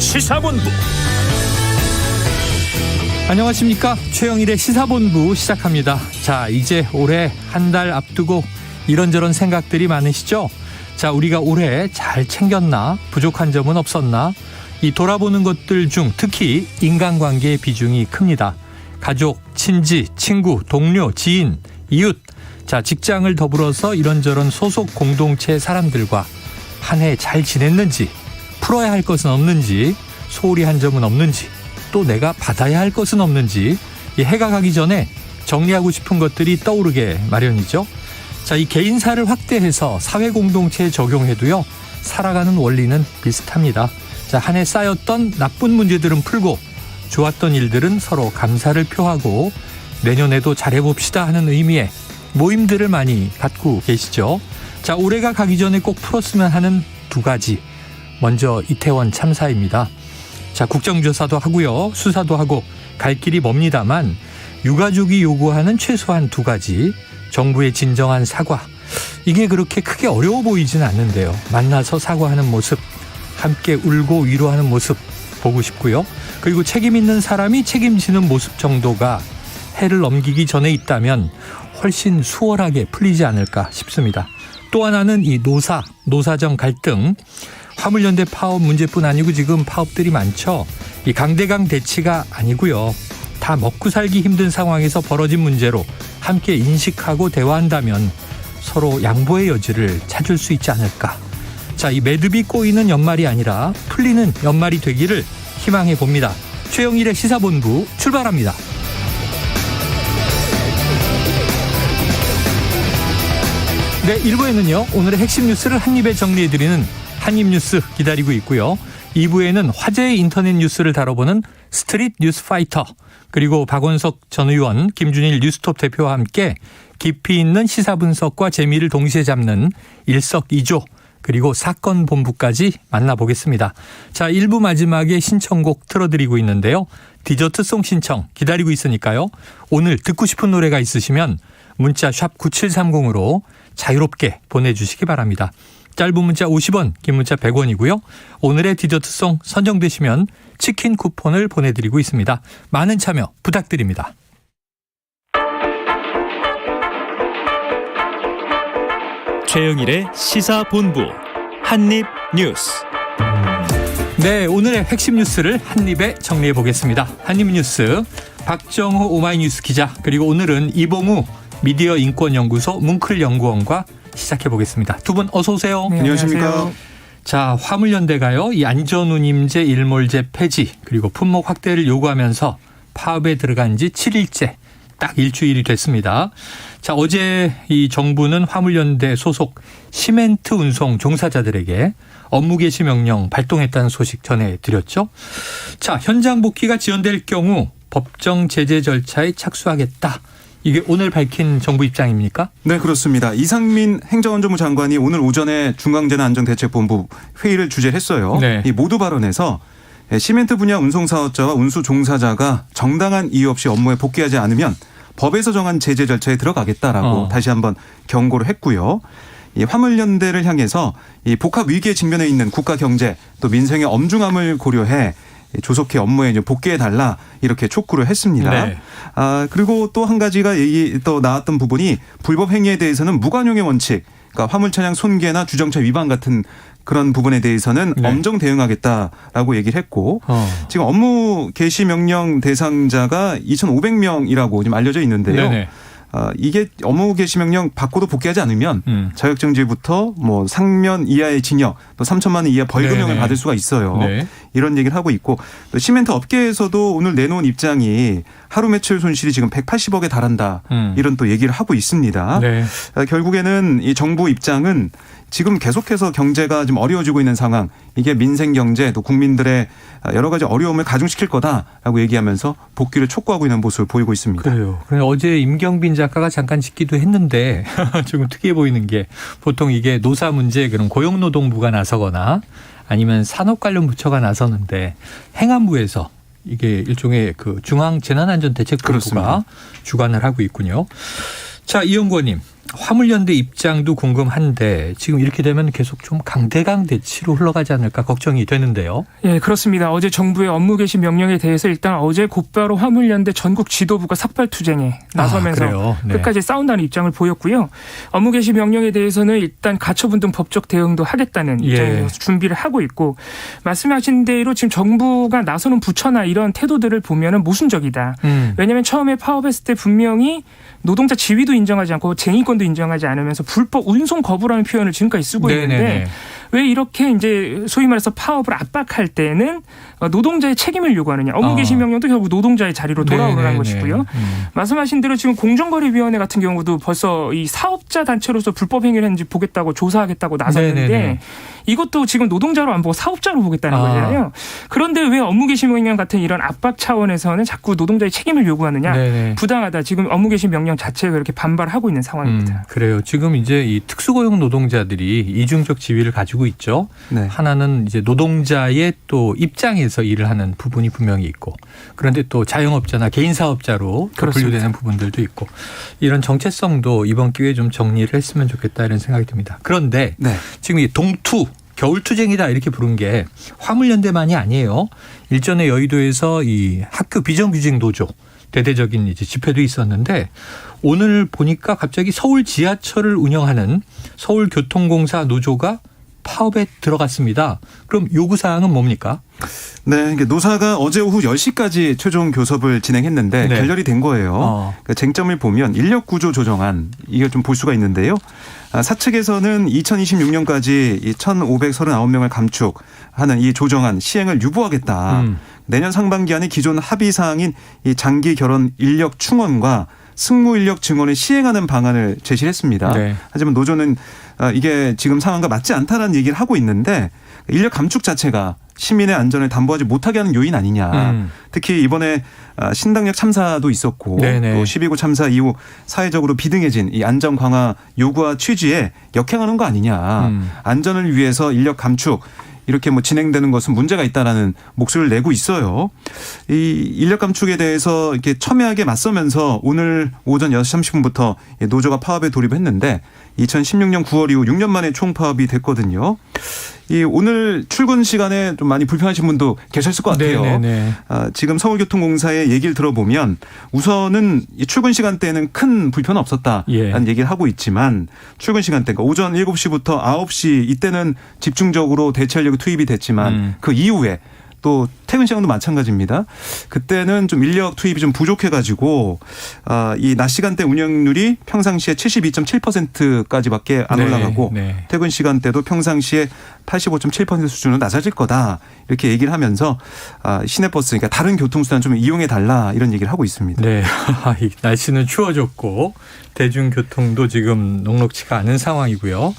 시사본부. 안녕하십니까. 최영일의 시사본부 시작합니다. 자, 이제 올해 한 달 앞두고 이런저런 생각들이 많으시죠? 자, 우리가 올해 잘 챙겼나? 부족한 점은 없었나? 이 돌아보는 것들 중 특히 인간관계의 비중이 큽니다. 가족, 친지, 친구, 동료, 지인, 이웃, 자, 직장을 더불어서 이런저런 소속 공동체 사람들과 한 해 잘 지냈는지, 풀어야 할 것은 없는지, 소홀히 한 점은 없는지, 또 내가 받아야 할 것은 없는지, 이 해가 가기 전에 정리하고 싶은 것들이 떠오르게 마련이죠. 자, 이 개인사를 확대해서 사회 공동체에 적용해도요, 살아가는 원리는 비슷합니다. 자, 한 해 쌓였던 나쁜 문제들은 풀고 좋았던 일들은 서로 감사를 표하고 내년에도 잘해봅시다 하는 의미의 모임들을 많이 갖고 계시죠. 자, 올해가 가기 전에 꼭 풀었으면 하는 두 가지. 먼저 이태원 참사입니다. 자, 국정조사도 하고요, 수사도 하고 갈 길이 멉니다만 유가족이 요구하는 최소한 두 가지. 정부의 진정한 사과. 이게 그렇게 크게 어려워 보이진 않는데요. 만나서 사과하는 모습, 함께 울고 위로하는 모습 보고 싶고요. 그리고 책임 있는 사람이 책임지는 모습 정도가 해를 넘기기 전에 있다면 훨씬 수월하게 풀리지 않을까 싶습니다. 또 하나는 이 노사정 갈등. 화물연대 파업 문제뿐 아니고 지금 파업들이 많죠. 이 강대강 대치가 아니고요. 다 먹고 살기 힘든 상황에서 벌어진 문제로 함께 인식하고 대화한다면 서로 양보의 여지를 찾을 수 있지 않을까. 자, 이 매듭이 꼬이는 연말이 아니라 풀리는 연말이 되기를 희망해 봅니다. 최영일의 시사본부 출발합니다. 네, 1부에는요, 오늘의 핵심 뉴스를 한입에 정리해드리는 한입뉴스 기다리고 있고요. 2부에는 화제의 인터넷 뉴스를 다뤄보는 스트릿 뉴스 파이터, 그리고 박원석 전 의원, 김준일 뉴스톱 대표와 함께 깊이 있는 시사 분석과 재미를 동시에 잡는 일석이조, 그리고 사건 본부까지 만나보겠습니다. 자, 1부 마지막에 신청곡 틀어드리고 있는데요. 디저트송 신청 기다리고 있으니까요. 오늘 듣고 싶은 노래가 있으시면 문자 샵 9730으로 자유롭게 보내주시기 바랍니다. 짧은 문자 50원, 긴 문자 100원이고요. 오늘의 디저트송 선정되시면 치킨 쿠폰을 보내드리고 있습니다. 많은 참여 부탁드립니다. 최영일의 시사본부 한입뉴스. 네, 오늘의 핵심 뉴스를 한입에 정리해 보겠습니다. 한입뉴스 박정호 오마이뉴스 기자, 그리고 오늘은 이봉우 미디어인권연구소 뭉클연구원과 시작해 보겠습니다. 두 분 어서 오세요. 네, 안녕하십니까. 자, 화물연대가요, 이 안전운임제 일몰제 폐지 그리고 품목 확대를 요구하면서 파업에 들어간 지 7일째, 딱 일주일이 됐습니다. 자, 어제 이 정부는 화물연대 소속 시멘트 운송 종사자들에게 업무 개시 명령 발동했다는 소식 전해드렸죠. 자, 현장 복귀가 지연될 경우 법정 제재 절차에 착수하겠다. 이게 오늘 밝힌 정부 입장입니까? 네, 그렇습니다. 이상민 행정안전부 장관이 오늘 오전에 중앙재난안전대책본부 회의를 주재했어요. 네. 이 모두 발언에서 시멘트 분야 운송사업자와 운수 종사자가 정당한 이유 없이 업무에 복귀하지 않으면 법에서 정한 제재 절차에 들어가겠다라고 다시 한번 경고를 했고요. 이 화물연대를 향해서 이 복합 위기에 직면해 있는 국가 경제 또 민생의 엄중함을 고려해 조속히 업무에 복귀해달라 이렇게 촉구를 했습니다. 네. 그리고 또 한 가지가 또 나왔던 부분이 불법 행위에 대해서는 무관용의 원칙, 그러니까 화물차량 손괴나 주정차 위반 같은 그런 부분에 대해서는 네. 엄정 대응하겠다라고 얘기를 했고 지금 업무 개시 명령 대상자가 2,500명이라고 지금 알려져 있는데요. 네네. 이게 업무 개시 명령 받고도 복귀하지 않으면 자격정지부터 뭐 상면 이하의 징역 또 3천만 원 이하 벌금형을 네네. 받을 수가 있어요. 네. 이런 얘기를 하고 있고 또 시멘트 업계에서도 오늘 내놓은 입장이 하루 매출 손실이 지금 180억에 달한다. 이런 또 얘기를 하고 있습니다. 네. 결국에는 이 정부 입장은 지금 계속해서 경제가 좀 어려워지고 있는 상황, 이게 민생 경제 또 국민들의 여러 가지 어려움을 가중시킬 거다라고 얘기하면서 복귀를 촉구하고 있는 모습을 보이고 있습니다. 그래요. 어제 임경빈 작가가 잠깐 짚기도 했는데 조금 특이해 보이는 게 보통 이게 노사 문제 그럼 고용노동부가 나서거나 아니면 산업 관련 부처가 나서는데 행안부에서 이게 일종의 그 중앙재난안전대책본부가 주관을 하고 있군요. 자, 이 연구원님. 화물연대 입장도 궁금한데 지금 이렇게 되면 계속 좀 강대강 대치로 흘러가지 않을까 걱정이 되는데요. 예, 그렇습니다. 어제 정부의 업무 개시 명령에 대해서 일단 어제 곧바로 화물연대 전국 지도부가 삭발투쟁에 나서면서 네. 끝까지 싸운다는 입장을 보였고요. 업무 개시 명령에 대해서는 일단 가처분 등 법적 대응도 하겠다는 입장에서 준비를 하고 있고 말씀하신 대로 지금 정부가 나서는 부처나 이런 태도들을 보면은 모순적이다. 왜냐하면 처음에 파업했을 때 분명히 노동자 지위도 인정하지 않고 쟁의권도 인정하지 않으면서 불법 운송 거부라는 표현을 지금까지 쓰고 있는데 왜 이렇게 이제 소위 말해서 파업을 압박할 때는 노동자의 책임을 요구하느냐. 업무 개시 명령도 결국 노동자의 자리로 돌아오는 것이고요. 말씀하신 대로 지금 공정거래위원회 같은 경우도 벌써 이 사업자 단체로서 불법 행위를 했는지 보겠다고 조사하겠다고 나섰는데 이것도 지금 노동자로 안 보고 사업자로 보겠다는 거잖아요. 그런데 왜 업무 개시 명령 같은 이런 압박 차원에서는 자꾸 노동자의 책임을 요구하느냐. 부당하다. 지금 업무 개시 명령 자체가 그렇게 반발하고 있는 상황입니다. 그래요. 지금 이제 이 특수고용 노동자들이 이중적 지위를 가지고 있죠. 네. 하나는 이제 노동자의 또 입장에서 일을 하는 부분이 분명히 있고 그런데 또 자영업자나 개인 사업자로 분류되는 부분들도 있고 이런 정체성도 이번 기회에 좀 정리를 했으면 좋겠다 이런 생각이 듭니다. 그런데 지금 이 동투 겨울투쟁이다 이렇게 부른 게 화물연대만이 아니에요. 일전에 여의도에서 이 학교 비정규직 노조 대대적인 이제 집회도 있었는데 오늘 보니까 갑자기 서울 지하철을 운영하는 서울교통공사 노조가 파업에 들어갔습니다. 그럼 요구사항은 뭡니까? 네, 노사가 어제 오후 10시까지 최종 교섭을 진행했는데 결렬이 된 거예요. 그러니까 쟁점을 보면 인력구조 조정안 이걸 좀 볼 수가 있는데요. 사측에서는 2026년까지 1,539명을 감축하는 이 조정안 시행을 유보하겠다. 내년 상반기 안에 기존 합의사항인 이 장기 결혼 인력 충원과 승무 인력 증원을 시행하는 방안을 제시를 했습니다. 하지만 노조는 이게 지금 상황과 맞지 않다라는 얘기를 하고 있는데 인력 감축 자체가 시민의 안전을 담보하지 못하게 하는 요인 아니냐. 특히 이번에 신당역 참사도 있었고 또 12구 참사 이후 사회적으로 비등해진 이 안전 강화 요구와 취지에 역행하는 거 아니냐. 안전을 위해서 인력 감축 이렇게 진행되는 것은 문제가 있다라는 목소리를 내고 있어요. 이 인력 감축에 대해서 이렇게 첨예하게 맞서면서 오늘 오전 6시 30분부터 노조가 파업에 돌입했는데 2016년 9월 이후 6년 만에 총파업이 됐거든요. 이 오늘 출근 시간에 좀 많이 불편하신 분도 계셨을 것 같아요. 지금 서울교통공사의 얘기를 들어보면 우선은 이 출근 시간대에는 큰 불편은 없었다라는 얘기를 하고 있지만 출근 시간대가 오전 7시부터 9시 이때는 집중적으로 대체 인력이 투입이 됐지만 그 이후에 또 퇴근 시간도 마찬가지입니다. 그때는 좀 인력 투입이 좀 부족해가지고 이 낮 시간대 운영률이 평상시에 72.7%까지밖에 안 올라가고 퇴근 시간대도 평상시에 85.7% 수준으로 낮아질 거다 이렇게 얘기를 하면서 시내버스 그러니까 다른 교통수단 좀 이용해 달라 이런 얘기를 하고 있습니다. 네, 날씨는 추워졌고 대중교통도 지금 녹록치가 않은 상황이고요.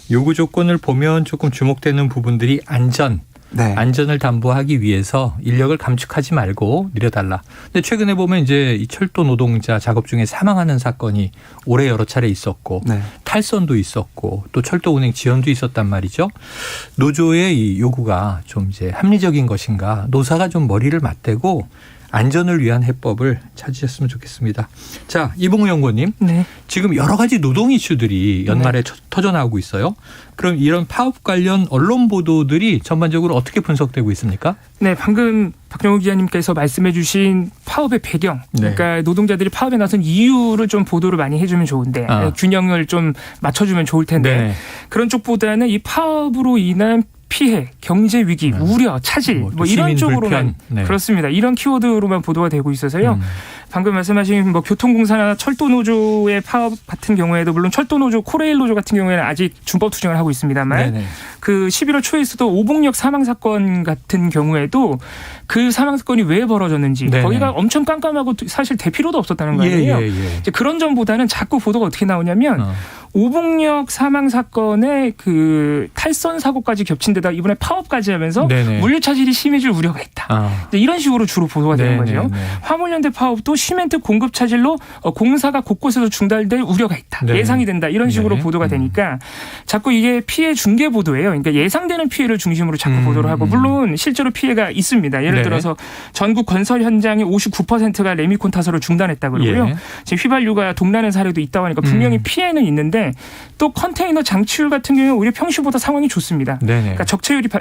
요구 조건을 보면 조금 주목되는 부분들이 안전을 담보하기 위해서 인력을 감축하지 말고 늘려달라. 근데 최근에 보면 이제 이 철도 노동자 작업 중에 사망하는 사건이 올해 여러 차례 있었고 탈선도 있었고 또 철도 운행 지연도 있었단 말이죠. 노조의 이 요구가 좀 이제 합리적인 것인가 노사가 좀 머리를 맞대고 안전을 위한 해법을 찾으셨으면 좋겠습니다. 자, 이봉우 연구원님. 지금 여러 가지 노동 이슈들이 연말에 터져나오고 있어요. 그럼 이런 파업 관련 언론 보도들이 전반적으로 어떻게 분석되고 있습니까? 네, 방금 박정우 기자님께서 말씀해 주신 파업의 배경. 그러니까 노동자들이 파업에 나선 이유를 좀 보도를 많이 해주면 좋은데 균형을 좀 맞춰주면 좋을 텐데 그런 쪽보다는 이 파업으로 인한 피해, 경제 위기, 우려, 차질 이런 쪽으로만 그렇습니다. 이런 키워드로만 보도가 되고 있어서요. 방금 말씀하신 교통공사나 철도노조의 파업 같은 경우에도 물론 철도노조, 코레일노조 같은 경우에는 아직 준법 투쟁을 하고 있습니다만 그 11월 초에서도 오봉역 사망 사건 같은 경우에도 그 사망 사건이 왜 벌어졌는지 거기가 엄청 깜깜하고 사실 될 필요도 없었다는 거 아니에요. 이제 그런 점보다는 자꾸 보도가 어떻게 나오냐면 오봉역 사망 사건에 그 탈선 사고까지 겹친 데다 이번에 파업까지 하면서 물류 차질이 심해질 우려가 있다. 이런 식으로 주로 보도가 되는 거죠. 화물연대 파업도 시멘트 공급 차질로 공사가 곳곳에서 중단될 우려가 있다. 네. 예상이 된다. 이런 식으로 네. 보도가 되니까 자꾸 이게 피해 중계 보도예요. 그러니까 예상되는 피해를 중심으로 자꾸 보도를 하고 물론 실제로 피해가 있습니다. 예를 네. 들어서 전국 건설 현장의 59%가 레미콘 타설을 중단했다 그러고요. 예. 지금 휘발유가 동나는 사례도 있다고 하니까 분명히 피해는 있는데 또 컨테이너 장치율 같은 경우는 오히려 평시보다 상황이 좋습니다. 네네. 그러니까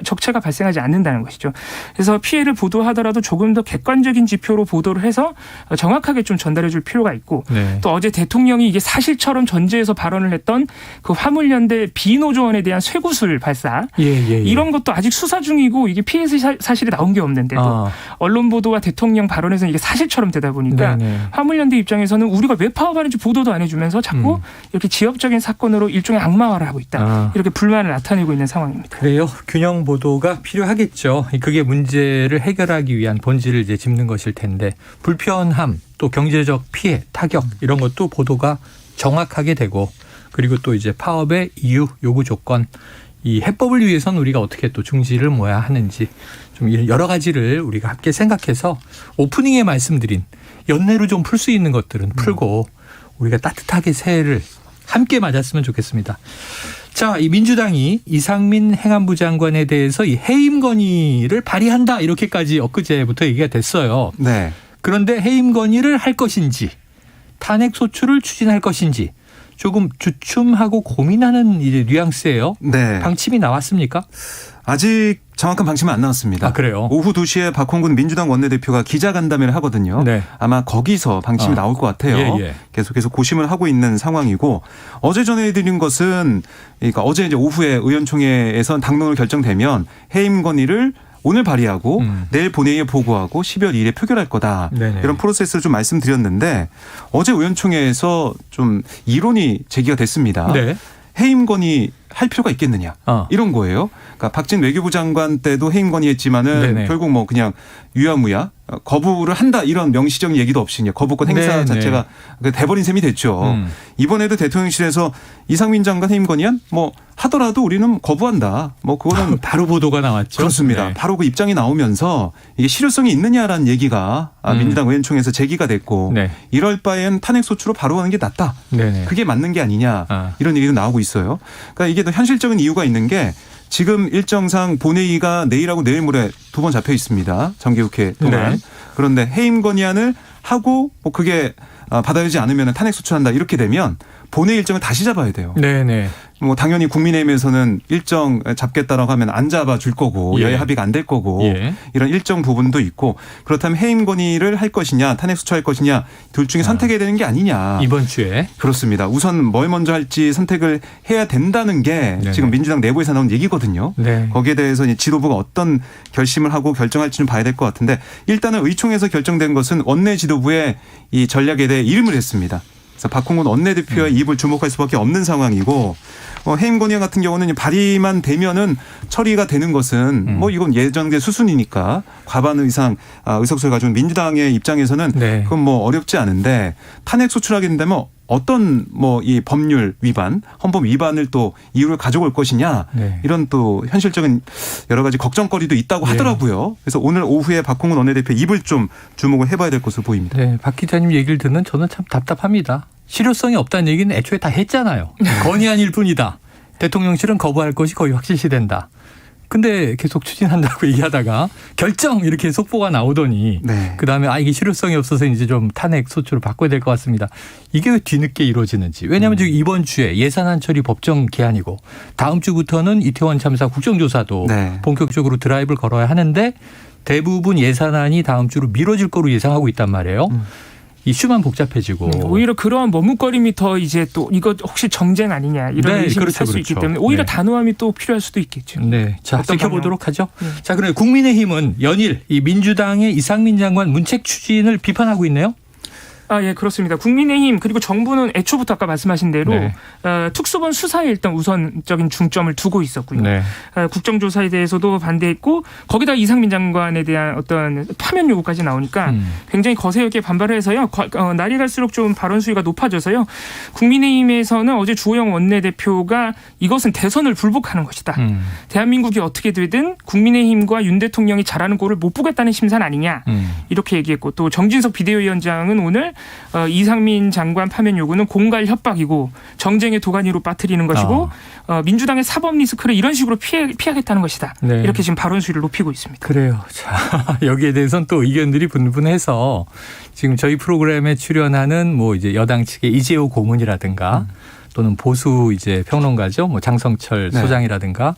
적체가 발생하지 않는다는 것이죠. 그래서 피해를 보도하더라도 조금 더 객관적인 지표로 보도를 해서 정확하게 좀 전달해 줄 필요가 있고 네. 또 어제 대통령이 이게 사실처럼 전제해서 발언을 했던 그 화물연대 비노조원에 대한 쇠구슬 발사 이런 것도 아직 수사 중이고 이게 피해 사실이 나온 게 없는데도 언론 보도와 대통령 발언에서는 이게 사실처럼 되다 보니까 네네. 화물연대 입장에서는 우리가 왜 파업하는지 보도도 안 해주면서 자꾸 이렇게 지역적인 사건으로 일종의 악마화를 하고 있다. 이렇게 불만을 나타내고 있는 상황입니다. 그래요. 균형 보도가 필요하겠죠. 그게 문제를 해결하기 위한 본질을 이제 짚는 것일 텐데 불편함 또 경제적 피해 타격 이런 것도 보도가 정확하게 되고 그리고 또 이제 파업의 이유 요구 조건 이 해법을 위해서는 우리가 어떻게 또 중지를 모아야 하는지 좀 여러 가지를 우리가 함께 생각해서 오프닝에 말씀드린 연내로 좀 풀 수 있는 것들은 풀고 우리가 따뜻하게 새해를 함께 맞았으면 좋겠습니다. 자, 이 민주당이 이상민 행안부 장관에 대해서 이 해임 건의를 발의한다 이렇게까지 엊그제부터 얘기가 됐어요. 네. 그런데 해임 건의를 할 것인지 탄핵 소추를 추진할 것인지 조금 주춤하고 고민하는 이제 뉘앙스예요. 네. 방침이 나왔습니까? 아직 정확한 방침은 안 나왔습니다. 아, 그래요? 오후 2시에 박홍근 민주당 원내대표가 기자간담회를 하거든요. 네. 아마 거기서 방침이 나올 것 같아요. 예. 계속해서 고심을 하고 있는 상황이고 어제 전해드린 것은 그러니까 어제 이제 오후에 의원총회에서 당론을 결정되면 해임 건의를 오늘 발의하고 내일 본회의에 보고하고 12월 2일에 표결할 거다. 네네. 이런 프로세스를 좀 말씀드렸는데 어제 의원총회에서 좀 이론이 제기가 됐습니다. 네. 해임 건의 할 필요가 있겠느냐 이런 거예요. 그러니까 박진 외교부 장관 때도 해임 건의했지만은 네네. 결국 뭐 그냥 유야무야 거부를 한다 이런 명시적인 얘기도 없이 그냥 거부권 행사 네네. 자체가 돼버린 셈이 됐죠. 이번에도 대통령실에서 이상민 장관 해임 건의안 뭐 하더라도 우리는 거부한다. 뭐 그거는 바로 보도가 나왔죠. 그렇습니다. 네. 바로 그 입장이 나오면서 이게 실효성이 있느냐라는 얘기가 민주당 의원총회에서 제기가 됐고 네. 이럴 바엔 탄핵 소추로 바로 하는 게 낫다. 네네. 그게 맞는 게 아니냐 아. 이런 얘기도 나오고 있어요. 그러니까 이게 더 현실적인 이유가 있는 게 지금 일정상 본회의가 내일하고 내일 모레 두 번 잡혀 있습니다. 정기국회 동안. 네. 그런데 해임 건의안을 하고 뭐 그게 받아들이지 않으면 탄핵 소추한다 이렇게 되면 본회의 일정을 다시 잡아야 돼요. 네네. 뭐 당연히 국민의힘에서는 일정 잡겠다라고 하면 안 잡아줄 거고 예. 여야 합의가 안 될 거고 예. 이런 일정 부분도 있고 그렇다면 해임 건의를 할 것이냐 탄핵 소추할 것이냐 둘 중에 선택해야 되는 게 아니냐. 이번 주에. 그렇습니다. 우선 뭘 먼저 할지 선택을 해야 된다는 게 네네. 지금 민주당 내부에서 나온 얘기거든요. 네. 거기에 대해서 이제 지도부가 어떤 결심을 하고 결정할지는 봐야 될 것 같은데 일단은 의총에서 결정된 것은 원내 지도부의 이 전략에 대해 이름을 했습니다. 그래서 박홍근 원내대표의 입을 주목할 수밖에 없는 상황이고 해임 건의 같은 경우는 발의만 되면은 처리가 되는 것은 뭐 이건 예정된 수순이니까 과반 이상 의석수를 가지고 민주당의 입장에서는 네. 그건 뭐 어렵지 않은데 탄핵 소추하게 된다면 어떤 뭐 이 법률 위반, 헌법 위반을 또 이유를 가져올 것이냐 네. 이런 또 현실적인 여러 가지 걱정거리도 있다고 네. 하더라고요. 그래서 오늘 오후에 박홍근 원내대표 입을 좀 주목을 해봐야 될 것으로 보입니다. 네, 박 기자님 얘기를 듣는 저는 참 답답합니다. 실효성이 없다는 얘기는 애초에 다 했잖아요. 건의안일 뿐이다. 대통령실은 거부할 것이 거의 확실시된다. 근데 계속 추진한다고 얘기하다가 결정 이렇게 속보가 나오더니 네. 그다음에 이게 실효성이 없어서 이제 좀 탄핵 소추로 바꿔야 될 것 같습니다. 이게 왜 뒤늦게 이루어지는지. 왜냐하면 지금 이번 주에 예산안 처리 법정 기한이고 다음 주부터는 이태원 참사 국정조사도 네. 본격적으로 드라이브를 걸어야 하는데 대부분 예산안이 다음 주로 미뤄질 거로 예상하고 있단 말이에요. 이슈만 복잡해지고. 오히려 그러한 머뭇거림이 더 이제 또 이거 혹시 정쟁 아니냐 이런 네, 의심이 그렇죠, 살 수 있기 그렇죠. 때문에 오히려 네. 단호함이 또 필요할 수도 있겠죠. 네, 자 어떤 지켜보도록 하죠. 네. 자, 그럼 국민의힘은 연일 이 민주당의 이상민 장관 문책 추진을 비판하고 있네요. 예, 그렇습니다. 국민의힘 그리고 정부는 애초부터 아까 말씀하신 대로 네. 특수본 수사에 일단 우선적인 중점을 두고 있었고요. 네. 국정조사에 대해서도 반대했고 거기다 이상민 장관에 대한 어떤 파면 요구까지 나오니까 굉장히 거세게 반발을 해서요. 날이 갈수록 좀 발언 수위가 높아져서요. 국민의힘에서는 어제 주호영 원내대표가 이것은 대선을 불복하는 것이다. 대한민국이 어떻게 되든 국민의힘과 윤 대통령이 잘하는 꼴을 못 보겠다는 심산 아니냐. 이렇게 얘기했고 또 정진석 비대위원장은 오늘 이상민 장관 파면 요구는 공갈 협박이고 정쟁의 도가니로 빠뜨리는 것이고 민주당의 사법 리스크를 이런 식으로 피하겠다는 것이다. 네. 이렇게 지금 발언 수위를 높이고 있습니다. 그래요. 자, 여기에 대해서는 또 의견들이 분분해서 지금 저희 프로그램에 출연하는 뭐 이제 여당 측의 이재호 고문이라든가 또는 보수 이제 평론가죠. 뭐 장성철 네. 소장이라든가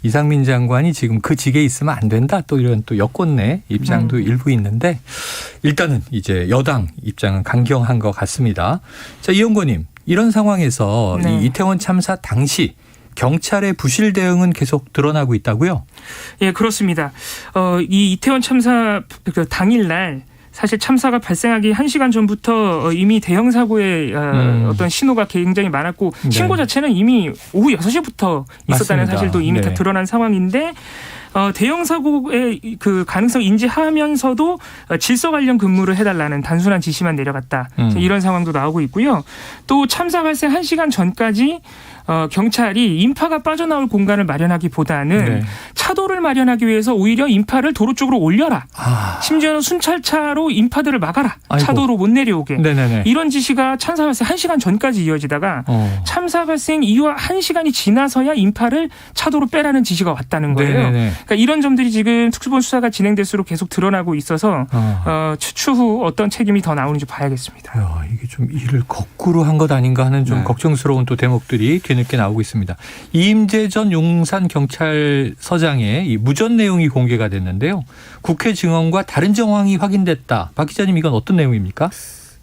이상민 장관이 지금 그 직에 있으면 안 된다. 또 이런 또 여권 내 입장도 일부 있는데 일단은 이제 여당 입장은 강경한 것 같습니다. 자, 이 연구원님 이런 상황에서 네. 이 이태원 참사 당시 경찰의 부실 대응은 계속 드러나고 있다고요? 예, 그렇습니다. 이 이태원 참사 당일날 사실 참사가 발생하기 1시간 전부터 이미 대형 사고의 어떤 신호가 굉장히 많았고 네. 신고 자체는 이미 오후 6시부터 있었다는 맞습니다. 사실도 이미 네. 다 드러난 상황인데 대형 사고의 그 가능성 인지하면서도 질서 관련 근무를 해달라는 단순한 지시만 내려갔다. 이런 상황도 나오고 있고요. 또 참사 발생 1시간 전까지 경찰이 인파가 빠져나올 공간을 마련하기보다는 네. 차도를 마련하기 위해서 오히려 인파를 도로 쪽으로 올려라. 심지어는 순찰차로 인파들을 막아라. 아이고. 차도로 못 내려오게. 네네네. 이런 지시가 참사 발생 1시간 전까지 이어지다가 참사 발생 이후 1시간이 지나서야 인파를 차도로 빼라는 지시가 왔다는 거예요. 네네네. 그러니까 이런 점들이 지금 특수본 수사가 진행될수록 계속 드러나고 있어서 추후 어떤 책임이 더 나오는지 봐야겠습니다. 야, 이게 좀 일을 거꾸로 한 것 아닌가 하는 좀 네. 걱정스러운 또 대목들이 뒤늦게 나오고 있습니다. 이임재 전 용산경찰서장의 이 무전 내용이 공개가 됐는데요. 국회 증언과 다른 정황이 확인됐다. 박 기자님 이건 어떤 내용입니까?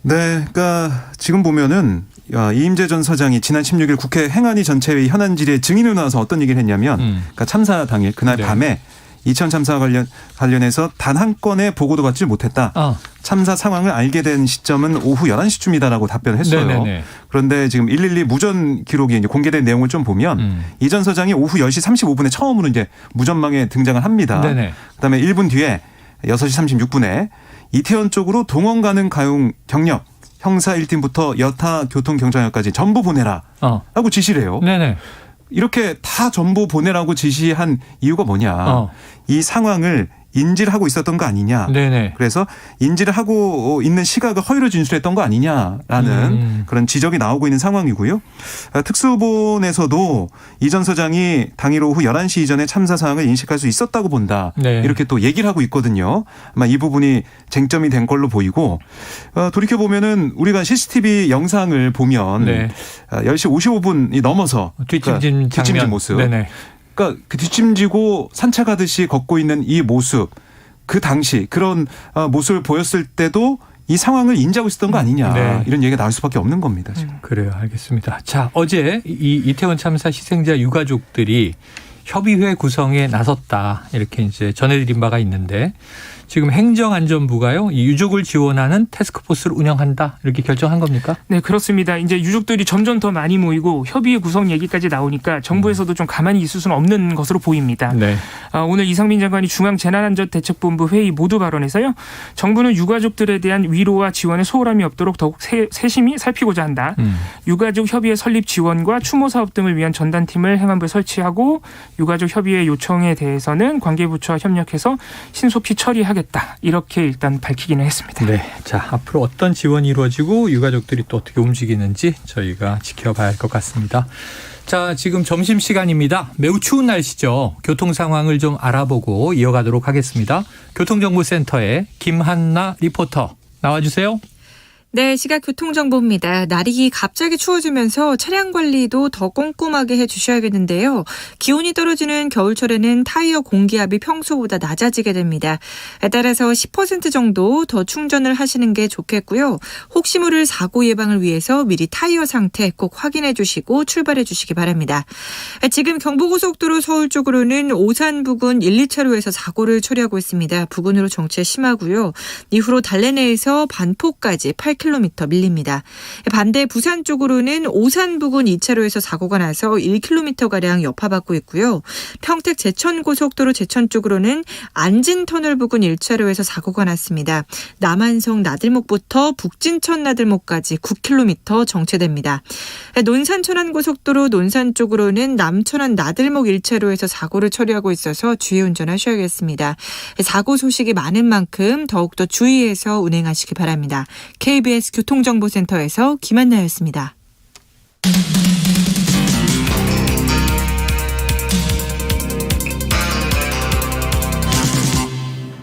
네, 그러니까 지금 보면은 이임재 전 서장이 지난 16일 국회 행안위 전체회의 현안 질의에 증인으로 나와서 어떤 얘기를 했냐면 그러니까 참사 당일 그날 네. 밤에 이천 참사와 관련해서 단 한 건의 보고도 받지 못했다. 참사 상황을 알게 된 시점은 오후 11시쯤이다라고 답변을 했어요. 네네네. 그런데 지금 112 무전 기록이 이제 공개된 내용을 좀 보면 이 전 서장이 오후 10시 35분에 처음으로 이제 무전망에 등장을 합니다. 네네. 그다음에 1분 뒤에 6시 36분에 이태원 쪽으로 동원 가는 가용 경력 형사 1팀부터 여타 교통경찰관까지 전부 보내라 라고 지시를 해요. 네네. 이렇게 다 전부 보내라고 지시한 이유가 뭐냐. 이 상황을 인지를 하고 있었던 거 아니냐. 네네. 그래서 인지를 하고 있는 시각을 허위로 진술했던 거 아니냐라는 그런 지적이 나오고 있는 상황이고요. 특수본에서도 이 전 서장이 당일 오후 11시 이전에 참사 상황을 인식할 수 있었다고 본다. 네. 이렇게 또 얘기를 하고 있거든요. 아마 이 부분이 쟁점이 된 걸로 보이고 돌이켜보면은 우리가 CCTV 영상을 보면 네. 10시 55분이 넘어서 뒷짐진 장면. 모습. 네네. 그러니까 그 뒷짐지고 산책하듯이 걷고 있는 이 모습, 그 당시 그런 모습을 보였을 때도 이 상황을 인지하고 있었던 거 아니냐. 네. 이런 얘기가 나올 수밖에 없는 겁니다. 지금. 그래요. 알겠습니다. 자, 어제 이 이태원 참사 희생자 유가족들이 협의회 구성에 나섰다. 이렇게 이제 전해드린 바가 있는데 지금 행정안전부가요, 이 유족을 지원하는 태스크포스를 운영한다. 이렇게 결정한 겁니까? 네, 그렇습니다. 이제 유족들이 점점 더 많이 모이고 협의회 구성 얘기까지 나오니까 정부에서도 좀 가만히 있을 수는 없는 것으로 보입니다. 네. 오늘 이상민 장관이 중앙재난안전대책본부 회의 모두 발언에서요. 정부는 유가족들에 대한 위로와 지원에 소홀함이 없도록 더욱 세심히 살피고자 한다. 유가족 협의회 설립 지원과 추모 사업 등을 위한 전담팀을 행안부에 설치하고 유가족 협의회 요청에 대해서는 관계부처와 협력해서 신속히 처리하겠다. 이렇게 일단 밝히기는 했습니다. 네. 자, 앞으로 어떤 지원이 이루어지고 유가족들이 또 어떻게 움직이는지 저희가 지켜봐야 할 것 같습니다. 자, 지금 점심시간입니다. 매우 추운 날씨죠. 교통 상황을 좀 알아보고 이어가도록 하겠습니다. 교통정보센터의 김한나 리포터 나와주세요. 네, 시각 교통정보입니다. 날이 갑자기 추워지면서 차량 관리도 더 꼼꼼하게 해주셔야겠는데요. 기온이 떨어지는 겨울철에는 타이어 공기압이 평소보다 낮아지게 됩니다. 따라서 10% 정도 더 충전을 하시는 게 좋겠고요. 혹시 모를 사고 예방을 위해서 미리 타이어 상태 꼭 확인해 주시고 출발해 주시기 바랍니다. 지금 경부고속도로 서울 쪽으로는 오산 부근 1, 2차로에서 사고를 처리하고 있습니다. 부근으로 정체 심하고요. 이후로 달래내에서 반포까지 8km 4km 밀립니다. 반대 부산 쪽으로는 오산 부근 2차로에서 사고가 나서 1km가량 여파받고 있고요. 평택 제천고속도로 제천 쪽으로는 안진터널 부근 1차로에서 사고가 났습니다. 남한성 나들목부터 북진천 나들목까지 9km 정체됩니다. 논산 천안고속도로 논산 쪽으로는 남천안 나들목 1차로에서 사고를 처리하고 있어서 주의 운전하셔야겠습니다. 사고 소식이 많은 만큼 더욱더 주의해서 운행하시기 바랍니다. KBS 교통정보센터에서 김한나였습니다.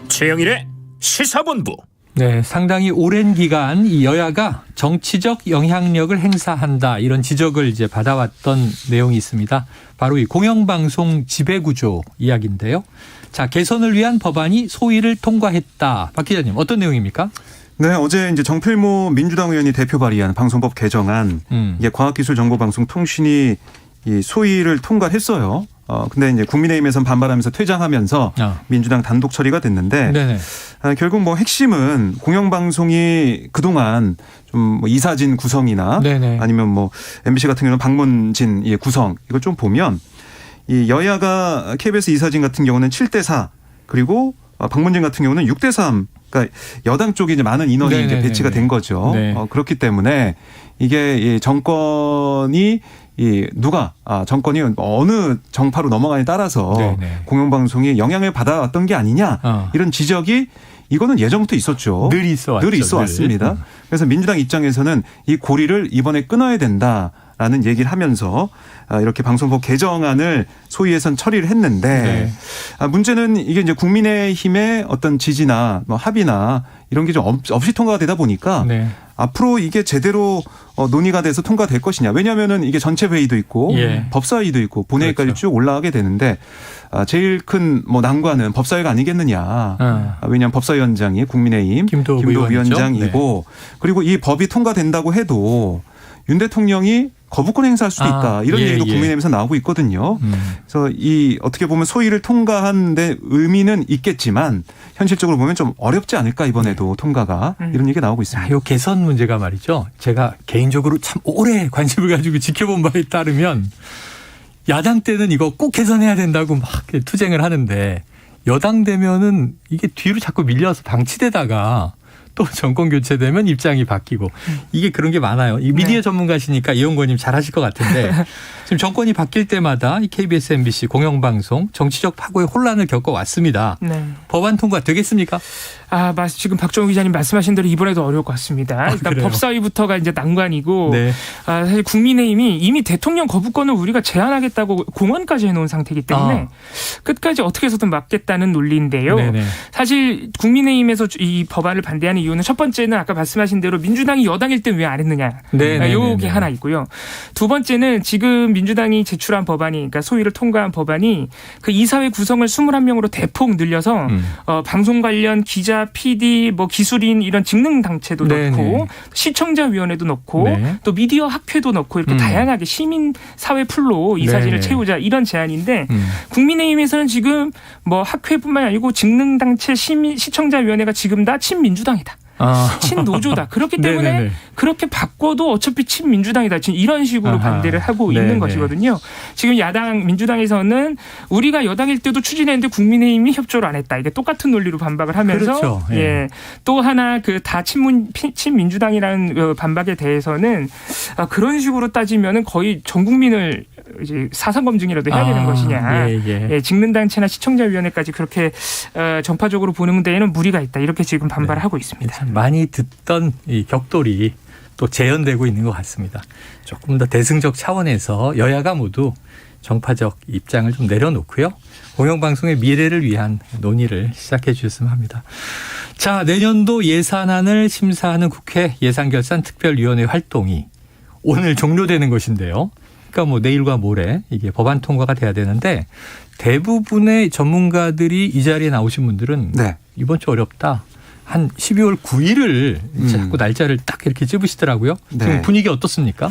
최영일의 시사본부. 네, 상당히 오랜 기간 이 여야가 정치적 영향력을 행사한다 이런 지적을 이제 받아왔던 내용이 있습니다. 바로 이 공영방송 지배구조 이야기인데요. 자, 개선을 위한 법안이 소위를 통과했다. 박 기자님, 어떤 내용입니까? 네, 어제 이제 정필모 민주당 의원이 대표 발의한 방송법 개정안, 이게 과학기술정보방송통신이 이 소위를 통과했어요. 근데 이제 국민의힘에서는 반발하면서 퇴장하면서 민주당 단독 처리가 됐는데 결국 뭐 핵심은 공영방송이 그동안 좀 뭐 이사진 구성이나 아니면 뭐 MBC 같은 경우는 박문진의 구성 이걸 좀 보면 이 여야가 KBS 이사진 같은 경우는 7대4 그리고 박문진 같은 경우는 6대3 그러니까 여당 쪽에 이제 많은 인원이 이제 배치가 된 거죠. 그렇기 때문에 이게 이 정권이 정권이 어느 정파로 넘어가냐에 따라서 공영방송이 영향을 받아왔던 게 아니냐 이런 지적이 이거는 예전부터 있었죠. 늘 있어 왔습니다. 그래서 민주당 입장에서는 이 고리를 이번에 끊어야 된다라는 얘기를 하면서 이렇게 방송법 개정안을 소위에선 처리를 했는데 문제는 이게 이제 국민의힘의 어떤 지지나 뭐 합의나 이런 게 좀 없이 통과가 되다 보니까 앞으로 이게 제대로 논의가 돼서 통과될 것이냐. 왜냐하면은 이게 전체 회의도 있고 법사위도 있고 본회의까지 쭉 올라가게 되는데 제일 큰 뭐 난관은 법사위가 아니겠느냐. 왜냐하면 법사위원장이 국민의힘 김도 위원장이고 그리고 이 법이 통과된다고 해도 윤 대통령이 거부권 행사할 수도 있다. 이런 얘기도 국민의힘에서 나오고 있거든요. 그래서 이 어떻게 보면 소위를 통과한 데 의미는 있겠지만 현실적으로 보면 좀 어렵지 않을까 이번에도 통과가 이런 얘기가 나오고 있습니다. 이 개선 문제가 말이죠. 제가 개인적으로 참 오래 관심을 가지고 지켜본 바에 따르면 야당 때는 이거 꼭 개선해야 된다고 막 투쟁을 하는데 여당 되면은 이게 뒤로 자꾸 밀려서 방치되다가 또 정권 교체되면 입장이 바뀌고 이게 그런 게 많아요. 이 미디어 전문가시니까 이용권님 잘 하실 것 같은데 지금 정권이 바뀔 때마다 이 KBS, MBC 공영방송 정치적 파고의 혼란을 겪어왔습니다. 법안 통과 되겠습니까? 지금 박정우 기자님 말씀하신 대로 이번에도 어려울 것 같습니다. 일단 그래요? 법사위부터가 이제 난관이고 사실 국민의힘이 이미 대통령 거부권을 우리가 제한하겠다고 공언까지 해놓은 상태이기 때문에 끝까지 어떻게 해서든 막겠다는 논리인데요. 사실 국민의힘에서 이 법안을 반대하는 이유는 첫 번째는 아까 말씀하신 대로 민주당이 여당일 때 왜 안 했느냐. 요게 하나 있고요. 두 번째는 지금 민주당이 제출한 법안이 그러니까 소위를 통과한 법안이 그 이사회 구성을 21명으로 대폭 늘려서 방송 관련 기자 PD, 뭐 기술인 이런 직능 당체도 넣고 시청자위원회도 넣고 또 미디어 학회도 넣고 이렇게 다양하게 시민 사회 풀로 이사진을 채우자 이런 제안인데 국민의힘에서는 지금 뭐 학회뿐만 아니고 직능 당체 시청자위원회가 지금 다 친민주당이다. 친노조다. 그렇기 때문에 그렇게 바꿔도 어차피 친민주당이다. 지금 이런 식으로 반대를 하고 있는 것이거든요. 지금 야당 민주당에서는 우리가 여당일 때도 추진했는데 국민의힘이 협조를 안 했다. 이게 똑같은 논리로 반박을 하면서 또 하나 그 다 친민주당이라는 반박에 대해서는 그런 식으로 따지면은 거의 전 국민을 이제 사상 검증이라도 해야 되는 것이냐. 직능단체나 시청자위원회까지 그렇게 정파적으로 보는 데에는 무리가 있다. 이렇게 지금 반발을 하고 있습니다. 많이 듣던 이 격돌이 또 재현되고 있는 것 같습니다. 조금 더 대승적 차원에서 여야가 모두 정파적 입장을 좀 내려놓고요. 공영방송의 미래를 위한 논의를 시작해 주셨으면 합니다. 자, 내년도 예산안을 심사하는 국회 예산결산특별위원회 활동이 오늘 종료되는 것인데요. 그러니까 뭐 내일과 모레 이게 법안 통과가 돼야 되는데 대부분의 전문가들이 이 자리에 나오신 분들은 이번 주 어렵다. 한 12월 9일을 자꾸 날짜를 딱 이렇게 찝으시더라고요. 지금 분위기 어떻습니까?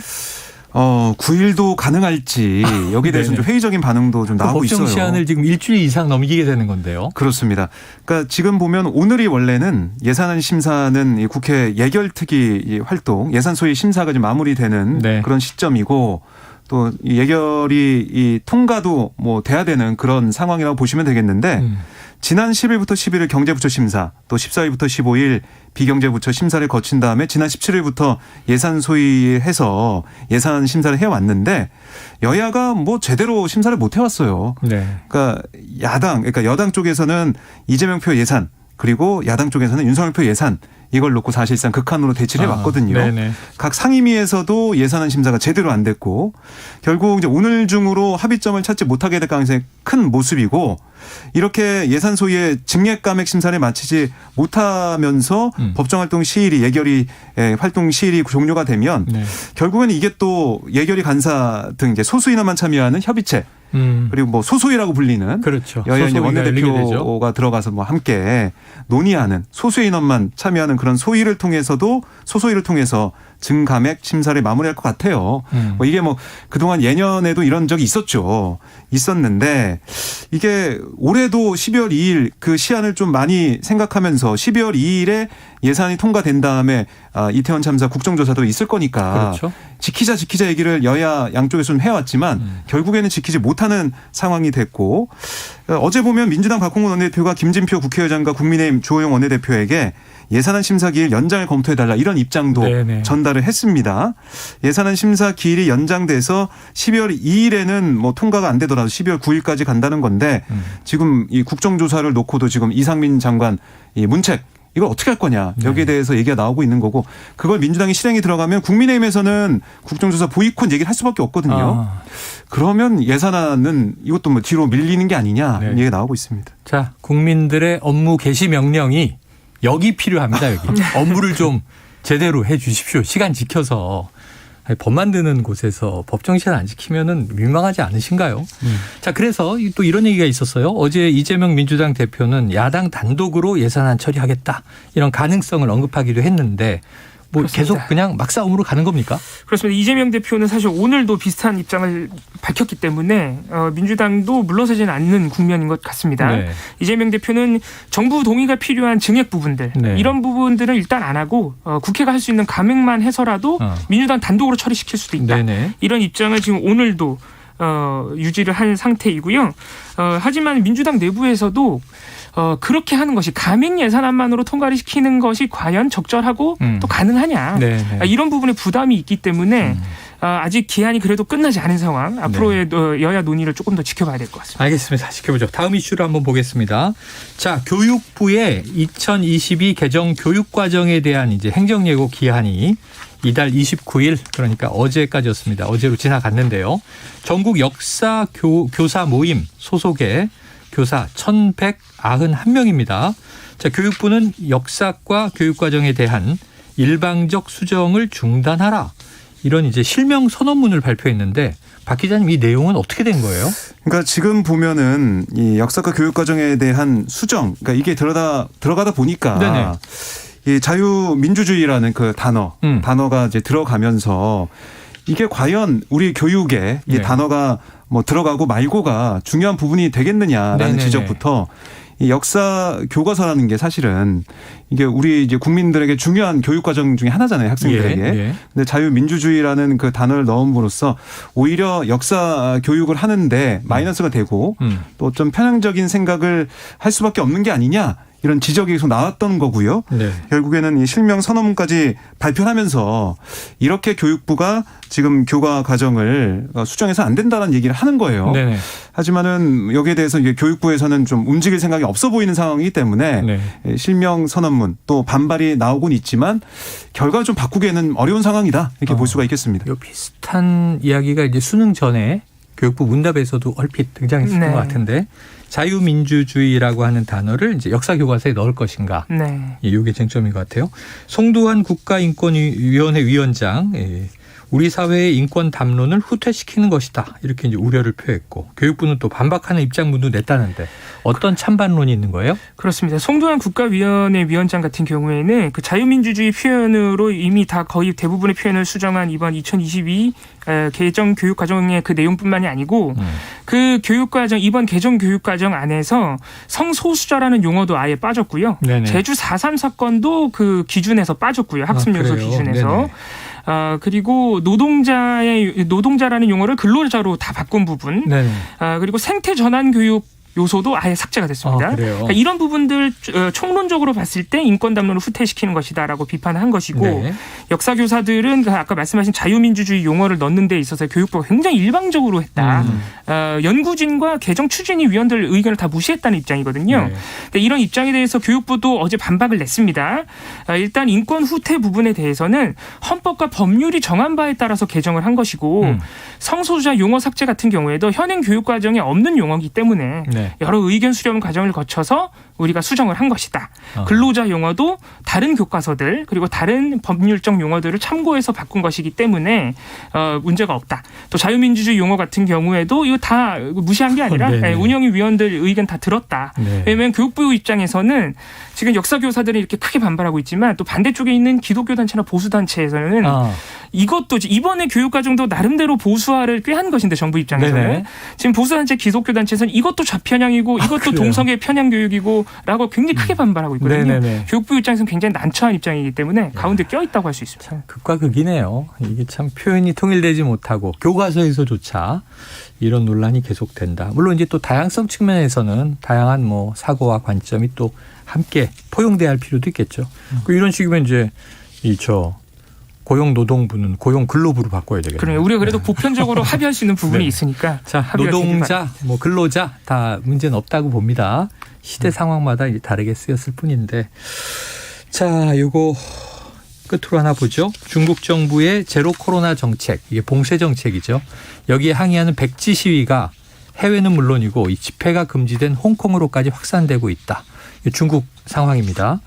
9일도 가능할지 여기에 대해서 좀 회의적인 반응도 좀 나오고 있어요. 법정 시한을 지금 일주일 이상 넘기게 되는 건데요. 그렇습니다. 그러니까 지금 보면 오늘이 원래는 예산안 심사는 이 국회 예결특위 활동, 예산 소위 심사가 좀 마무리되는 네. 그런 시점이고 또 이 예결이 이 통과도 뭐 돼야 되는 그런 상황이라고 보시면 되겠는데 지난 10일부터 11일 경제부처 심사, 또 14일부터 15일 비경제부처 심사를 거친 다음에 지난 17일부터 예산 소위해서 예산 심사를 해왔는데 여야가 뭐 제대로 심사를 못 해왔어요. 네. 그러니까 그러니까 여당 쪽에서는 이재명 표 예산 그리고 야당 쪽에서는 윤석열 표 예산 이걸 놓고 사실상 극한으로 대치를 해왔거든요. 네네. 각 상임위에서도 예산안 심사가 제대로 안 됐고 결국 이제 오늘 중으로 합의점을 찾지 못하게 될 가능성이 큰 모습이고 이렇게 예산 소위의 증액감액 심사를 마치지 못하면서 법정활동 시일이 예결위 활동 시일이 종료가 되면 네. 결국에는 이게 또 예결위 간사 등 이제 소수 인원만 참여하는 협의체 그리고 뭐 소소위라고 불리는 그렇죠. 여야 이제 소소위가 열리게 되죠. 원내대표가 들어가서 뭐 함께 논의하는 소수 인원만 참여하는 그런 소위를 통해서도 소소위를 통해서 증감액 심사를 마무리할 것 같아요. 뭐 이게 뭐 그동안 예년에도 이런 적이 있었는데 이게 올해도 12월 2일 그 시한을 좀 많이 생각하면서 12월 2일에 예산이 통과된 다음에 이태원 참사 국정조사도 있을 거니까 그렇죠. 지키자 얘기를 여야 양쪽에서 좀 해왔지만 결국에는 지키지 못하는 상황이 됐고 어제 보면 민주당 박홍근 원내대표가 김진표 국회의장과 국민의힘 주호영 원내대표에게 예산안 심사 기일 연장을 검토해달라 이런 입장도 네네. 전달을 했습니다. 예산안 심사 기일이 연장돼서 12월 2일에는 뭐 통과가 안 되더라도 12월 9일까지 간다는 건데 지금 이 국정조사를 놓고도 지금 이상민 장관 이 문책 이걸 어떻게 할 거냐 여기에 대해서 얘기가 나오고 있는 거고 그걸 민주당이 실행이 들어가면 국민의힘에서는 국정조사 보이콧 얘기를 할 수밖에 없거든요. 그러면 예산안은 이것도 뭐 뒤로 밀리는 게 아니냐 네. 얘기가 나오고 있습니다. 자, 국민들의 업무 개시 명령이 여기 필요합니다. 여기 업무를 좀 제대로 해 주십시오. 시간 지켜서. 법 만드는 곳에서 법정 시간 안 지키면은 민망하지 않으신가요? 자, 그래서 또 이런 얘기가 있었어요. 어제 이재명 민주당 대표는 야당 단독으로 예산안 처리하겠다 이런 가능성을 언급하기도 했는데 뭐 그렇습니다. 계속 그냥 막싸움으로 가는 겁니까? 그렇습니다. 이재명 대표는 사실 오늘도 비슷한 입장을 밝혔기 때문에 민주당도 물러서지는 않는 국면인 것 같습니다. 네. 이재명 대표는 정부 동의가 필요한 증액 부분들 네. 이런 부분들은 일단 안 하고 국회가 할 수 있는 감액만 해서라도 민주당 단독으로 처리시킬 수도 있다. 네네. 이런 입장을 지금 오늘도 유지를 한 상태이고요. 하지만 민주당 내부에서도 그렇게 하는 것이 감액 예산안만으로 통과를 시키는 것이 과연 적절하고 또 가능하냐 네네. 이런 부분에 부담이 있기 때문에 아직 기한이 그래도 끝나지 않은 상황 앞으로의 여야 논의를 조금 더 지켜봐야 될 것 같습니다. 알겠습니다. 지켜보죠. 다음 이슈를 한번 보겠습니다. 자, 교육부의 2022 개정 교육과정에 대한 이제 행정예고 기한이 이달 29일 그러니까 어제까지였습니다. 어제로 지나갔는데요. 전국 역사 교사 모임 소속의 교사 1,191명입니다. 자, 교육부는 역사과 교육과정에 대한 일방적 수정을 중단하라. 이런 이제 실명 선언문을 발표했는데 박 기자님 이 내용은 어떻게 된 거예요? 그러니까 지금 보면은 이 역사과 교육과정에 대한 수정, 그러니까 이게 들어가다 보니까 네네. 이 자유민주주의라는 그 단어가 이제 들어가면서 이게 과연 우리 교육에 이 네. 단어가 뭐 들어가고 말고가 중요한 부분이 되겠느냐라는 네네네. 지적부터 이 역사 교과서라는 게 사실은 이게 우리 이제 국민들에게 중요한 교육 과정 중에 하나잖아요, 학생들에게. 예. 근데 자유민주주의라는 그 단어를 넣음으로써 오히려 역사 교육을 하는데 마이너스가 되고 또 좀 편향적인 생각을 할 수밖에 없는 게 아니냐. 이런 지적이 계속 나왔던 거고요. 네. 결국에는 이 실명 선언문까지 발표하면서 이렇게 교육부가 지금 교과 과정을 수정해서 안 된다는 얘기를 하는 거예요. 네네. 하지만은 여기에 대해서 이게 교육부에서는 좀 움직일 생각이 없어 보이는 상황이기 때문에 네. 실명 선언문 또 반발이 나오곤 있지만 결과를 좀 바꾸기에는 어려운 상황이다 이렇게 볼 수가 있겠습니다. 요 비슷한 이야기가 이제 수능 전에 교육부 문답에서도 얼핏 등장했었던 네. 것 같은데 자유민주주의라고 하는 단어를 이제 역사 교과서에 넣을 것인가. 네. 이게 쟁점인 것 같아요. 송도한 국가인권위원회 위원장 우리 사회의 인권 담론을 후퇴시키는 것이다. 이렇게 이제 우려를 표했고 교육부는 또 반박하는 입장문도 냈다는데 어떤 찬반론이 있는 거예요? 그렇습니다. 송도한 국가위원회 위원장 같은 경우에는 그 자유민주주의 표현으로 이미 다 거의 대부분의 표현을 수정한 이번 2022 개정 교육과정의 그 내용뿐만이 아니고 그 교육과정 이번 개정 교육과정 안에서 성소수자라는 용어도 아예 빠졌고요. 네네. 제주 4.3 사건도 그 기준에서 빠졌고요. 학습 요소 그래요? 기준에서. 네네. 그리고 노동자라는 용어를 근로자로 다 바꾼 부분. 네네. 그리고 생태 전환 교육 요소도 아예 삭제가 됐습니다. 그래요? 그러니까 이런 부분들 총론적으로 봤을 때 인권 담론을 후퇴시키는 것이다라고 비판한 것이고 네. 역사 교사들은 아까 말씀하신 자유민주주의 용어를 넣는 데 있어서 교육부가 굉장히 일방적으로 했다. 연구진과 개정 추진위 위원들 의견을 다 무시했다는 입장이거든요. 네. 근데 이런 입장에 대해서 교육부도 어제 반박을 냈습니다. 일단 인권 후퇴 부분에 대해서는 헌법과 법률이 정한 바에 따라서 개정을 한 것이고 성소수자 용어 삭제 같은 경우에도 현행 교육과정에 없는 용어이기 때문에 네. 여러 의견 수렴 과정을 거쳐서 우리가 수정을 한 것이다. 근로자 용어도 다른 교과서들 그리고 다른 법률적 용어들을 참고해서 바꾼 것이기 때문에 문제가 없다. 또 자유민주주의 용어 같은 경우에도 이거 다 무시한 게 아니라 운영위 위원들 의견 다 들었다. 네. 왜냐하면 교육부 입장에서는 지금 역사교사들이 이렇게 크게 반발하고 있지만 또 반대쪽에 있는 기독교 단체나 보수 단체에서는 이것도 이번에 교육과정도 나름대로 보수화를 꾀한 것인데 정부 입장에서는 네네. 지금 보수단체 기독교 단체에서는 이것도 좌편향이고 이것도 그래요? 동성애 편향 교육이고 라고 굉장히 크게 반발하고 있거든요. 네네네. 교육부 입장에서는 굉장히 난처한 입장이기 때문에 가운데 껴있다고 할 수 있습니다. 참 극과 극이네요. 이게 참 표현이 통일되지 못하고 교과서에서조차 이런 논란이 계속된다. 물론 이제 또 다양성 측면에서는 다양한 뭐 사고와 관점이 또 함께 포용돼야 할 필요도 있겠죠. 이런 식이면 이제 고용노동부는 고용근로부로 바꿔야 되겠네요. 그래요. 우리가 그래도 보편적으로 합의할 수 있는 부분이 네. 있으니까. 자, 합의가 되길 노동자, 뭐 근로자 다 문제는 없다고 봅니다. 시대 상황마다 이제 다르게 쓰였을 뿐인데. 자, 요거 끝으로 하나 보죠. 중국 정부의 제로 코로나 정책, 이게 봉쇄 정책이죠. 여기에 항의하는 백지 시위가 해외는 물론이고 이 집회가 금지된 홍콩으로까지 확산되고 있다. 중국 상황입니다.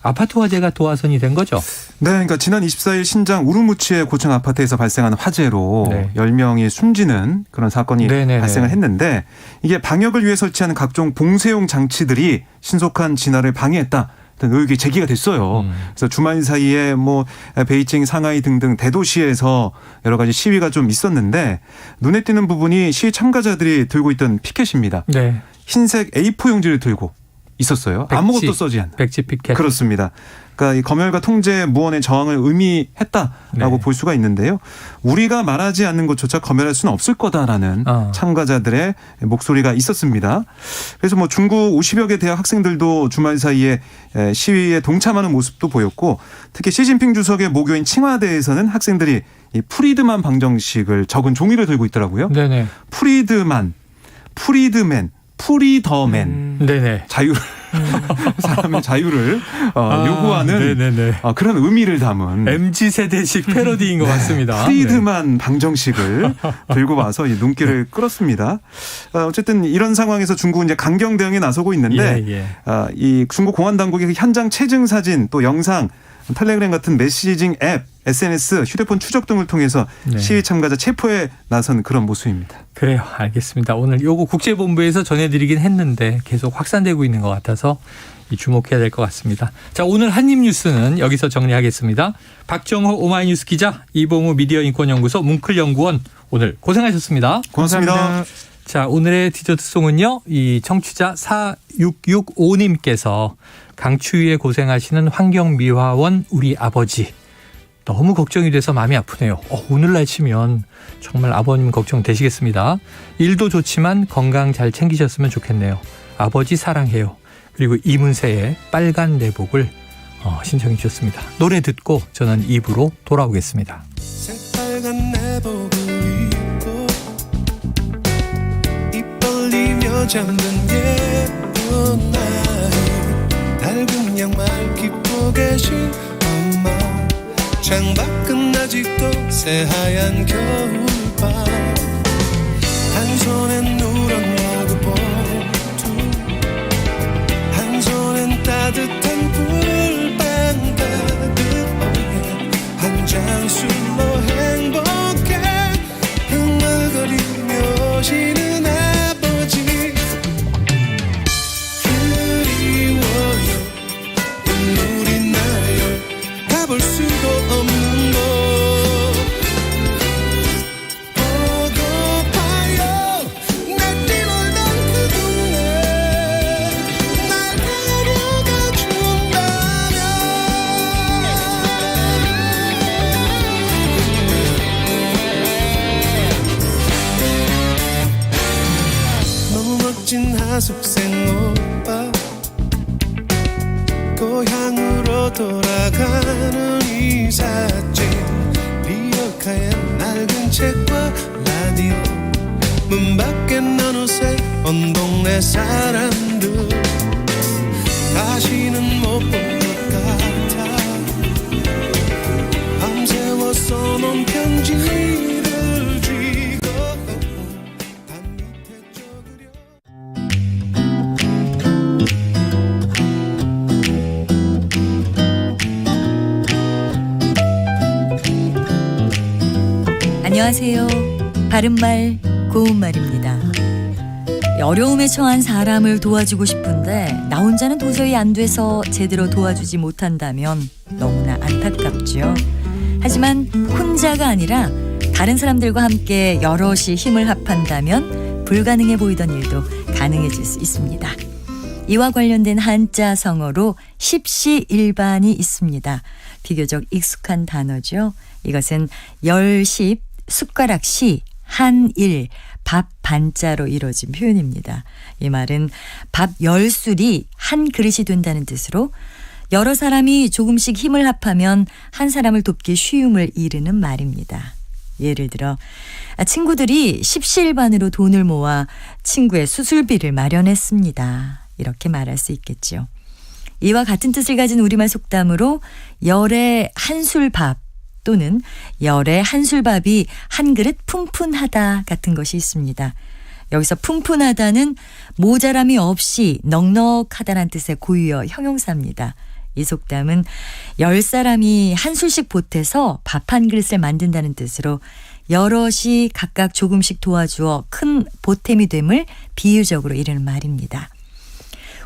아파트 화재가 도화선이 된 거죠? 네, 그러니까 지난 24일 신장 우르무치의 고층 아파트에서 발생한 화재로 네. 10명이 숨지는 그런 사건이 네네네. 발생을 했는데 이게 방역을 위해 설치하는 각종 봉쇄용 장치들이 신속한 진화를 방해했다. 의혹이 제기가 됐어요. 그래서 주말 사이에 뭐 베이징, 상하이 등등 대도시에서 여러 가지 시위가 좀 있었는데 눈에 띄는 부분이 시위 참가자들이 들고 있던 피켓입니다. 네. 흰색 A4 용지를 들고 있었어요. 아무것도 써지 않는. 백지 피켓. 그렇습니다. 그러니까 이 검열과 통제 무언의 저항을 의미했다라고 네. 볼 수가 있는데요. 우리가 말하지 않는 것조차 검열할 수는 없을 거다라는 참가자들의 목소리가 있었습니다. 그래서 뭐 중국 50여 개 대학 학생들도 주말 사이에 시위에 동참하는 모습도 보였고 특히 시진핑 주석의 모교인 칭화대에서는 학생들이 이 프리드만 방정식을 적은 종이를 들고 있더라고요. 네네. 프리드맨, 프리더맨. 네네. 자유를 사람의 자유를 요구하는 네네네. 그런 의미를 담은 MZ세대식 패러디인 것 같습니다. 프리드만 방정식을 들고 와서 이 눈길을 끌었습니다. 어쨌든 이런 상황에서 중국은 이제 강경 대응에 나서고 있는데 이 중국 공안 당국의 현장 체증 사진 또 영상 텔레그램 같은 메시징 앱, SNS, 휴대폰 추적 등을 통해서 시위 참가자 체포에 나선 그런 모습입니다. 그래요. 알겠습니다. 오늘 요거 국제본부에서 전해드리긴 했는데 계속 확산되고 있는 것 같아서 주목해야 될 것 같습니다. 자, 오늘 한입뉴스는 여기서 정리하겠습니다. 박정호 오마이뉴스 기자, 이봉우 미디어인권연구소 뭉클연구원 오늘 고생하셨습니다. 고맙습니다. 감사합니다. 자, 오늘의 디저트송은요. 이 청취자 4665님께서 강추위에 고생하시는 환경미화원 우리 아버지 너무 걱정이 돼서 마음이 아프네요. 오늘 날씨면 정말 아버님 걱정되시겠습니다. 일도 좋지만 건강 잘 챙기셨으면 좋겠네요. 아버지 사랑해요. 그리고 이문세의 빨간 내복을 신청해 주셨습니다. 노래 듣고 저는 2부로 돌아오겠습니다. 새빨간 내복을 입고 입 벌리며 잠든 예쁜 아이 낡은 양말 깃고 계신 엄마 창밖은 아직도 새하얀 겨울밤 한 손엔 누런 머그봉투 한 손엔 따뜻한 불빵 가득 한 잔 술로 행복 고향으로 돌아가는 이삿짐 리어카엔 낡은 책과 라디오 문 밖엔 어느새 온 동네 사람들 다시는 못 볼 것 같아 밤새워 써놓은 편지를 쥐고 담 밑에 적으려 안녕하세요. 바른말 고운말입니다. 어려움에 처한 사람을 도와주고 싶은데 나 혼자는 도저히 안 돼서 제대로 도와주지 못한다면 너무나 안타깝죠. 하지만 혼자가 아니라 다른 사람들과 함께 여럿이 힘을 합한다면 불가능해 보이던 일도 가능해질 수 있습니다. 이와 관련된 한자 성어로 십시일반이 있습니다. 비교적 익숙한 단어죠. 이것은 열십, 숟가락시, 한일, 밥 반자로 이루어진 표현입니다. 이 말은 밥 10술이 한 그릇이 된다는 뜻으로 여러 사람이 조금씩 힘을 합하면 한 사람을 돕기 쉬움을 이르는 말입니다. 예를 들어 친구들이 십시일반으로 돈을 모아 친구의 수술비를 마련했습니다. 이렇게 말할 수 있겠죠. 이와 같은 뜻을 가진 우리말 속담으로 열에 한술밥 또는 열에 한술밥이 한 그릇 푼푼하다 같은 것이 있습니다. 여기서 푼푼하다는 모자람이 없이 넉넉하다는 뜻의 고유어 형용사입니다. 이 속담은 10사람이 한 술씩 보태서 밥 한 그릇을 만든다는 뜻으로 여럿이 각각 조금씩 도와주어 큰 보탬이 됨을 비유적으로 이르는 말입니다.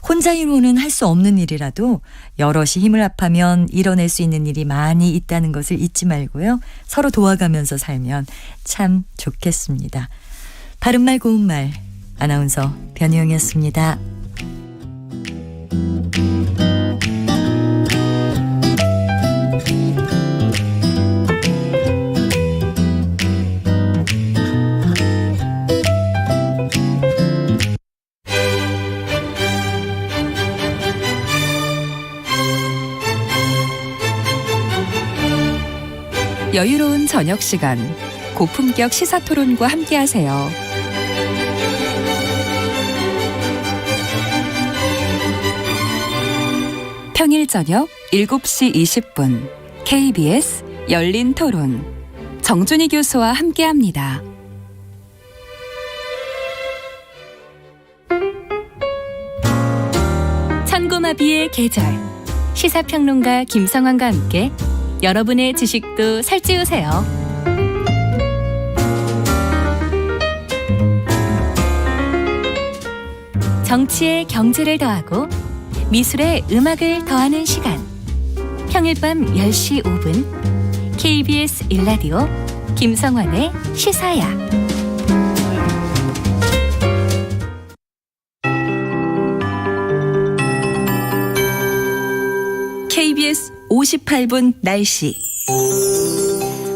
혼자 힘으로는 할 수 없는 일이라도 여럿이 힘을 합하면 이뤄낼 수 있는 일이 많이 있다는 것을 잊지 말고요. 서로 도와가면서 살면 참 좋겠습니다. 바른말 고운말 아나운서 변희영이었습니다. 여유로운 저녁 시간, 고품격 시사토론과 함께하세요. 평일 저녁 7시 20분 KBS 열린 토론 정준희 교수와 함께합니다. 천고마비의 계절, 시사평론가 김성환과 함께 여러분의 지식도 살찌우세요. 정치에 경제를 더하고 미술에 음악을 더하는 시간. 평일 밤 10시 5분 KBS 1라디오 김성환의 시사야. KBS 58분 날씨.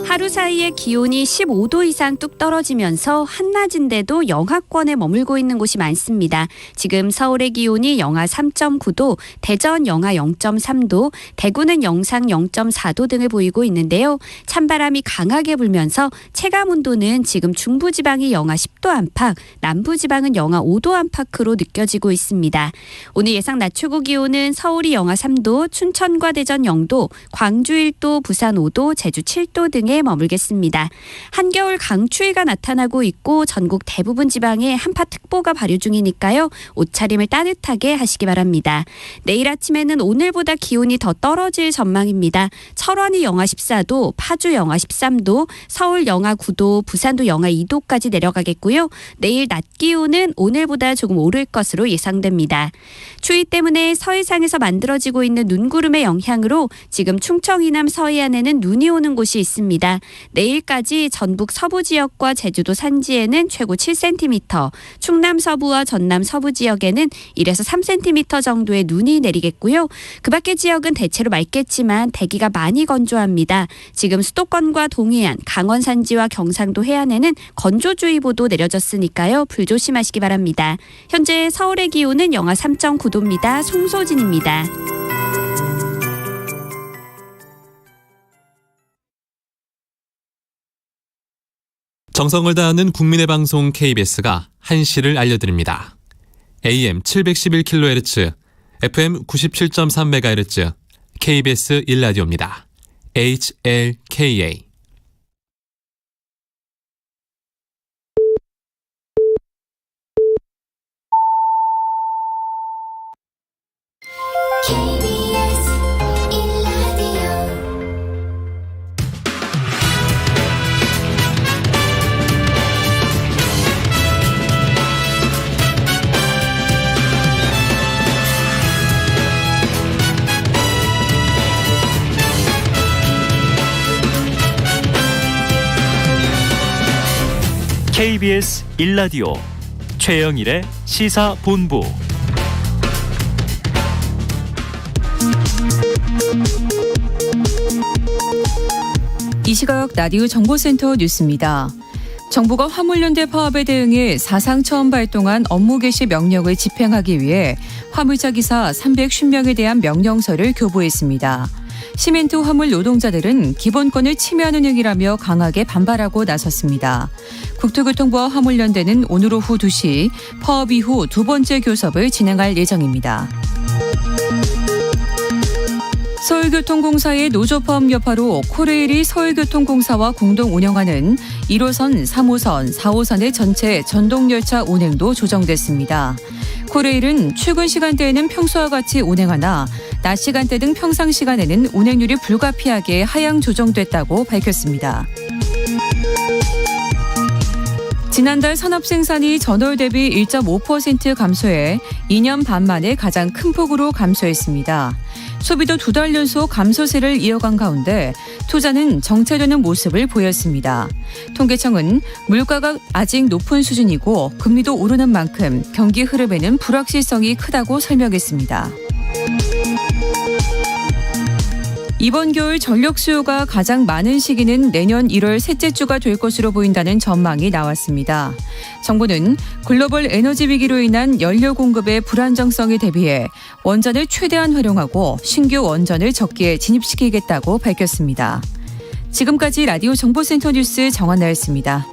하루 사이에 기온이 15도 이상 뚝 떨어지면서 한낮인데도 영하권에 머물고 있는 곳이 많습니다. 지금 서울의 기온이 영하 3.9도, 대전 영하 0.3도, 대구는 영상 0.4도 등을 보이고 있는데요. 찬바람이 강하게 불면서 체감온도는 지금 중부지방이 영하 10도 안팎, 남부지방은 영하 5도 안팎으로 느껴지고 있습니다. 오늘 예상 낮 최고 기온은 서울이 영하 3도, 춘천과 대전 0도, 광주 1도, 부산 5도, 제주 7도 등에 머물겠습니다. 한겨울 강추위가 나타나고 있고 전국 대부분 지방에 한파특보가 발효 중이니까요. 옷차림을 따뜻하게 하시기 바랍니다. 내일 아침에는 오늘보다 기온이 더 떨어질 전망입니다. 철원이 영하 14도, 파주 영하 13도, 서울 영하 9도, 부산도 영하 2도까지 내려가겠고요. 내일 낮 기온은 오늘보다 조금 오를 것으로 예상됩니다. 추위 때문에 서해상에서 만들어지고 있는 눈구름의 영향으로 지금 충청 이남 서해안에는 눈이 오는 곳이 있습니다. 내일까지 전북 서부 지역과 제주도 산지에는 최고 7cm, 충남 서부와 전남 서부 지역에는 1에서 3cm 정도의 눈이 내리겠고요. 그 밖의 지역은 대체로 맑겠지만 대기가 많이 건조합니다. 지금 수도권과 동해안, 강원 산지와 경상도 해안에는 건조주의보도 내려졌으니까요. 불조심하시기 바랍니다. 현재 서울의 기온은 영하 3.9도입니다. 송소진입니다. 정성을 다하는 국민의 방송 KBS가 한시를 알려드립니다. AM 711kHz, FM 97.3MHz, KBS 1라디오입니다. HLKA. KBS 1라디오 최영일의 시사본부. 이 시각 라디오 정보센터 뉴스입니다. 정부가 화물연대 파업에 대응해 사상 처음 발동한 업무 개시 명령을 집행하기 위해 화물차 기사 350명에 대한 명령서를 교부했습니다. 시멘트 화물 노동자들은 기본권을 침해하는 행위라며 강하게 반발하고 나섰습니다. 국토교통부와 화물연대는 오늘 오후 2시 파업 이후 두 번째 교섭을 진행할 예정입니다. 서울교통공사의 노조파업 여파로 코레일이 서울교통공사와 공동 운영하는 1호선, 3호선, 4호선의 전체 전동열차 운행도 조정됐습니다. 코레일은 출근 시간대에는 평소와 같이 운행하나 낮 시간대 등 평상 시간에는 운행률이 불가피하게 하향 조정됐다고 밝혔습니다. 지난달 산업 생산이 전월 대비 1.5% 감소해 2년 반 만에 가장 큰 폭으로 감소했습니다. 소비도 2달 연속 감소세를 이어간 가운데 투자는 정체되는 모습을 보였습니다. 통계청은 물가가 아직 높은 수준이고 금리도 오르는 만큼 경기 흐름에는 불확실성이 크다고 설명했습니다. 이번 겨울 전력 수요가 가장 많은 시기는 내년 1월 셋째 주가 될 것으로 보인다는 전망이 나왔습니다. 정부는 글로벌 에너지 위기로 인한 연료 공급의 불안정성에 대비해 원전을 최대한 활용하고 신규 원전을 적기에 진입시키겠다고 밝혔습니다. 지금까지 라디오 정보센터 뉴스 정한나였습니다.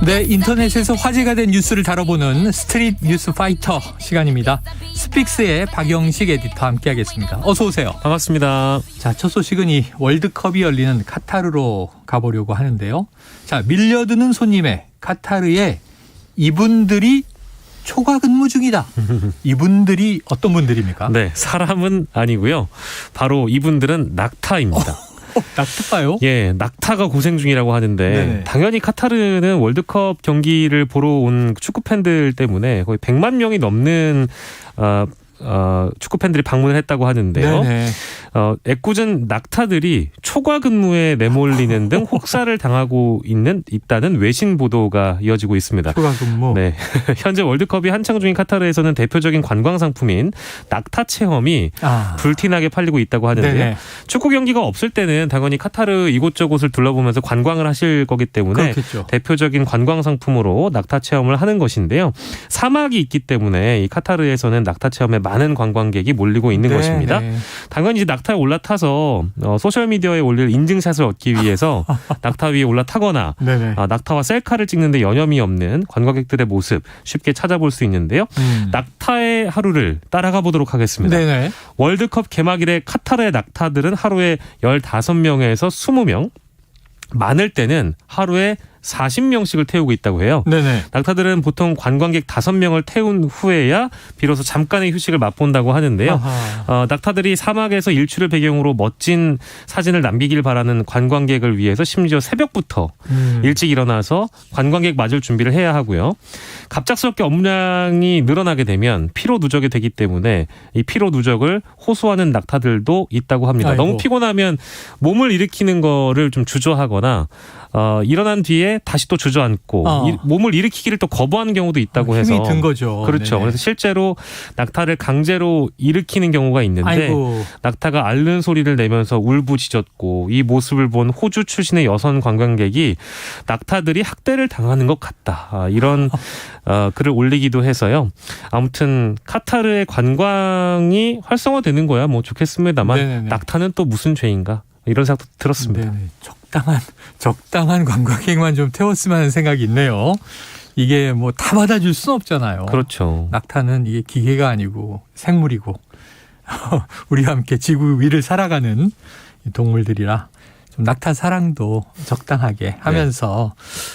네, 인터넷에서 화제가 된 뉴스를 다뤄보는 스트릿 뉴스 파이터 시간입니다. 스픽스의 박영식 에디터 함께하겠습니다. 어서 오세요. 반갑습니다. 자, 첫 소식은 이 월드컵이 열리는 카타르로 가보려고 하는데요. 자, 밀려드는 손님에 카타르에 이분들이 초과 근무 중이다. 이분들이 어떤 분들입니까? 네, 사람은 아니고요. 바로 이분들은 낙타입니다. 낙타가요? 예, 낙타가 고생 중이라고 하는데 네네. 당연히 카타르는 월드컵 경기를 보러 온 축구 팬들 때문에 거의 100만 명이 넘는 축구 팬들이 방문을 했다고 하는데요. 애꿎은 낙타들이 초과 근무에 내몰리는 등 혹사를 당하고 있다는 외신 보도가 이어지고 있습니다. 초과 근무. 네, 현재 월드컵이 한창 중인 카타르에서는 대표적인 관광 상품인 낙타 체험이 불티나게 팔리고 있다고 하는데요. 네네. 축구 경기가 없을 때는 당연히 카타르 이곳저곳을 둘러보면서 관광을 하실 거기 때문에 그렇겠죠. 대표적인 관광 상품으로 낙타 체험을 하는 것인데요. 사막이 있기 때문에 이 카타르에서는 낙타 체험에 많은 관광객이 몰리고 있는 것입니다. 당연히 이제 낙타에 올라타서 소셜미디어에 올릴 인증샷을 얻기 위해서 낙타 위에 올라타거나 낙타와 셀카를 찍는데 여념이 없는 관광객들의 모습 쉽게 찾아볼 수 있는데요. 낙타의 하루를 따라가 보도록 하겠습니다. 월드컵 개막일에 카타르의 낙타들은 하루에 15명에서 20명, 많을 때는 하루에 40명씩을 태우고 있다고 해요. 낙타들은 보통 관광객 5명을 태운 후에야 비로소 잠깐의 휴식을 맛본다고 하는데요. 낙타들이 사막에서 일출을 배경으로 멋진 사진을 남기길 바라는 관광객을 위해서 심지어 새벽부터 일찍 일어나서 관광객 맞을 준비를 해야 하고요. 갑작스럽게 업무량이 늘어나게 되면 피로 누적이 되기 때문에 이 피로 누적을 호소하는 낙타들도 있다고 합니다. 너무 피곤하면 몸을 일으키는 거를 좀 주저하거나 일어난 뒤에 다시 또 주저앉고 몸을 일으키기를 또 거부하는 경우도 있다고 해서 힘이 든 거죠. 그렇죠. 네네. 그래서 실제로 낙타를 강제로 일으키는 경우가 있는데 아이고. 낙타가 앓는 소리를 내면서 울부짖었고 이 모습을 본 호주 출신의 여성 관광객이 낙타들이 학대를 당하는 것 같다. 이런 글을 올리기도 해서요. 아무튼 카타르의 관광이 활성화되는 거야 뭐 좋겠습니다만 네네네. 낙타는 또 무슨 죄인가 이런 생각도 들었습니다. 네네. 적당한 관광객만 좀 태웠으면 하는 생각이 있네요. 이게 뭐 다 받아줄 수는 없잖아요. 그렇죠. 낙타는 이게 기계가 아니고 생물이고 우리와 함께 지구 위를 살아가는 동물들이라 좀 낙타 사랑도 적당하게 하면서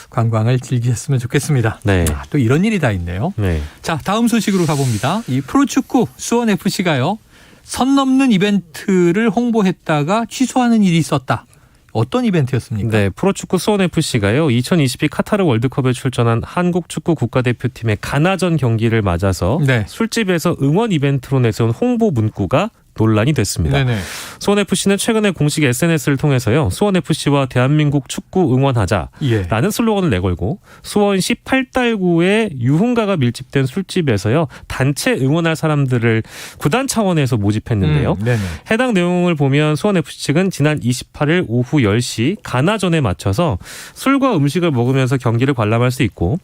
관광을 즐기셨으면 좋겠습니다. 네. 또 이런 일이 다 있네요. 네. 자, 다음 소식으로 가봅니다. 이 프로축구 수원FC가요. 선 넘는 이벤트를 홍보했다가 취소하는 일이 있었다. 어떤 이벤트였습니까? 네, 프로축구 수원FC가요. 2022 카타르 월드컵에 출전한 한국 축구 국가대표팀의 가나전 경기를 맞아서 네. 술집에서 응원 이벤트로 내세운 홍보 문구가 논란이 됐습니다. 네네. 수원FC는 최근에 공식 SNS를 통해서요. 수원FC와 대한민국 축구 응원하자라는 예. 슬로건을 내걸고 수원시 8달구의 유흥가가 밀집된 술집에서요. 단체 응원할 사람들을 구단 차원에서 모집했는데요. 네네. 해당 내용을 보면 수원FC 측은 지난 28일 오후 10시 가나전에 맞춰서 술과 음식을 먹으면서 경기를 관람할 수 있고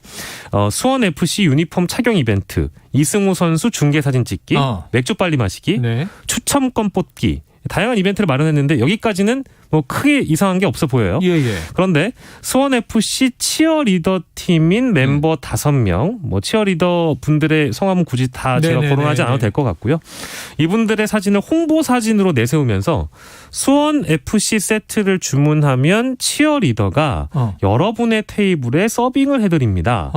수원FC 유니폼 착용 이벤트, 이승우 선수 중계 사진 찍기, 맥주 빨리 마시기, 네. 추첨권 뽑기 다양한 이벤트를 마련했는데 여기까지는 뭐 크게 이상한 게 없어 보여요. 예. 그런데 수원FC 치어리더 팀인 멤버 5명, 뭐 치어리더 분들의 성함은 굳이 다 제가 네네네네. 거론하지 않아도 될 것 같고요. 이분들의 사진을 홍보 사진으로 내세우면서 수원FC 세트를 주문하면 치어리더가 여러분의 테이블에 서빙을 해드립니다.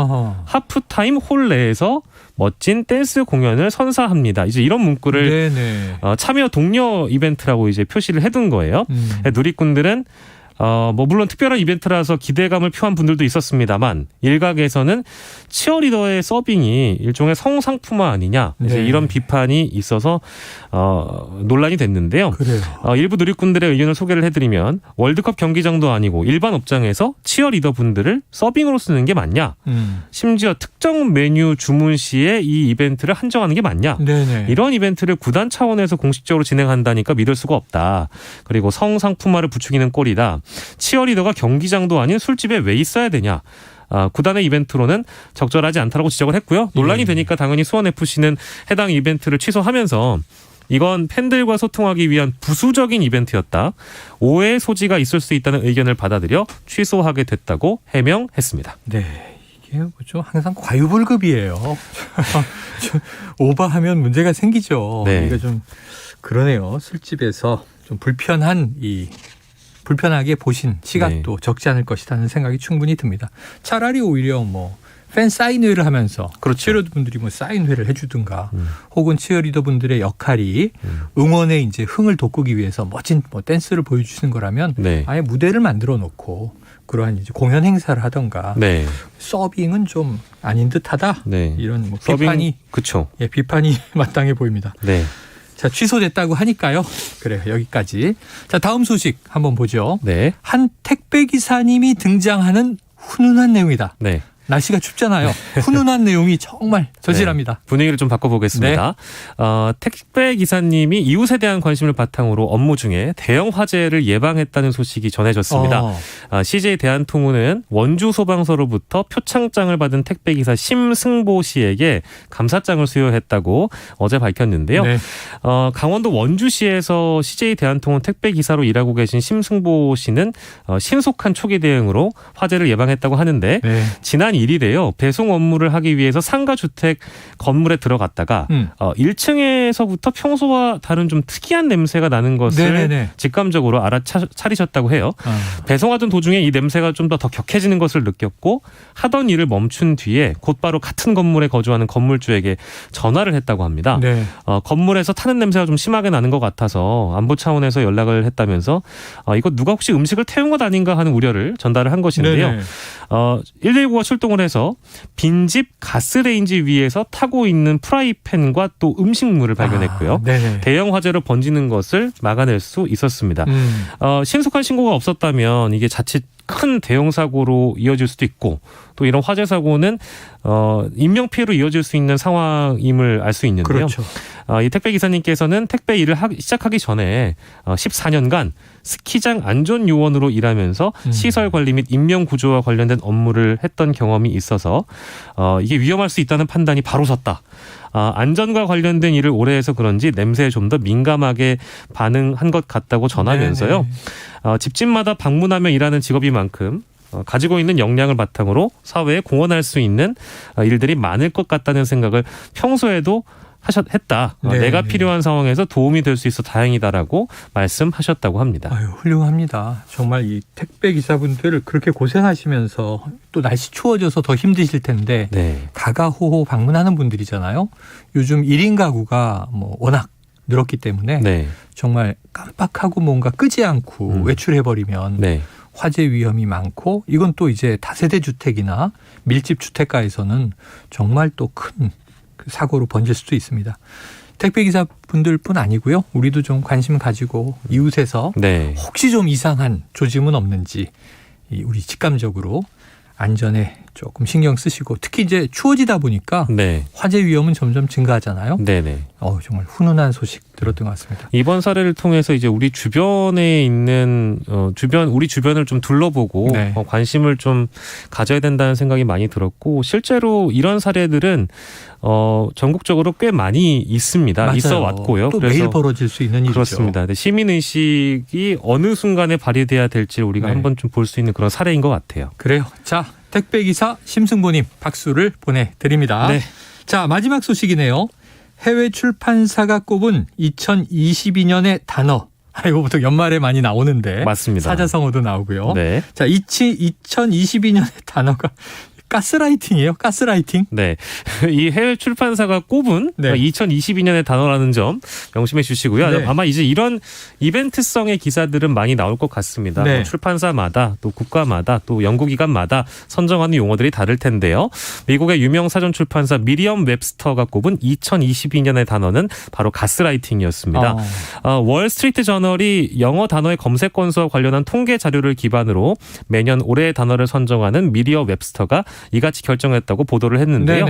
하프타임 홀 내에서 멋진 댄스 공연을 선사합니다. 이제 이런 문구를 네네. 참여 독려 이벤트라고 이제 표시를 해둔 거예요. 누리꾼들은 뭐 물론 특별한 이벤트라서 기대감을 표한 분들도 있었습니다만 일각에서는 치어리더의 서빙이 일종의 성상품화 아니냐 이제 네. 이런 비판이 있어서 논란이 됐는데요. 그래요. 일부 누리꾼들의 의견을 소개를 해드리면 월드컵 경기장도 아니고 일반 업장에서 치어리더 분들을 서빙으로 쓰는 게 맞냐? 심지어 특정 메뉴 주문 시에 이 이벤트를 한정하는 게 맞냐? 네네. 이런 이벤트를 구단 차원에서 공식적으로 진행한다니까 믿을 수가 없다. 그리고 성상품화를 부추기는 꼴이다. 치어리더가 경기장도 아닌 술집에 왜 있어야 되냐. 구단의 이벤트로는 적절하지 않다라고 지적을 했고요. 논란이 되니까 당연히 수원FC는 해당 이벤트를 취소하면서 이건 팬들과 소통하기 위한 부수적인 이벤트였다. 오해의 소지가 있을 수 있다는 의견을 받아들여 취소하게 됐다고 해명했습니다. 네. 이게 좀 항상 과유불급이에요. 좀 오버하면 문제가 생기죠. 네. 이거 좀 그러네요. 술집에서 좀 불편하게 보신 시각도 적지 않을 것이라는 생각이 충분히 듭니다. 차라리 오히려 뭐 팬 사인회를 하면서 치어리더 분들이 뭐 사인회를 해주든가 혹은 치어리더 분들의 역할이 응원의 이제 흥을 돋구기 위해서 멋진 뭐 댄스를 보여주시는 거라면 아예 무대를 만들어 놓고 그러한 이제 공연 행사를 하던가 서빙은 좀 아닌 듯하다. 이런 뭐 비판이 그렇죠. 예, 비판이 마땅해 보입니다. 네. 자, 취소됐다고 하니까요. 그래요. 여기까지. 자, 다음 소식 한번 보죠. 네. 한 택배 기사님이 등장하는 훈훈한 내용이다. 네. 날씨가 춥잖아요. 훈훈한 내용이 정말 절실합니다. 네. 분위기를 좀 바꿔보겠습니다. 택배 기사님이 이웃에 대한 관심을 바탕으로 업무 중에 대형 화재를 예방했다는 소식이 전해졌습니다. CJ 대한통운은 원주 소방서로부터 표창장을 받은 택배 기사 심승보 씨에게 감사장을 수여했다고 어제 밝혔는데요. 강원도 원주시에서 CJ 대한통운 택배 기사로 일하고 계신 심승보 씨는 신속한 초기 대응으로 화재를 예방했다고 하는데 지난 1일에요. 배송 업무를 하기 위해서 상가주택 건물에 들어갔다가 1층에서부터 평소와 다른 좀 특이한 냄새가 나는 것을 직감적으로 알아차리셨다고 해요. 배송하던 도중에 이 냄새가 좀 더 격해지는 것을 느꼈고 하던 일을 멈춘 뒤에 곧바로 같은 건물에 거주하는 건물주에게 전화를 했다고 합니다. 건물에서 타는 냄새가 좀 심하게 나는 것 같아서 안보 차원에서 연락을 했다면서 이거 누가 혹시 음식을 태운 것 아닌가 하는 우려를 전달을 한 것인데요. 119가 출동을 해서 빈집 가스레인지 위에서 타고 있는 프라이팬과 또 음식물을 발견했고요. 대형 화재로 번지는 것을 막아낼 수 있었습니다. 신속한 신고가 없었다면 이게 자칫 큰 대형 사고로 이어질 수도 있고 또 이런 화재 사고는 인명 피해로 이어질 수 있는 상황임을 알 수 있는데요. 그렇죠. 이 택배 기사님께서는 택배 일을 시작하기 전에 14년간 스키장 안전 요원으로 일하면서 시설 관리 및 인명 구조와 관련된 업무를 했던 경험이 있어서 이게 위험할 수 있다는 판단이 바로 섰다. 안전과 관련된 일을 오래 해서 그런지 냄새에 좀 더 민감하게 반응한 것 같다고 전하면서요. 집집마다 방문하며 일하는 직업인 만큼 가지고 있는 역량을 바탕으로 사회에 공헌할 수 있는 일들이 많을 것 같다는 생각을 평소에도 했다. 네, 내가 네. 필요한 상황에서 도움이 될 수 있어 다행이다라고 말씀하셨다고 합니다. 아유, 훌륭합니다. 정말 이 택배 기사분들 그렇게 고생하시면서 또 날씨 추워져서 더 힘드실 텐데 네. 가가호호 방문하는 분들이잖아요. 요즘 1인 가구가 뭐 워낙 늘었기 때문에 네. 정말 깜빡하고 뭔가 끄지 않고 외출해버리면 네. 화재 위험이 많고 이건 또 이제 다세대 주택이나 밀집 주택가에서는 정말 또 큰 사고로 번질 수도 있습니다. 택배기사분들뿐 아니고요. 우리도 좀 관심 가지고 이웃에서 네. 혹시 좀 이상한 조짐은 없는지 우리 직감적으로 안전에 조금 신경 쓰시고 특히 이제 추워지다 보니까 네. 화재 위험은 점점 증가하잖아요. 네네. 정말 훈훈한 소식 들었던 것 같습니다. 이번 사례를 통해서 이제 우리 주변에 있는 우리 주변을 좀 둘러보고 네. 관심을 좀 가져야 된다는 생각이 많이 들었고 실제로 이런 사례들은 전국적으로 꽤 많이 있습니다. 맞아요. 있어 왔고요. 또 그래서 매일 벌어질 수 있는 일이죠. 그렇습니다. 시민 의식이 어느 순간에 발휘돼야 될지 우리가 네. 한번 좀 볼 수 있는 그런 사례인 것 같아요. 그래요. 자, 택배기사 심승보님 박수를 보내드립니다. 네. 자, 마지막 소식이네요. 해외 출판사가 꼽은 2022년의 단어. 이거 보통 연말에 많이 나오는데. 맞습니다. 사자성어도 나오고요. 네. 자, 2022년의 단어가 가스라이팅이에요. 가스라이팅. 네. 이 해외 출판사가 꼽은 네. 2022년의 단어라는 점 명심해 주시고요. 네. 아마 이제 이런 이벤트성의 기사들은 많이 나올 것 같습니다. 네. 뭐 출판사마다 또 국가마다 또 연구기관마다 선정하는 용어들이 다를 텐데요. 미국의 유명 사전 출판사 미리엄 웹스터가 꼽은 2022년의 단어는 바로 가스라이팅이었습니다. 월스트리트 저널이 영어 단어의 검색 건수와 관련한 통계 자료를 기반으로 매년 올해의 단어를 선정하는 미리엄 웹스터가 이같이 결정했다고 보도를 했는데요.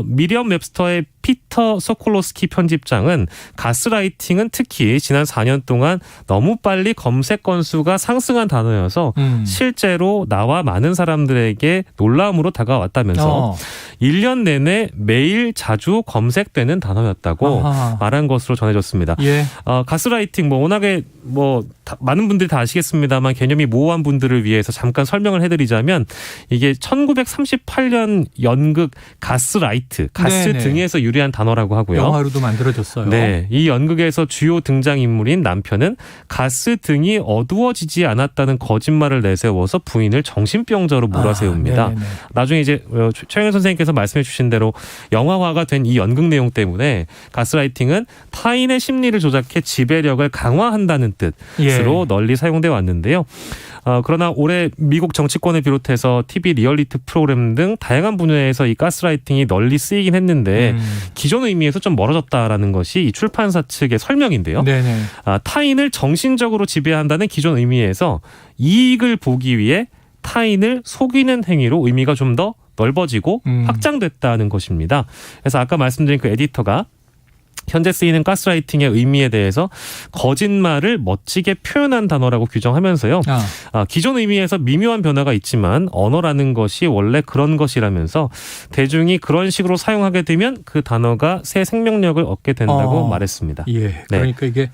미리엄 웹스터의 피터 소콜로스키 편집장은 가스라이팅은 특히 지난 4년 동안 너무 빨리 검색 건수가 상승한 단어여서 실제로 나와 많은 사람들에게 놀라움으로 다가왔다면서 1년 내내 매일 자주 검색되는 단어였다고 말한 것으로 전해졌습니다. 예. 가스라이팅 워낙에 많은 분들이 다 아시겠습니다만 개념이 모호한 분들을 위해서 잠깐 설명을 해드리자면 이게 1938년 연극 가스라이트, 가스 네네. 등에서 유래한 단어라고 하고요. 영화로도 만들어졌어요. 네, 이 연극에서 주요 등장인물인 남편은 가스 등이 어두워지지 않았다는 거짓말을 내세워서 부인을 정신병자로 몰아세웁니다. 나중에 이제 최영일 선생님께서 말씀해 주신 대로 영화화가 된 이 연극 내용 때문에 가스라이팅은 타인의 심리를 조작해 지배력을 강화한다는 뜻으로 널리 사용돼 왔는데요. 그러나 올해 미국 정치권을 비롯해서 TV 리얼리티 프로그램 등 다양한 분야에서 이 가스라이팅이 널리 쓰이긴 했는데 기존 의미에서 좀 멀어졌다라는 것이 이 출판사 측의 설명인데요. 네네. 타인을 정신적으로 지배한다는 기존 의미에서 이익을 보기 위해 타인을 속이는 행위로 의미가 좀 더 넓어지고 확장됐다는 것입니다. 그래서 아까 말씀드린 그 에디터가 현재 쓰이는 가스라이팅의 의미에 대해서 거짓말을 멋지게 표현한 단어라고 규정하면서요. 기존 의미에서 미묘한 변화가 있지만 언어라는 것이 원래 그런 것이라면서 대중이 그런 식으로 사용하게 되면 그 단어가 새 생명력을 얻게 된다고 말했습니다. 예. 그러니까 이게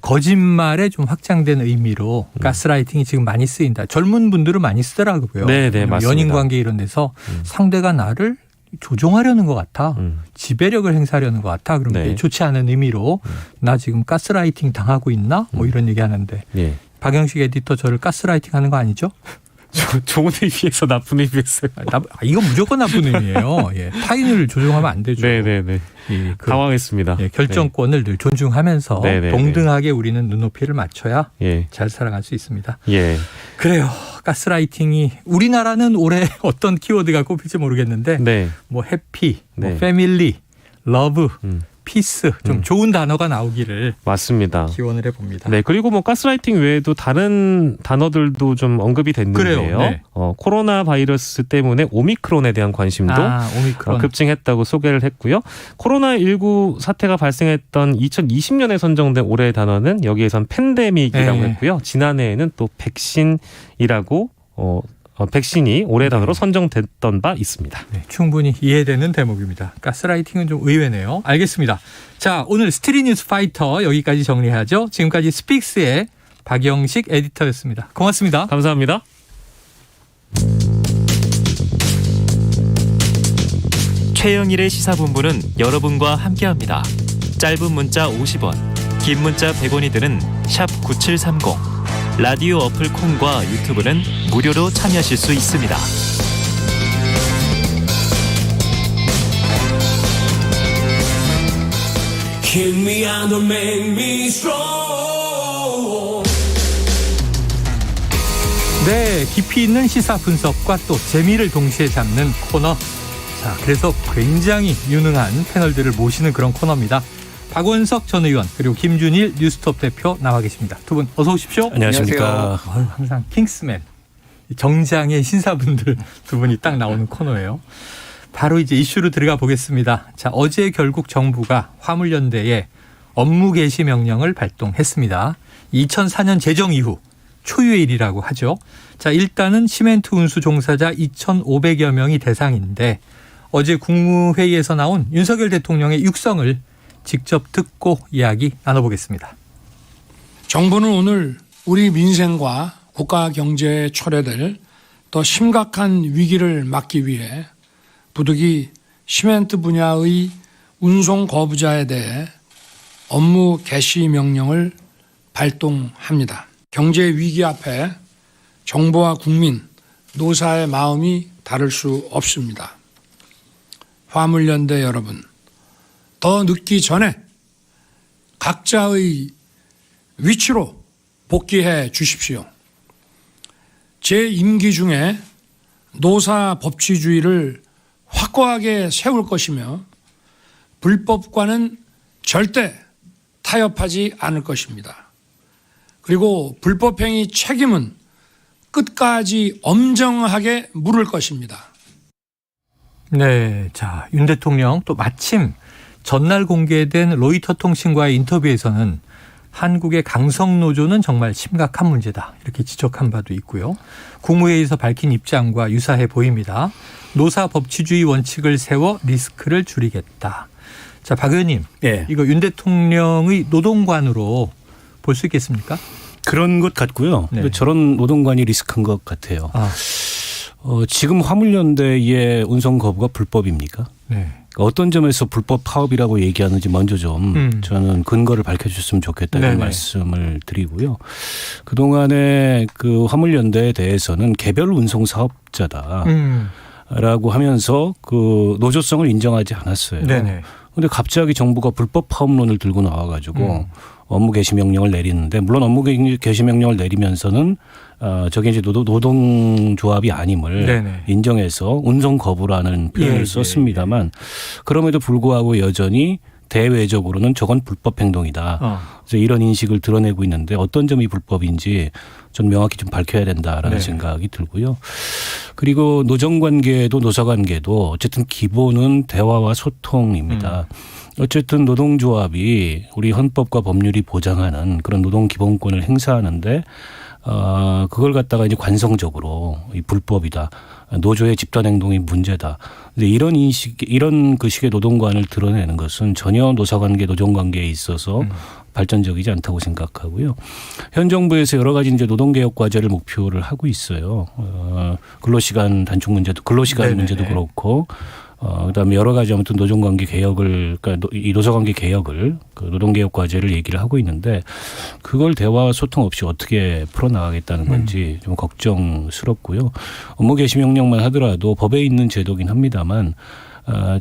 거짓말에 좀 확장된 의미로 가스라이팅이 지금 많이 쓰인다. 젊은 분들은 많이 쓰더라고요. 네, 맞습니다. 연인관계 이런 데서 상대가 나를 조종하려는 것 같아. 지배력을 행사하려는 것 같아. 그러면 좋지 않은 의미로 나 지금 가스라이팅 당하고 있나? 뭐 이런 얘기 하는데 박영식 에디터 저를 가스라이팅 하는 거 아니죠? 좋은 의미에서 나쁜 의미에서. 이건 무조건 나쁜 의미예요. 예. 타인을 조종하면 안 되죠. 네네네. 당황했습니다. 결정권을 늘 존중하면서 동등하게 우리는 눈높이를 맞춰야 잘 살아갈 수 있습니다. 그래요. 가스라이팅이 우리나라는 올해 어떤 키워드가 꼽힐지 모르겠는데 뭐 해피, 뭐 패밀리, 러브, 피스 좀 좋은 단어가 나오기를 맞습니다. 기원을 해봅니다. 네, 그리고 뭐 가스라이팅 외에도 다른 단어들도 좀 언급이 됐는데요. 그래요. 네. 코로나 바이러스 때문에 오미크론에 대한 관심도 오미크론. 급증했다고 소개를 했고요. 코로나19 사태가 발생했던 2020년에 선정된 올해의 단어는 여기에선 팬데믹이라고 네. 했고요. 지난해에는 또 백신이라고 백신이 올해 단어로 선정됐던 바 있습니다. 네, 충분히 이해되는 대목입니다. 가스라이팅은 좀 의외네요. 알겠습니다. 자, 오늘 스트릿뉴스 파이터 여기까지 정리하죠. 지금까지 스픽스의 박영식 에디터였습니다. 고맙습니다. 감사합니다. 최영일의 시사본부는 여러분과 함께합니다. 짧은 문자 50원, 긴 문자 100원이 드는 샵 9730. 라디오 어플 콩과 유튜브는 무료로 참여하실 수 있습니다. Hit me and make me strong. 네, 깊이 있는 시사 분석과 또 재미를 동시에 잡는 코너. 자, 그래서 굉장히 유능한 패널들을 모시는 그런 코너입니다. 박원석 전 의원 그리고 김준일 뉴스톱 대표 나와 계십니다. 두 분 어서 오십시오. 안녕하십니까. 항상 킹스맨 정장의 신사분들 두 분이 딱 나오는 코너예요. 바로 이제 이슈로 들어가 보겠습니다. 자, 어제 결국 정부가 화물연대에 업무 개시 명령을 발동했습니다. 2004년 제정 이후 초유의 일이라고 하죠. 자, 일단은 시멘트 운수 종사자 2,500여 명이 대상인데 어제 국무회의에서 나온 윤석열 대통령의 육성을 직접 듣고 이야기 나눠보겠습니다. 정부는 오늘 우리 민생과 국가 경제에 초래될 더 심각한 위기를 막기 위해 부득이 시멘트 분야의 운송 거부자에 대해 업무 개시 명령을 발동합니다. 경제 위기 앞에 정부와 국민, 노사의 마음이 다를 수 없습니다. 화물연대 여러분, 더 늦기 전에 각자의 위치로 복귀해 주십시오. 제 임기 중에 노사 법치주의를 확고하게 세울 것이며 불법과는 절대 타협하지 않을 것입니다. 그리고 불법행위 책임은 끝까지 엄정하게 물을 것입니다. 네, 자, 윤 대통령 또 마침 전날 공개된 로이터 통신과의 인터뷰에서는 한국의 강성노조는 정말 심각한 문제다 이렇게 지적한 바도 있고요. 국무회의에서 밝힌 입장과 유사해 보입니다. 노사 법치주의 원칙을 세워 리스크를 줄이겠다. 자, 박 의원님, 네. 이거 윤 대통령의 노동관으로 볼 수 있겠습니까? 그런 것 같고요. 네. 저런 노동관이 리스크인 것 같아요. 지금 화물연대의 운송 거부가 불법입니까? 네. 어떤 점에서 불법 파업이라고 얘기하는지 먼저 좀 저는 근거를 밝혀주셨으면 좋겠다는 네네. 말씀을 드리고요. 그동안에 그 화물연대에 대해서는 개별 운송 사업자다. 라고 하면서 그 노조성을 인정하지 않았어요. 네네. 근데 갑자기 정부가 불법 파업론을 들고 나와가지고 업무 개시 명령을 내리는데 물론 업무 개시 명령을 내리면서는 저게 이제 노동조합이 아님을 네네. 인정해서 운송 거부라는 표현을 썼습니다만 그럼에도 불구하고 여전히 대외적으로는 저건 불법 행동이다. 그래서 이런 인식을 드러내고 있는데 어떤 점이 불법인지 좀 명확히 좀 밝혀야 된다라는 생각이 들고요. 그리고 노정관계도 노사관계도 어쨌든 기본은 대화와 소통입니다. 어쨌든 노동조합이 우리 헌법과 법률이 보장하는 그런 노동 기본권을 행사하는데 그걸 갖다가 이제 관성적으로 이 불법이다. 노조의 집단 행동이 문제다. 근데 이런 인식, 이런 그 식의 노동관을 드러내는 것은 전혀 노사관계, 노정관계에 있어서 발전적이지 않다고 생각하고요. 현 정부에서 여러 가지 이제 노동개혁 과제를 목표를 하고 있어요. 근로시간 단축 문제도, 근로시간 네네네. 문제도 그렇고. 그다음에 여러 가지 아무튼 노동관계 개혁을, 그러니까 이 노사관계 개혁을, 그 노동개혁 과제를 얘기를 하고 있는데 그걸 대화와 소통 없이 어떻게 풀어나가겠다는 건지 좀 걱정스럽고요. 업무 개시 명령만 하더라도 법에 있는 제도긴 합니다만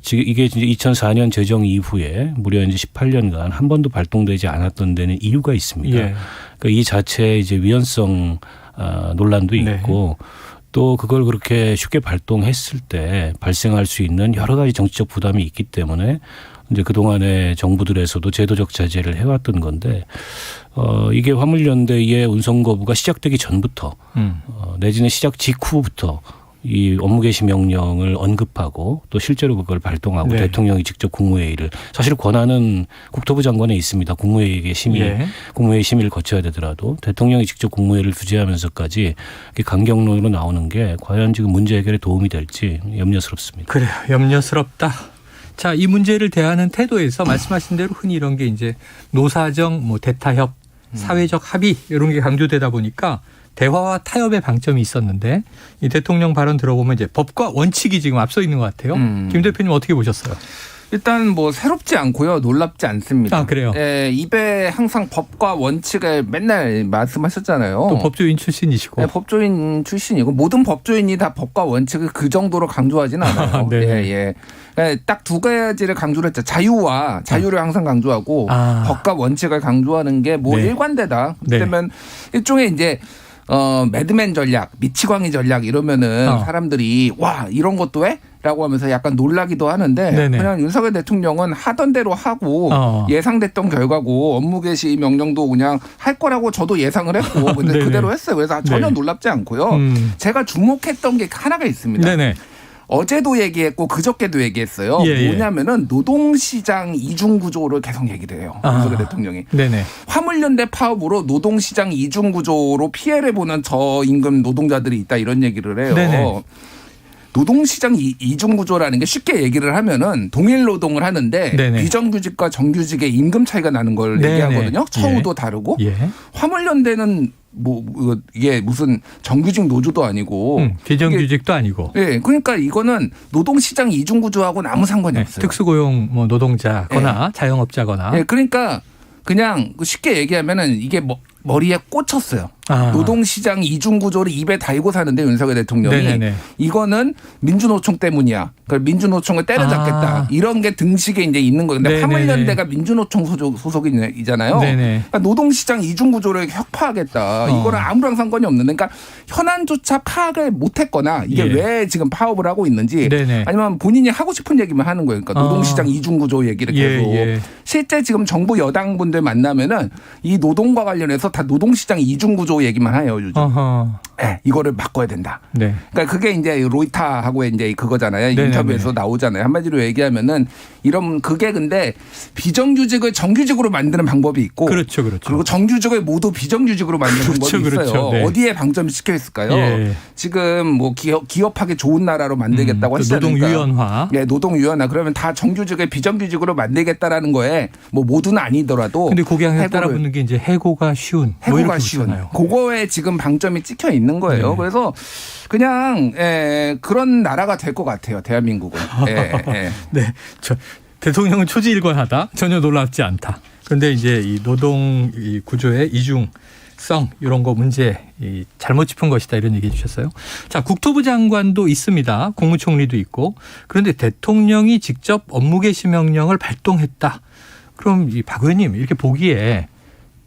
지금 이게 이제 2004년 제정 이후에 무려 이제 18년간 한 번도 발동되지 않았던 데는 이유가 있습니다. 예. 그러니까 이 자체에 이제 위헌성 논란도 있고 또 그걸 그렇게 쉽게 발동했을 때 발생할 수 있는 여러 가지 정치적 부담이 있기 때문에 이제 그동안의 정부들에서도 제도적 자제를 해왔던 건데 이게 화물연대의 운송 거부가 시작되기 전부터 내지는 시작 직후부터 이 업무 개시 명령을 언급하고 또 실제로 그걸 발동하고 네. 대통령이 직접 국무회의를 사실 권한은 국토부 장관에 있습니다. 국무회의의 심의, 국무회의 심의를 거쳐야 되더라도 대통령이 직접 국무회의를 주재하면서까지 강경론으로 나오는 게 과연 지금 문제 해결에 도움이 될지 염려스럽습니다. 그래요. 염려스럽다. 자, 이 문제를 대하는 태도에서 말씀하신 대로 흔히 이런 게 이제 노사정, 뭐 대타협, 사회적 합의 이런 게 강조되다 보니까 대화와 타협의 방점이 있었는데 이 대통령 발언 들어보면 이제 법과 원칙이 지금 앞서 있는 것 같아요. 김 대표님 어떻게 보셨어요? 일단 뭐 새롭지 않고요. 놀랍지 않습니다. 아, 그래요? 예, 입에 항상 법과 원칙을 맨날 말씀하셨잖아요. 또 법조인 출신이시고. 네, 법조인 출신이고 모든 법조인이 다 법과 원칙을 그 정도로 강조하진 않아요. 네. 예. 딱 두 가지를 강조를 했죠. 자유를 항상 강조하고 법과 원칙을 강조하는 게 뭐 네. 일관되다. 그러면 일종의 이제 매드맨 전략, 미치광이 전략 이러면은 사람들이 와 이런 것도 해? 라고 하면서 약간 놀라기도 하는데 네네. 그냥 윤석열 대통령은 하던 대로 하고 예상됐던 결과고 업무 개시 명령도 그냥 할 거라고 저도 예상을 했고 근데 그대로 했어요. 그래서 전혀 놀랍지 않고요. 제가 주목했던 게 하나가 있습니다. 네네. 어제도 얘기했고 그저께도 얘기했어요. 뭐냐면은 노동시장 이중구조를 계속 얘기를 해요. 윤석열 대통령이. 네네. 화물연대 파업으로 노동시장 이중구조로 피해를 보는 저임금 노동자들이 있다 이런 얘기를 해요. 네네. 노동시장 이중구조라는 게 쉽게 얘기를 하면은 동일 노동을 하는데 네네. 비정규직과 정규직의 임금 차이가 나는 걸 네네. 얘기하거든요. 처우도 다르고. 화물연대는 뭐 이게 무슨 정규직 노조도 아니고 비정규직도 아니고. 네, 그러니까 이거는 노동시장 이중구조하고는 아무 상관이 없어요. 특수고용 뭐 노동자거나 자영업자거나. 네, 그러니까 그냥 쉽게 얘기하면은 이게 머리에 꽂혔어요. 노동시장 이중구조를 입에 달고 사는데 윤석열 대통령이 네네네. 이거는 민주노총 때문이야. 그러니까 민주노총을 때려잡겠다. 이런 게 등식에 이제 있는 거예요. 근데 화물연대가 민주노총 소속이잖아요. 그러니까 노동시장 이중구조를 혁파하겠다. 이거는 아무런 상관이 없는데 그러니까 현안조차 파악을 못했거나 이게 왜 지금 파업을 하고 있는지 아니면 본인이 하고 싶은 얘기만 하는 거예요. 그러니까 노동시장 이중구조 얘기를 계속. 실제 지금 정부 여당분들 만나면은 이 노동과 관련해서 다 노동시장 이중구조 얘기만 해요, 요즘. 네, 이거를 바꿔야 된다. 그러니까 그게 이제 로이타하고 이제 그거잖아요. 인터뷰에서 나오잖아요. 한마디로 얘기하면은 이런 그게 근데 비정규직을 정규직으로 만드는 방법이 있고. 그렇죠. 그리고 정규직을 모두 비정규직으로 만드는 방법이 있어요. 어디에 방점이 찍혀 있을까요? 지금 뭐 기업하기 좋은 나라로 만들겠다고 하시잖아요. 노동유연화. 네, 노동유연화. 그러면 다 정규직을 비정규직으로 만들겠다라는 거에 뭐 모두는 아니더라도. 근데 거기 항상 따라붙는 게 이제 해고가 쉬운. 해고가 쉬운. 그거에 지금 방점이 찍혀 있는 거예요. 그래서 그냥 그런 나라가 될 것 같아요. 대한민국은. 네. 대통령은 초지일관하다. 전혀 놀랍지 않다. 그런데 이제 이 노동 이 구조의 이중성 이런 거 문제 잘못 짚은 것이다 이런 얘기해 주셨어요. 자, 국토부 장관도 있습니다. 국무총리도 있고. 그런데 대통령이 직접 업무 개시 명령을 발동했다. 그럼 이 박 의원님 이렇게 보기에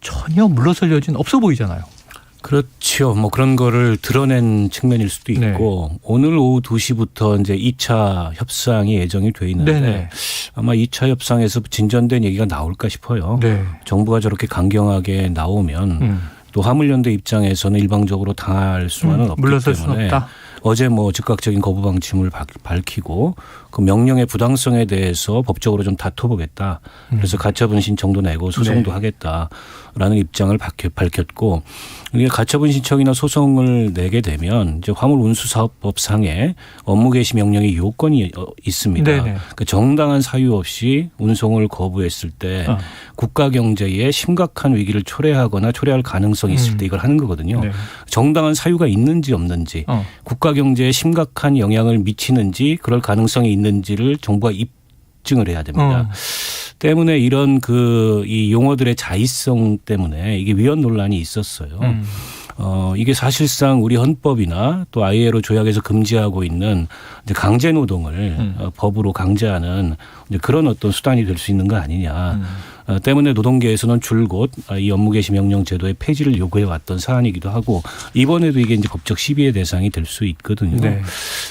전혀 물러설 여지는 없어 보이잖아요. 그렇죠. 뭐 그런 거를 드러낸 측면일 수도 있고 오늘 오후 2시부터 이제 2차 협상이 예정이 돼 있는데 아마 2차 협상에서 진전된 얘기가 나올까 싶어요. 정부가 저렇게 강경하게 나오면 또 화물연대 입장에서는 일방적으로 당할 수만은 없기 물러설 때문에 수는 없다. 어제 뭐 즉각적인 거부 방침을 밝히고 그 명령의 부당성에 대해서 법적으로 좀 다퉈보겠다. 그래서 가처분 신청도 내고 소송도 하겠다라는 입장을 밝혔고 이게 가처분 신청이나 소송을 내게 되면 이제 화물운수사업법상에 업무 개시 명령의 요건이 있습니다. 그러니까 정당한 사유 없이 운송을 거부했을 때 국가 경제에 심각한 위기를 초래하거나 초래할 가능성이 있을 때 이걸 하는 거거든요. 정당한 사유가 있는지 없는지 국가 경제에 심각한 영향을 미치는지 그럴 가능성이 있는지를 정부가 입증을 해야 됩니다. 때문에 이런 이 용어들의 자의성 때문에 이게 위헌 논란이 있었어요. 이게 사실상 우리 헌법이나 또 ILO 조약에서 금지하고 있는 이제 강제 노동을 법으로 강제하는 이제 그런 어떤 수단이 될 수 있는 거 아니냐. 때문에 노동계에서는 줄곧 이 업무 개시 명령 제도의 폐지를 요구해 왔던 사안이기도 하고 이번에도 이게 이제 법적 시비의 대상이 될 수 있거든요. 네.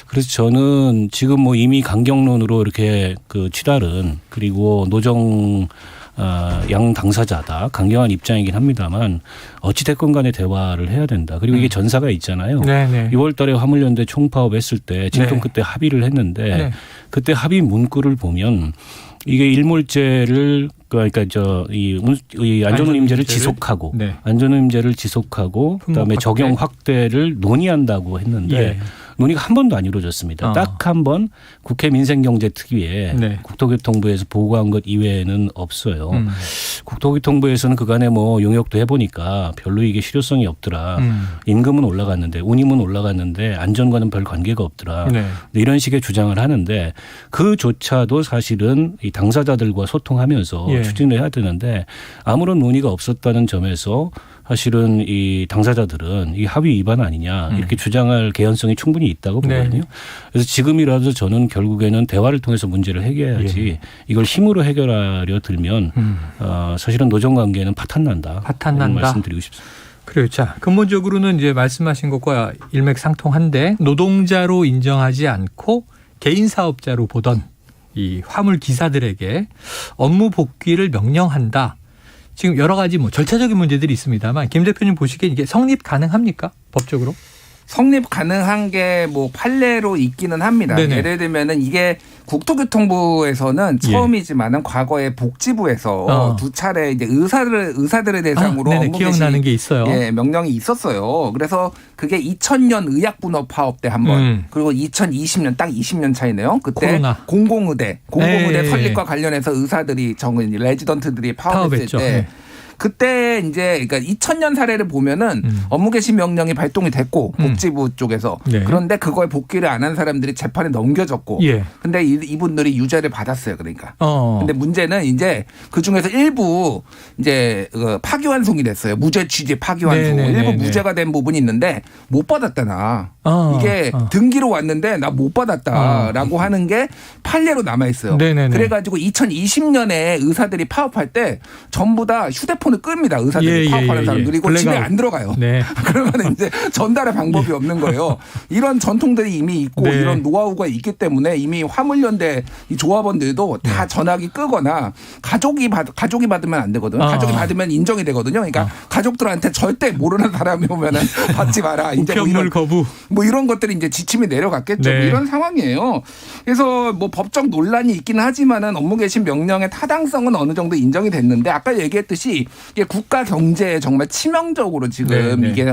그래서 저는 지금 뭐 이미 강경론으로 이렇게 그 치달은 그리고 노정 양 당사자다 강경한 입장이긴 합니다만 어찌됐건 간에 대화를 해야 된다. 그리고 이게 전사가 있잖아요. 6월 달에 화물연대 총파업했을 때 진통 그때 합의를 했는데 그때 합의 문구를 보면 이게 일몰제를 그러니까 이 안전운임제를 지속하고 안전운임제를 지속하고 그다음에 적용 확대를 논의한다고 했는데 논의가 한 번도 안 이루어졌습니다. 딱 한 번 국회 민생경제특위에 국토교통부에서 보고한 것 이외에는 없어요. 국토교통부에서는 그간에 뭐 용역도 해보니까 별로 이게 실효성이 없더라. 임금은 올라갔는데 운임은 올라갔는데 안전과는 별 관계가 없더라. 이런 식의 주장을 하는데 그조차도 사실은 이 당사자들과 소통하면서 추진을 해야 되는데 아무런 논의가 없었다는 점에서 사실은 이 당사자들은 이 합의 위반 아니냐 이렇게 주장할 개연성이 충분히 있다고 보거든요. 그래서 지금이라도 저는 결국에는 대화를 통해서 문제를 해결해야지 이걸 힘으로 해결하려 들면 사실은 노정관계는 파탄난다. 파탄난다. 말씀드리고 싶습니다. 그래요. 자, 근본적으로는 이제 말씀하신 것과 일맥상통한데 노동자로 인정하지 않고 개인 사업자로 보던 이 화물 기사들에게 업무 복귀를 명령한다. 지금 여러 가지 뭐 절차적인 문제들이 있습니다만 김 대표님 보시기에 이게 성립 가능합니까? 법적으로? 성립 가능한 게 뭐 판례로 있기는 합니다. 네네. 예를 들면은 이게 국토교통부에서는 처음이지만은 과거에 복지부에서 두 차례 이제 의사들을 대상으로 업무 기억나는 게 있어요. 명령이 있었어요. 그래서 그게 2000년 의약분업 파업 때 한 번, 그리고 2020년 딱 20년 차이네요. 그때 코로나. 공공의대 설립과 관련해서 의사들이 레지던트들이 파업했을 때. 그때 이제 그러니까 2000년 사례를 보면은 업무 개시 명령이 발동이 됐고 복지부 쪽에서 그런데 그거에 복귀를 안 한 사람들이 재판에 넘겨졌고 근데 이분들이 유죄를 받았어요. 그러니까. 근데 문제는 이제 그 중에서 일부 이제 파기환송이 됐어요. 무죄 취지 파기환송. 일부 무죄가 된 부분이 있는데 못 받았다 나. 이게 등기로 왔는데 나 못 받았다라고 하는 게 판례로 남아 있어요. 그래가지고 2020년에 의사들이 파업할 때 전부 다 휴대폰을 끕니다. 의사들이 파업하는 사람들이. 그리고 집에 안 들어가요. 그러면 이제 전달의 방법이 없는 거예요. 이런 전통들이 이미 있고 이런 노하우가 있기 때문에 이미 화물연대 이 조합원들도 다 전화기 끄거나 가족이 받으면 안 되거든요. 가족이 받으면 인정이 되거든요. 그러니까 가족들한테 절대 모르는 사람이 오면은 받지 마라. 이제 뭐 이런 거부. 뭐 이런 것들이 이제 지침이 내려갔겠죠. 뭐 이런 상황이에요. 그래서 뭐 법적 논란이 있기는 하지만은 업무 개시 명령의 타당성은 어느 정도 인정이 됐는데 아까 얘기했듯이 이게 국가 경제에 정말 치명적으로 지금 이게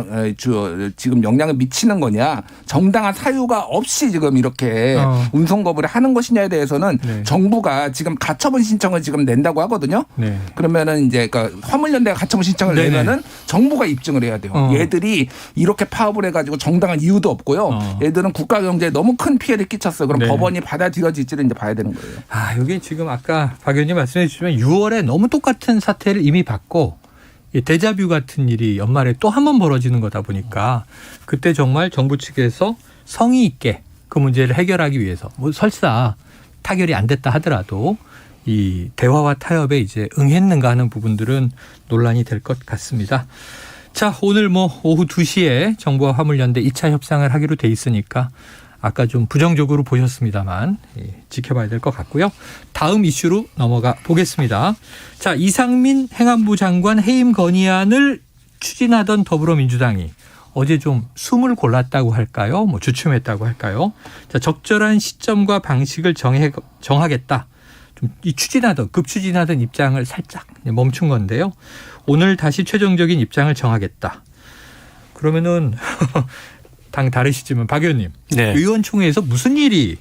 지금 영향을 미치는 거냐, 정당한 사유가 없이 지금 이렇게 운송 거부를 하는 것이냐에 대해서는 정부가 지금 가처분 신청을 지금 낸다고 하거든요. 그러면은 이제 그러니까 화물연대가 가처분 신청을 내면은 정부가 입증을 해야 돼요. 얘들이 이렇게 파업을 해가지고 정당한 이유도 없고요. 얘들은 국가 경제에 너무 큰 피해를 끼쳤어요. 그럼 법원이 받아들여질지를 이제 봐야 되는 거예요. 여기 지금 아까 박 의원님 말씀해 주시면 6월에 너무 똑같은 사태를 이미 봤고 데자뷰 같은 일이 연말에 또 한 번 벌어지는 거다 보니까 그때 정말 정부 측에서 성의 있게 그 문제를 해결하기 위해서 뭐 설사 타결이 안 됐다 하더라도 이 대화와 타협에 이제 응했는가 하는 부분들은 논란이 될 것 같습니다. 자, 오늘 뭐 오후 2시에 정부와 화물연대 2차 협상을 하기로 돼 있으니까 아까 좀 부정적으로 보셨습니다만 지켜봐야 될 것 같고요. 다음 이슈로 넘어가 보겠습니다. 자, 이상민 행안부 장관 해임 건의안을 추진하던 더불어민주당이 어제 좀 숨을 골랐다고 할까요? 뭐 주춤했다고 할까요? 자, 적절한 시점과 방식을 정하겠다. 좀 이 급추진하던 입장을 살짝 멈춘 건데요. 오늘 다시 최종적인 입장을 정하겠다. 그러면은 당 다르시지만 박 의원님, 의원총회에서 무슨 일이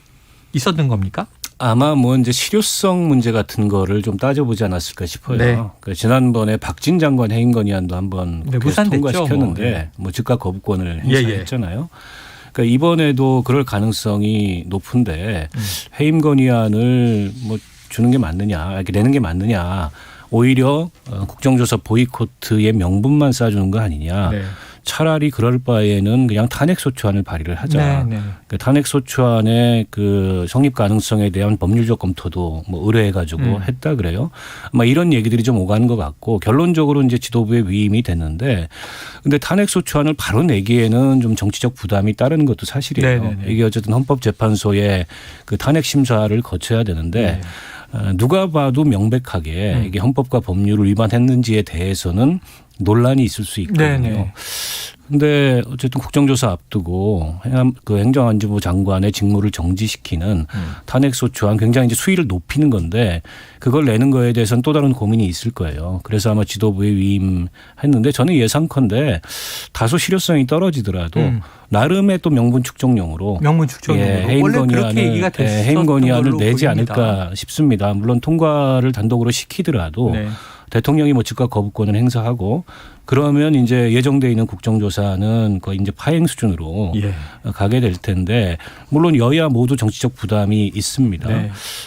있었던 겁니까? 아마 뭐 이제 실효성 문제 같은 거를 좀 따져보지 않았을까 싶어요. 그러니까 지난번에 박진 장관 해임 건의안도 한번 통과시켰는데 뭐 즉각 거부권을 행사했잖아요. 그러니까 이번에도 그럴 가능성이 높은데 해임 건의안을 뭐 주는 게 맞느냐, 이렇게 내는 게 맞느냐. 오히려 국정조사 보이콧의 명분만 쌓아주는 거 아니냐. 차라리 그럴 바에는 그냥 탄핵소추안을 발의를 하자. 그 탄핵소추안의 그 성립 가능성에 대한 법률적 검토도 뭐 의뢰해가지고 했다 그래요. 아마 이런 얘기들이 좀 오가는 것 같고 결론적으로 이제 지도부에 위임이 됐는데 근데 탄핵소추안을 바로 내기에는 좀 정치적 부담이 따르는 것도 사실이에요. 이게 어쨌든 헌법재판소의 그 탄핵 심사를 거쳐야 되는데 누가 봐도 명백하게 이게 헌법과 법률을 위반했는지에 대해서는 논란이 있을 수 있거든요. 근데 어쨌든 국정조사 앞두고 그 행정안전부 장관의 직무를 정지시키는 탄핵소추안 굉장히 이제 수위를 높이는 건데 그걸 내는 거에 대해서는 또 다른 고민이 있을 거예요. 그래서 아마 지도부에 위임했는데 저는 예상컨대 다소 실효성이 떨어지더라도 나름의 또 명분 축적용으로 해임 건의안을 내지 않을까 싶습니다. 물론 통과를 단독으로 시키더라도 대통령이 뭐 즉각 거부권을 행사하고 그러면 이제 예정돼 있는 국정조사는 거의 이제 파행 수준으로 가게 될 텐데 물론 여야 모두 정치적 부담이 있습니다.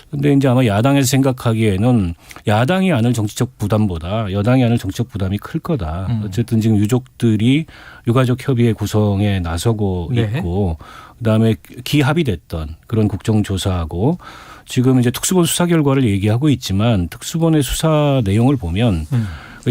그런데 이제 아마 야당에서 생각하기에는 야당이 안을 정치적 부담보다 여당이 안을 정치적 부담이 클 거다. 어쨌든 지금 유족들이 유가족 협의회 구성에 나서고 있고 그다음에 기합의됐던 그런 국정조사하고 지금 이제 특수본 수사 결과를 얘기하고 있지만 특수본의 수사 내용을 보면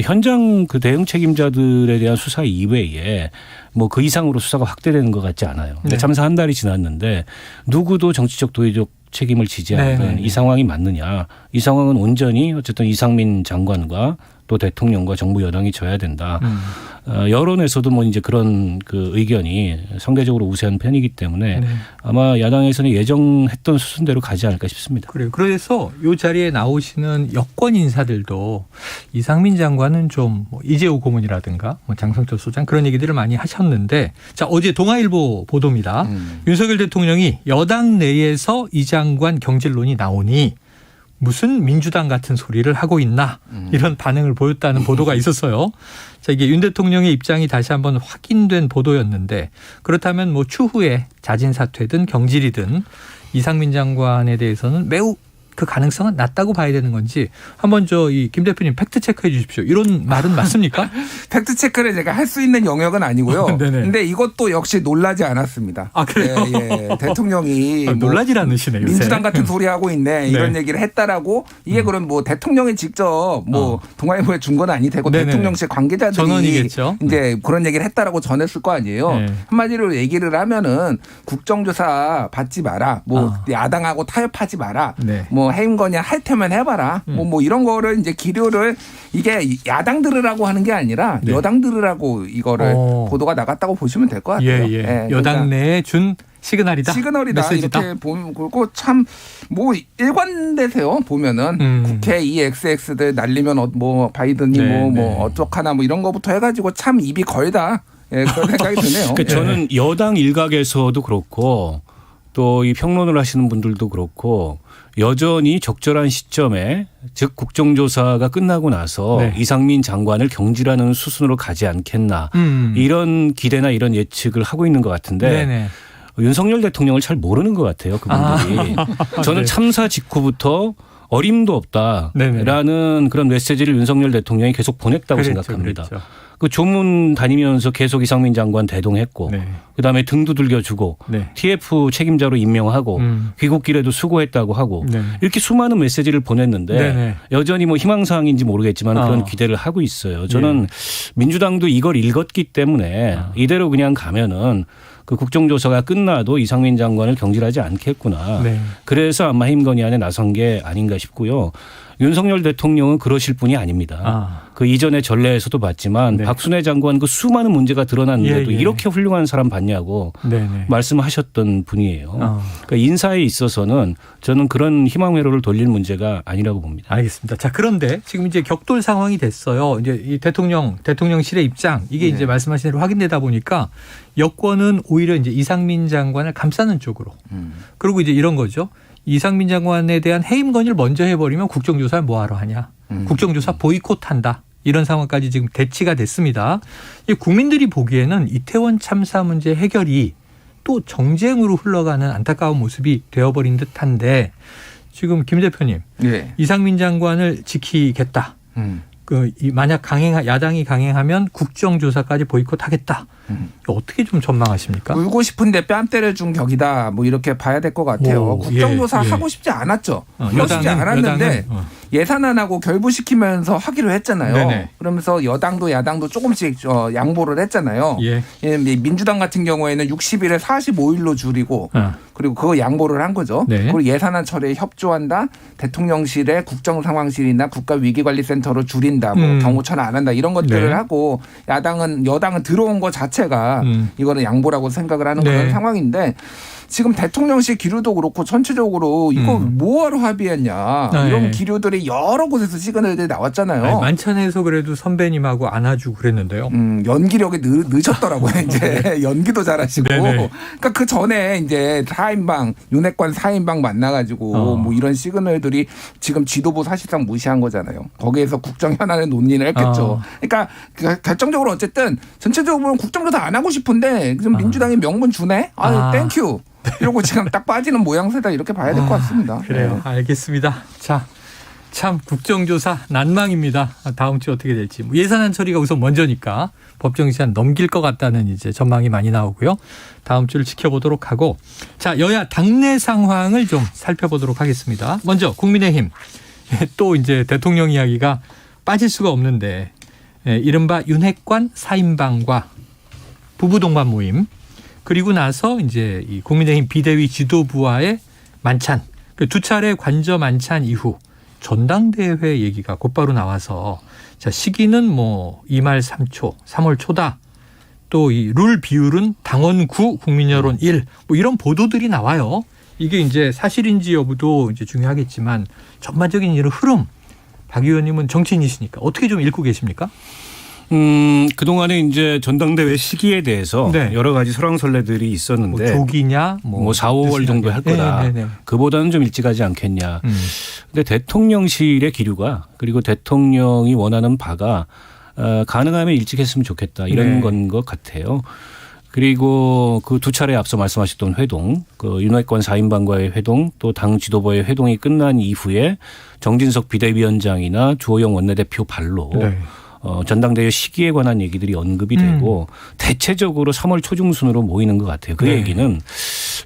현장 그 대응 책임자들에 대한 수사 이외에 뭐 그 이상으로 수사가 확대되는 것 같지 않아요. 참사 한 달이 지났는데 누구도 정치적 도의적 책임을 지지 않는 이 상황이 맞느냐. 이 상황은 온전히 어쨌든 이상민 장관과 또 대통령과 정부 여당이 져야 된다. 여론에서도 뭐 이제 그런 그 의견이 상대적으로 우세한 편이기 때문에 아마 야당에서는 예정했던 수순대로 가지 않을까 싶습니다. 그래요. 그래서 이 자리에 나오시는 여권 인사들도 이상민 장관은 좀 뭐 이재호 고문이라든가 뭐 장성철 소장 그런 얘기들을 많이 하셨는데 자 어제 동아일보 보도입니다. 윤석열 대통령이 여당 내에서 이 장관 경질론이 나오니 무슨 민주당 같은 소리를 하고 있나 이런 반응을 보였다는 보도가 있었어요. 자, 이게 윤 대통령의 입장이 다시 한번 확인된 보도였는데 그렇다면 뭐 추후에 자진 사퇴든 경질이든 이상민 장관에 대해서는 매우 그 가능성은 낮다고 봐야 되는 건지 한번 이 김 대표님 팩트 체크해 주십시오. 이런 말은 맞습니까? 팩트 체크를 제가 할 수 있는 영역은 아니고요. 그런데 이것도 역시 놀라지 않았습니다. 아 그래요? 대통령이 놀라질 않으시네요. 민주당 같은 소리 하고 있네 이런 얘기를 했다라고 이게 그럼 뭐 대통령이 직접 뭐 동아일보에 준 건 아니 되고 대통령실 관계자들이 전원이겠죠. 이제 그런 얘기를 했다라고 전했을 거 아니에요. 한마디로 얘기를 하면은 국정조사 받지 마라. 뭐 야당하고 타협하지 마라. 뭐 해임 건의안 할 테면 해봐라. 뭐 이런 거를 이제 기류를 이게 야당 들으라고 하는 게 아니라 여당 들으라고 이거를 보도가 나갔다고 보시면 될 것 같아요. 여당 내에 준 시그널이다. 메시지다. 이렇게 보면 그리고 참 뭐 일관되세요. 보면은 국회 이 XX들 날리면 뭐 바이든이 뭐 어떡하나 뭐 이런 거부터 해가지고 참 입이 걸다. 그런 생각이 드네요. 저는 여당 일각에서도 그렇고 또 이 평론을 하시는 분들도 그렇고 여전히 적절한 시점에 즉 국정조사가 끝나고 나서 이상민 장관을 경질하는 수순으로 가지 않겠나 이런 기대나 이런 예측을 하고 있는 것 같은데 윤석열 대통령을 잘 모르는 것 같아요. 그분들이. 저는 참사 직후부터 어림도 없다라는 그런 메시지를 윤석열 대통령이 계속 보냈다고 생각합니다. 그 조문 다니면서 계속 이상민 장관 대동했고 그다음에 등도 들겨주고 TF 책임자로 임명하고 귀국길에도 수고했다고 하고 이렇게 수많은 메시지를 보냈는데 여전히 뭐 희망사항인지 모르겠지만 그런 기대를 하고 있어요. 저는 민주당도 이걸 읽었기 때문에 이대로 그냥 가면은 그 국정조사가 끝나도 이상민 장관을 경질하지 않겠구나. 그래서 아마 해임 건의안에 나선 게 아닌가 싶고요. 윤석열 대통령은 그러실 분이 아닙니다. 그 이전의 전례에서도 봤지만 박순애 장관 그 수많은 문제가 드러났는데도 이렇게 훌륭한 사람 봤냐고 말씀하셨던 분이에요. 그러니까 인사에 있어서는 저는 그런 희망 회로를 돌릴 문제가 아니라고 봅니다. 알겠습니다. 자, 그런데 지금 이제 격돌 상황이 됐어요. 이제 이 대통령실의 입장 이게 이제 말씀하신 대로 확인되다 보니까 여권은 오히려 이제 이상민 장관을 감싸는 쪽으로. 그리고 이제 이런 거죠. 이상민 장관에 대한 해임 건의를 먼저 해버리면 국정조사를 뭐하러 하냐. 국정조사 보이콧한다. 이런 상황까지 지금 대치가 됐습니다. 국민들이 보기에는 이태원 참사 문제 해결이 또 정쟁으로 흘러가는 안타까운 모습이 되어버린 듯한데 지금 김 대표님 이상민 장관을 지키겠다. 만약 야당이 강행하면 국정조사까지 보이콧하겠다. 어떻게 좀 전망하십니까? 울고 싶은데 뺨 때려준 격이다. 뭐 이렇게 봐야 될 것 같아요. 국정조사 하고 싶지 않았죠. 하고 싶지 않았는데 예산안하고 결부시키면서 하기로 했잖아요. 네네. 그러면서 여당도 야당도 조금씩 양보를 했잖아요. 예. 민주당 같은 경우에는 60일에 45일로 줄이고 그리고 그거 양보를 한 거죠. 네. 그리고 예산안 처리에 협조한다. 대통령실에 국정상황실이나 국가위기관리센터로 줄인다. 뭐 경호처는 안 한다. 이런 것들을 네. 하고 여당은 들어온 것 자체가 이거는 양보라고 생각을 하는 그런 상황인데 지금 대통령실 기류도 그렇고 전체적으로 이거 뭐하러 합의했냐. 이런 기류들이 여러 곳에서 시그널들이 나왔잖아요. 만찬에서 그래도 선배님하고 안아주고 그랬는데요. 연기력이 늦었더라고요. 이제 연기도 잘하시고. 그러니까 그 전에 이제 4인방 윤핵관 4인방 만나가지고 뭐 이런 시그널들이 지금 지도부 사실상 무시한 거잖아요. 거기에서 국정 현안을 논의를 했겠죠. 그러니까 결정적으로 어쨌든 전체적으로 국정조사 안 하고 싶은데 지금 민주당이 명분 주네. 땡큐. 이러고 지금 딱 빠지는 모양새다 이렇게 봐야 될 것 같습니다. 그래요. 알겠습니다. 자, 참 국정조사 난망입니다. 다음 주 어떻게 될지. 예산안 처리가 우선 먼저니까 법정 시한 넘길 것 같다는 이제 전망이 많이 나오고요. 다음 주를 지켜보도록 하고, 자, 여야 당내 상황을 좀 살펴보도록 하겠습니다. 먼저 국민의힘 또 이제 대통령 이야기가 빠질 수가 없는데 이른바 윤핵관 4인방과 부부 동반 모임. 그리고 나서 이제 이 국민의힘 비대위 지도부와의 만찬, 두 차례 관저 만찬 이후 전당대회 얘기가 곧바로 나와서 자, 시기는 뭐 2말 3초, 3월 초다. 또 이 룰 비율은 당원 9, 국민 여론 1. 뭐 이런 보도들이 나와요. 이게 이제 사실인지 여부도 이제 중요하겠지만 전반적인 이런 흐름, 박 의원님은 정치인이시니까 어떻게 좀 읽고 계십니까? 그동안에 이제 전당대회 시기에 대해서 여러 가지 설왕설래들이 있었는데 뭐 조기냐 뭐 4, 5월 정도 할 거다. 그보다는 좀 일찍 하지 않겠냐. 근데 대통령실의 기류가 그리고 대통령이 원하는 바가 가능하면 일찍 했으면 좋겠다. 이런 건 것 같아요. 그리고 그 두 차례 앞서 말씀하셨던 회동, 그 윤핵관 4인방과의 회동, 또 당 지도부의 회동이 끝난 이후에 정진석 비대위원장이나 주호영 원내대표 발로 전당대회 시기에 관한 얘기들이 언급이 되고 대체적으로 3월 초중순으로 모이는 것 같아요. 그 얘기는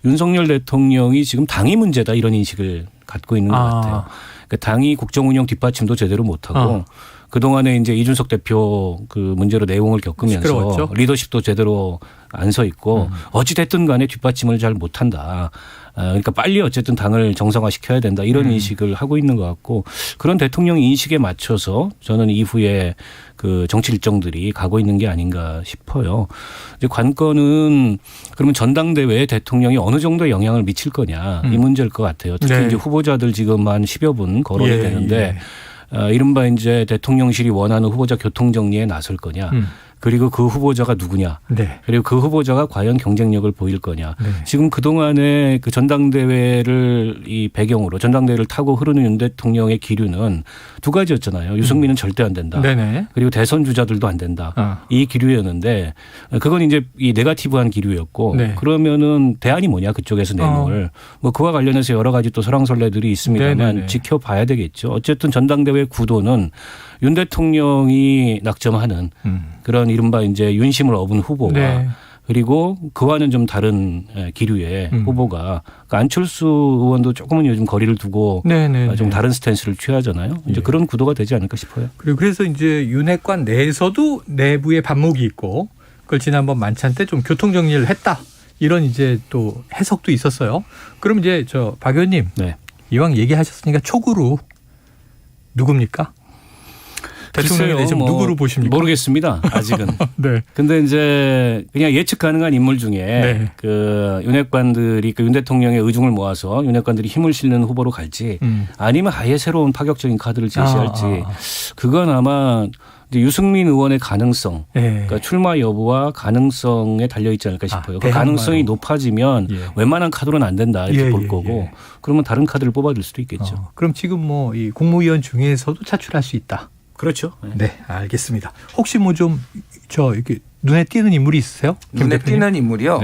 윤석열 대통령이 지금 당이 문제다 이런 인식을 갖고 있는 것 같아요. 그러니까 당이 국정운영 뒷받침도 제대로 못하고 그동안에 이제 이준석 대표 그 문제로 내용을 겪으면서 시끄러웠죠. 리더십도 제대로 안 서 있고 어찌됐든 간에 뒷받침을 잘 못한다. 그러니까 빨리 어쨌든 당을 정상화시켜야 된다. 이런 인식을 하고 있는 것 같고 그런 대통령 인식에 맞춰서 저는 이후에 그 정치 일정들이 가고 있는 게 아닌가 싶어요. 이제 관건은 그러면 전당대회에 대통령이 어느 정도의 영향을 미칠 거냐 이 문제일 것 같아요. 특히 이제 후보자들 지금 한 10여 분 거론이 되는데 이른바 이제 대통령실이 원하는 후보자 교통정리에 나설 거냐. 그리고 그 후보자가 누구냐. 그리고 그 후보자가 과연 경쟁력을 보일 거냐. 지금 그동안에 그 전당대회를 이 배경으로 전당대회를 타고 흐르는 윤 대통령의 기류는 두 가지였잖아요. 유승민은 절대 안 된다. 그리고 대선 주자들도 안 된다. 이 기류였는데 그건 이제 이 네거티브한 기류였고 그러면은 대안이 뭐냐 그쪽에서 내놓을. 뭐 그와 관련해서 여러 가지 또 설왕설래들이 있습니다만 지켜봐야 되겠죠. 어쨌든 전당대회 구도는 윤 대통령이 낙점하는 그런 이른바 이제 윤심을 얻은 후보가 그리고 그와는 좀 다른 기류의 후보가 그러니까 안철수 의원도 조금은 요즘 거리를 두고 좀 다른 스탠스를 취하잖아요. 이제 그런 구도가 되지 않을까 싶어요. 그리고 그래서 이제 윤핵관 내에서도 내부의 반목이 있고 그걸 지난번 만찬 때 좀 교통 정리를 했다. 이런 이제 또 해석도 있었어요. 그럼 이제 저 박 의원님 이왕 얘기하셨으니까 촉으로 누굽니까? 대통령에 대해서 뭐 누구로 보십니까? 모르겠습니다. 아직은. 근데 이제 그냥 예측 가능한 인물 중에 그 윤핵관들이 그 윤 대통령의 의중을 모아서 윤핵관들이 힘을 실는 후보로 갈지 아니면 아예 새로운 파격적인 카드를 제시할지 그건 아마 이제 유승민 의원의 가능성, 그러니까 출마 여부와 가능성에 달려 있지 않을까 싶어요. 그 가능성이 높아지면 웬만한 카드로는 안 된다 이렇게 볼 거고 그러면 다른 카드를 뽑아줄 수도 있겠죠. 그럼 지금 뭐 이 국무위원 중에서도 차출할 수 있다. 그렇죠. 네, 알겠습니다. 혹시 뭐 좀 이렇게 눈에 띄는 인물이 있으세요? 눈에 띄는 인물이요?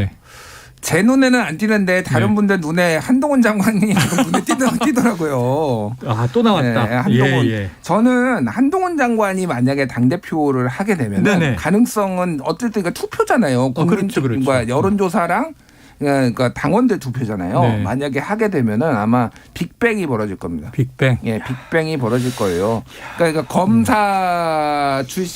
제 눈에는 안 띄는데 다른 분들 눈에 한동훈 장관이 눈에 띄더라고요. 아, 또 나왔다. 네, 한동훈. 저는 한동훈 장관이 만약에 당대표를 하게 되면 가능성은 어쨌든 투표잖아요. 국민과 여론조사랑 그러니까 당원들 투표잖아요. 네. 만약에 하게 되면은 아마 빅뱅이 벌어질 겁니다. 빅뱅. 예, 빅뱅이 벌어질 거예요. 그러니까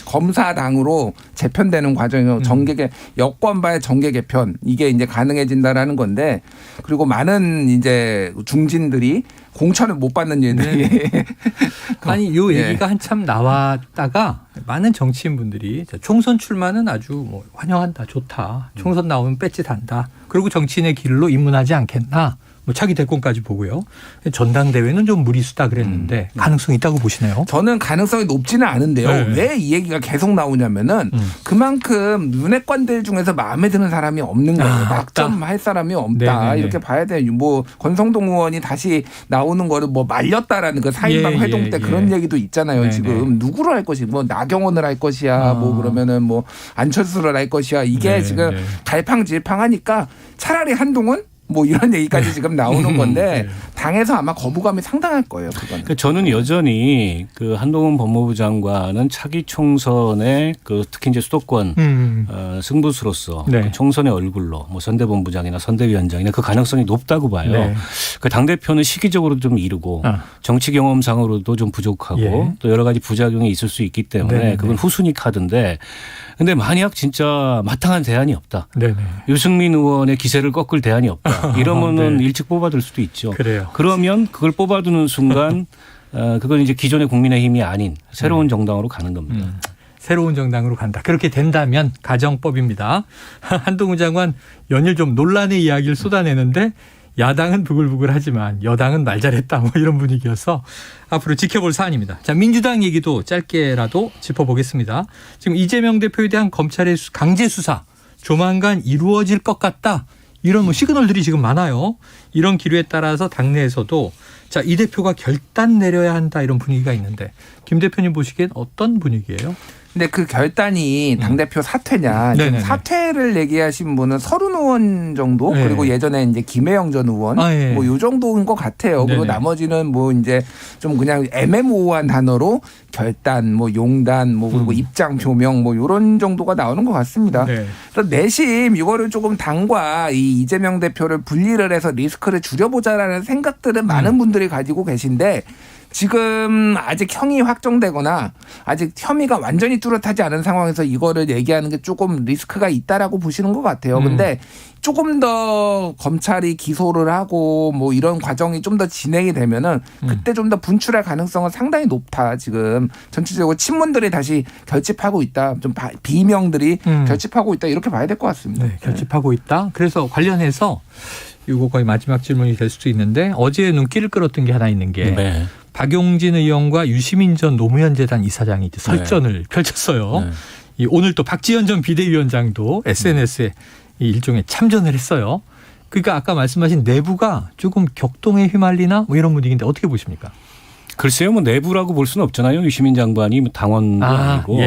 검사당으로 재편되는 과정이요. 정계 여권과의 정계 개편 이게 이제 가능해진다라는 건데 그리고 많은 이제 중진들이 공천을 못 받는 얘들이 아니 요 얘기가 한참 나왔다가 많은 정치인분들이 총선 출마는 아주 뭐 환영한다, 좋다. 총선 나오면 배지 단다. 그리고 정치인의 길로 입문하지 않겠나. 뭐 차기 대권까지 보고요. 전당대회는 좀 무리수다 그랬는데 가능성이 있다고 보시네요. 저는 가능성이 높지는 않은데요. 왜 이 얘기가 계속 나오냐면은 그만큼 윤핵관들 중에서 마음에 드는 사람이 없는 거예요. 낙점할 사람이 없다. 네네네. 이렇게 봐야 돼요. 뭐 권성동 의원이 다시 나오는 거를 뭐 말렸다라는 그 4.18 회동 때 그런 얘기도 있잖아요. 네네. 지금 누구를 할 것이 뭐 나경원을 할 것이야. 뭐 그러면은 뭐 안철수를 할 것이야. 이게 지금 갈팡질팡하니까 차라리 한동훈 뭐 이런 얘기까지 지금 나오는 건데 당에서 아마 거부감이 상당할 거예요. 그거는. 그러니까 저는 여전히 그 한동훈 법무부 장관은 차기 총선의 그 특히 이제 수도권 승부수로서 그 총선의 얼굴로 뭐 선대본부장이나 선대위원장이나 그 가능성이 높다고 봐요. 그 당대표는 시기적으로도 좀 이르고 정치 경험상으로도 좀 부족하고 또 여러 가지 부작용이 있을 수 있기 때문에 그건 후순위 카드인데 근데 만약 진짜 마땅한 대안이 없다. 유승민 의원의 기세를 꺾을 대안이 없다. 이러면은 일찍 뽑아둘 수도 있죠. 그래요. 그러면 그걸 뽑아두는 순간 그건 이제 기존의 국민의힘이 아닌 새로운 정당으로 가는 겁니다. 새로운 정당으로 간다. 그렇게 된다면 가정법입니다. 한동훈 장관 연일 좀 논란의 이야기를 쏟아내는데 야당은 부글부글하지만 여당은 말 잘했다 뭐 이런 분위기여서 앞으로 지켜볼 사안입니다. 자, 민주당 얘기도 짧게라도 짚어보겠습니다. 지금 이재명 대표에 대한 검찰의 강제 수사 조만간 이루어질 것 같다. 이런 뭐 시그널들이 지금 많아요. 이런 기류에 따라서 당내에서도 자, 이 대표가 결단 내려야 한다 이런 분위기가 있는데 김 대표님 보시기엔 어떤 분위기예요? 근데 그 결단이 당대표 사퇴냐. 지금 사퇴를 얘기하신 분은 서른 의원 정도 그리고 예전에 이제 김혜영 전 의원 뭐 요 정도인 것 같아요. 그리고 나머지는 뭐 이제 좀 그냥 애매모호한 단어로 결단, 뭐 용단, 뭐 그리고 입장 표명 뭐 요런 정도가 나오는 것 같습니다. 그래서 내심 이거를 조금 당과 이 이재명 대표를 분리를 해서 리스크를 줄여보자라는 생각들은 많은 분들이 가지고 계신데 지금 아직 형이 확정되거나 아직 혐의가 완전히 뚜렷하지 않은 상황에서 이거를 얘기하는 게 조금 리스크가 있다라고 보시는 것 같아요. 근데 조금 더 검찰이 기소를 하고 뭐 이런 과정이 좀 더 진행이 되면은 그때 좀 더 분출할 가능성은 상당히 높다. 지금 전체적으로 친문들이 다시 결집하고 있다. 좀 비명들이 결집하고 있다. 이렇게 봐야 될 것 같습니다. 결집하고 있다. 그래서 관련해서 이거 거의 마지막 질문이 될 수도 있는데 어제 눈길을 끌었던 게 하나 있는 게 박용진 의원과 유시민 전 노무현 재단 이사장이 이제 설전을 펼쳤어요. 오늘 또 박지원 전 비대위원장도 SNS에 이 일종의 참전을 했어요. 그러니까 아까 말씀하신 내부가 조금 격동에 휘말리나 뭐 이런 분위기인데 어떻게 보십니까? 글쎄요, 뭐 내부라고 볼 수는 없잖아요. 유시민 장관이 당원도 아니고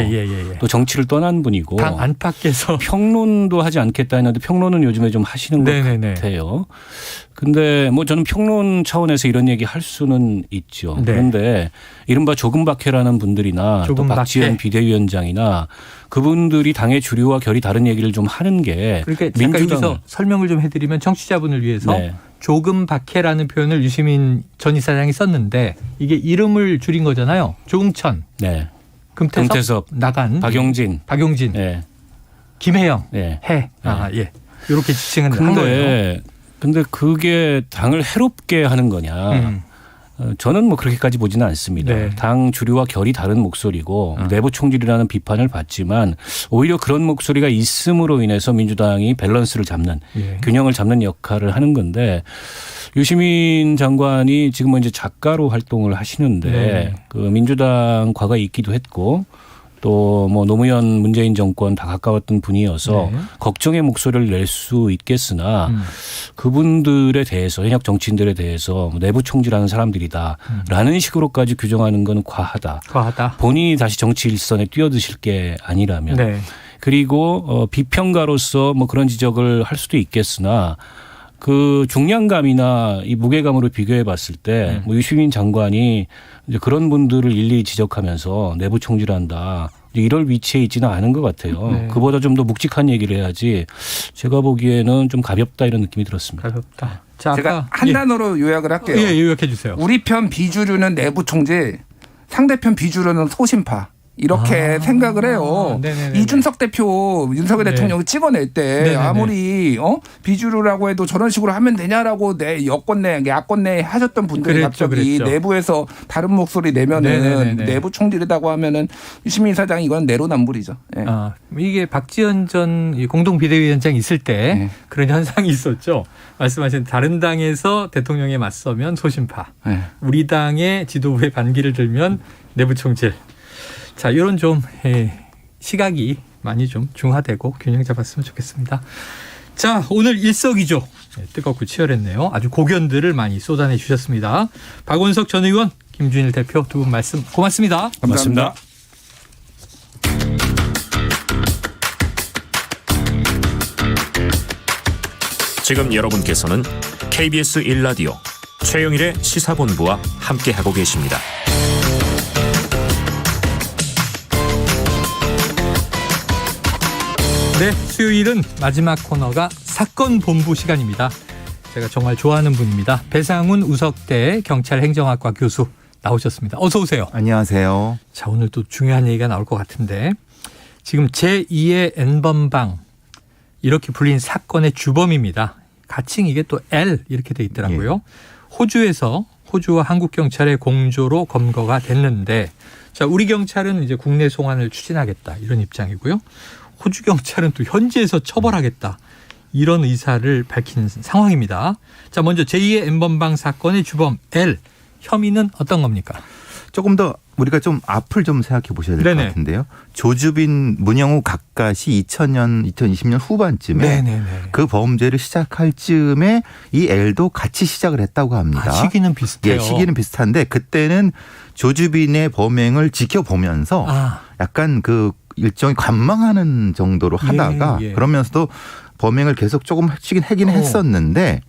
또 정치를 떠난 분이고 당 안팎에서 평론도 하지 않겠다 했는데 평론은 요즘에 좀 하시는 것 같아요. 근데 뭐 저는 평론 차원에서 이런 얘기 할 수는 있죠. 그런데 이른바 조금박해라는 분들이나 또 박지원 비대위원장이나 그분들이 당의 주류와 결이 다른 얘기를 좀 하는 게 그러니까 잠깐 여기서 설명을 좀 해드리면 청취자분을 위해서 조금 박해라는 표현을 유시민 전 이사장이 썼는데 이게 이름을 줄인 거잖아요. 조응천, 금태섭, 나간, 박용진, 김혜영, 해. 이렇게 지칭은 한 거예요. 근데 그게 당을 해롭게 하는 거냐. 저는 뭐 그렇게까지 보지는 않습니다. 당 주류와 결이 다른 목소리고 내부 총질이라는 비판을 받지만 오히려 그런 목소리가 있음으로 인해서 민주당이 밸런스를 잡는 균형을 잡는 역할을 하는 건데 유시민 장관이 지금은 이제 작가로 활동을 하시는데 그 민주당 과거에 있기도 했고 또 뭐 노무현 문재인 정권 다 가까웠던 분이어서 걱정의 목소리를 낼 수 있겠으나 그분들에 대해서 현역 정치인들에 대해서 내부 총질하는 사람들이다라는 식으로까지 규정하는 건 과하다. 본인이 다시 정치 일선에 뛰어드실 게 아니라면 그리고 비평가로서 뭐 그런 지적을 할 수도 있겠으나 그 중량감이나 이 무게감으로 비교해 봤을 때 뭐 유시민 장관이 이제 그런 분들을 일일이 지적하면서 내부 총질한다. 이럴 위치에 있지는 않은 것 같아요. 네. 그보다 좀 더 묵직한 얘기를 해야지 제가 보기에는 좀 가볍다 이런 느낌이 들었습니다. 가볍다. 자, 제가 한 단어로 요약을 할게요. 예, 요약해 주세요. 우리 편 비주류는 내부 총질, 상대편 비주류는 소신파. 이렇게 생각을 해요. 네네네네. 이준석 대표, 윤석열 네. 대통령을 찍어낼 때 네네네. 아무리 비주류라고 해도 저런 식으로 하면 되냐라고 내 여권 내, 야권 내 하셨던 분들이 갑자기 내부에서 다른 목소리 내면은 네네네네. 내부 총질이라고 하면은 유시민 사장이 이건 내로남불이죠. 예. 이게 박지원 전 공동 비대위원장 있을 때 그런 현상이 있었죠. 말씀하신 다른 당에서 대통령에 맞서면 소신파, 우리 당의 지도부의 반기를 들면 내부 총질. 자, 이런 좀 시각이 많이 좀 중화되고 균형 잡았으면 좋겠습니다. 자, 오늘 일석이조 뜨겁고 치열했네요. 아주 고견들을 많이 쏟아내 주셨습니다. 박원석 전 의원, 김준일 대표 두 분 말씀 고맙습니다. 고맙습니다. 지금 여러분께서는 KBS 1라디오 최영일의 시사본부와 함께하고 계십니다. 네, 수요일은 마지막 코너가 사건본부 시간입니다. 제가 정말 좋아하는 분입니다. 배상훈 우석대 경찰행정학과 교수 나오셨습니다. 어서 오세요. 안녕하세요. 자, 오늘 또 중요한 얘기가 나올 것 같은데 지금 제2의 N번방 이렇게 불린 사건의 주범입니다. 가칭 이게 또 L 이렇게 돼 있더라고요. 호주에서 호주와 한국 경찰의 공조로 검거가 됐는데 자, 우리 경찰은 이제 국내 송환을 추진하겠다 이런 입장이고요. 호주 경찰은 또 현지에서 처벌하겠다. 이런 의사를 밝힌 상황입니다. 자, 먼저 제2의 N번방 사건의 주범 L. 혐의는 어떤 겁니까? 조금 더 우리가 좀 앞을 좀 생각해 보셔야 될 것 같은데요. 조주빈, 문영우 각각이 2020년 후반쯤에 그 범죄를 시작할 즈음에 이 L도 같이 시작을 했다고 합니다. 시기는 비슷해요. 예, 시기는 비슷한데 그때는 조주빈의 범행을 지켜보면서 약간 그 일종의 관망하는 정도로 하다가 그러면서도 범행을 계속 조금 하긴 했었는데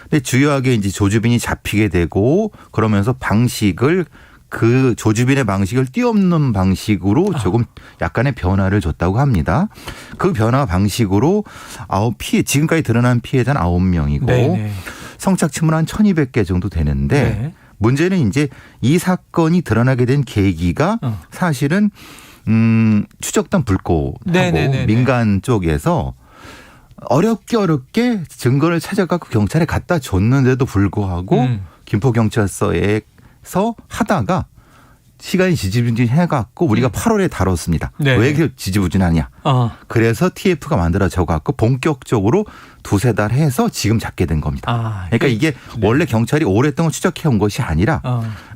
근데 주요하게 이제 조주빈이 잡히게 되고 그러면서 방식을 그 조주빈의 방식을 뛰어넘는 방식으로 조금 약간의 변화를 줬다고 합니다. 그 변화 방식으로 지금까지 드러난 피해자는 9명이고 성착취물 한 1200개 정도 되는데 문제는 이제 이 사건이 드러나게 된 계기가 사실은 추적단 불꽃하고 민간 쪽에서 어렵게 증거를 찾아갖고 경찰에 갖다 줬는데도 불구하고 김포경찰서에서 하다가 시간이 지지부진해갖고 우리가 8월에 다뤘습니다. 왜 이렇게 지지부진하냐. 그래서 TF가 만들어져 갖고 본격적으로 두세 달 해서 지금 잡게 된 겁니다. 그러니까 이게 원래 경찰이 오랫동안 추적해온 것이 아니라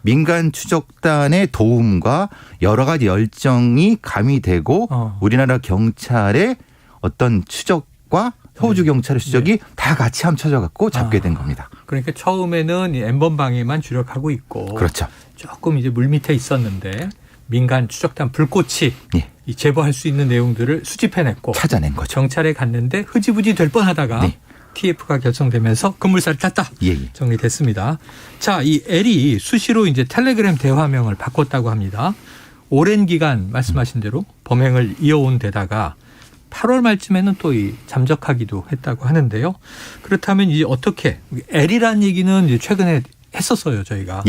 민간 추적단의 도움과 여러 가지 열정이 가미되고 우리나라 경찰의 어떤 추적과 호주 경찰의 추적이 다 같이 함쳐져 갖고 잡게 된 겁니다. 그러니까 처음에는 이 N번방에만 주력하고 있고 그렇죠. 조금 이제 물밑에 있었는데 민간 추적단 불꽃이 이 제보할 수 있는 내용들을 수집해냈고 찾아낸 거죠. 경찰에 갔는데 흐지부지 될 뻔하다가 TF가 결성되면서 급물살을 탔다. 정리됐습니다. 자, 이 L이 수시로 이제 텔레그램 대화명을 바꿨다고 합니다. 오랜 기간 말씀하신 대로 범행을 이어온 데다가 8월 말쯤에는 또 이 잠적하기도 했다고 하는데요. 그렇다면 이제 어떻게 L이라는 얘기는 이제 최근에 했었어요, 저희가.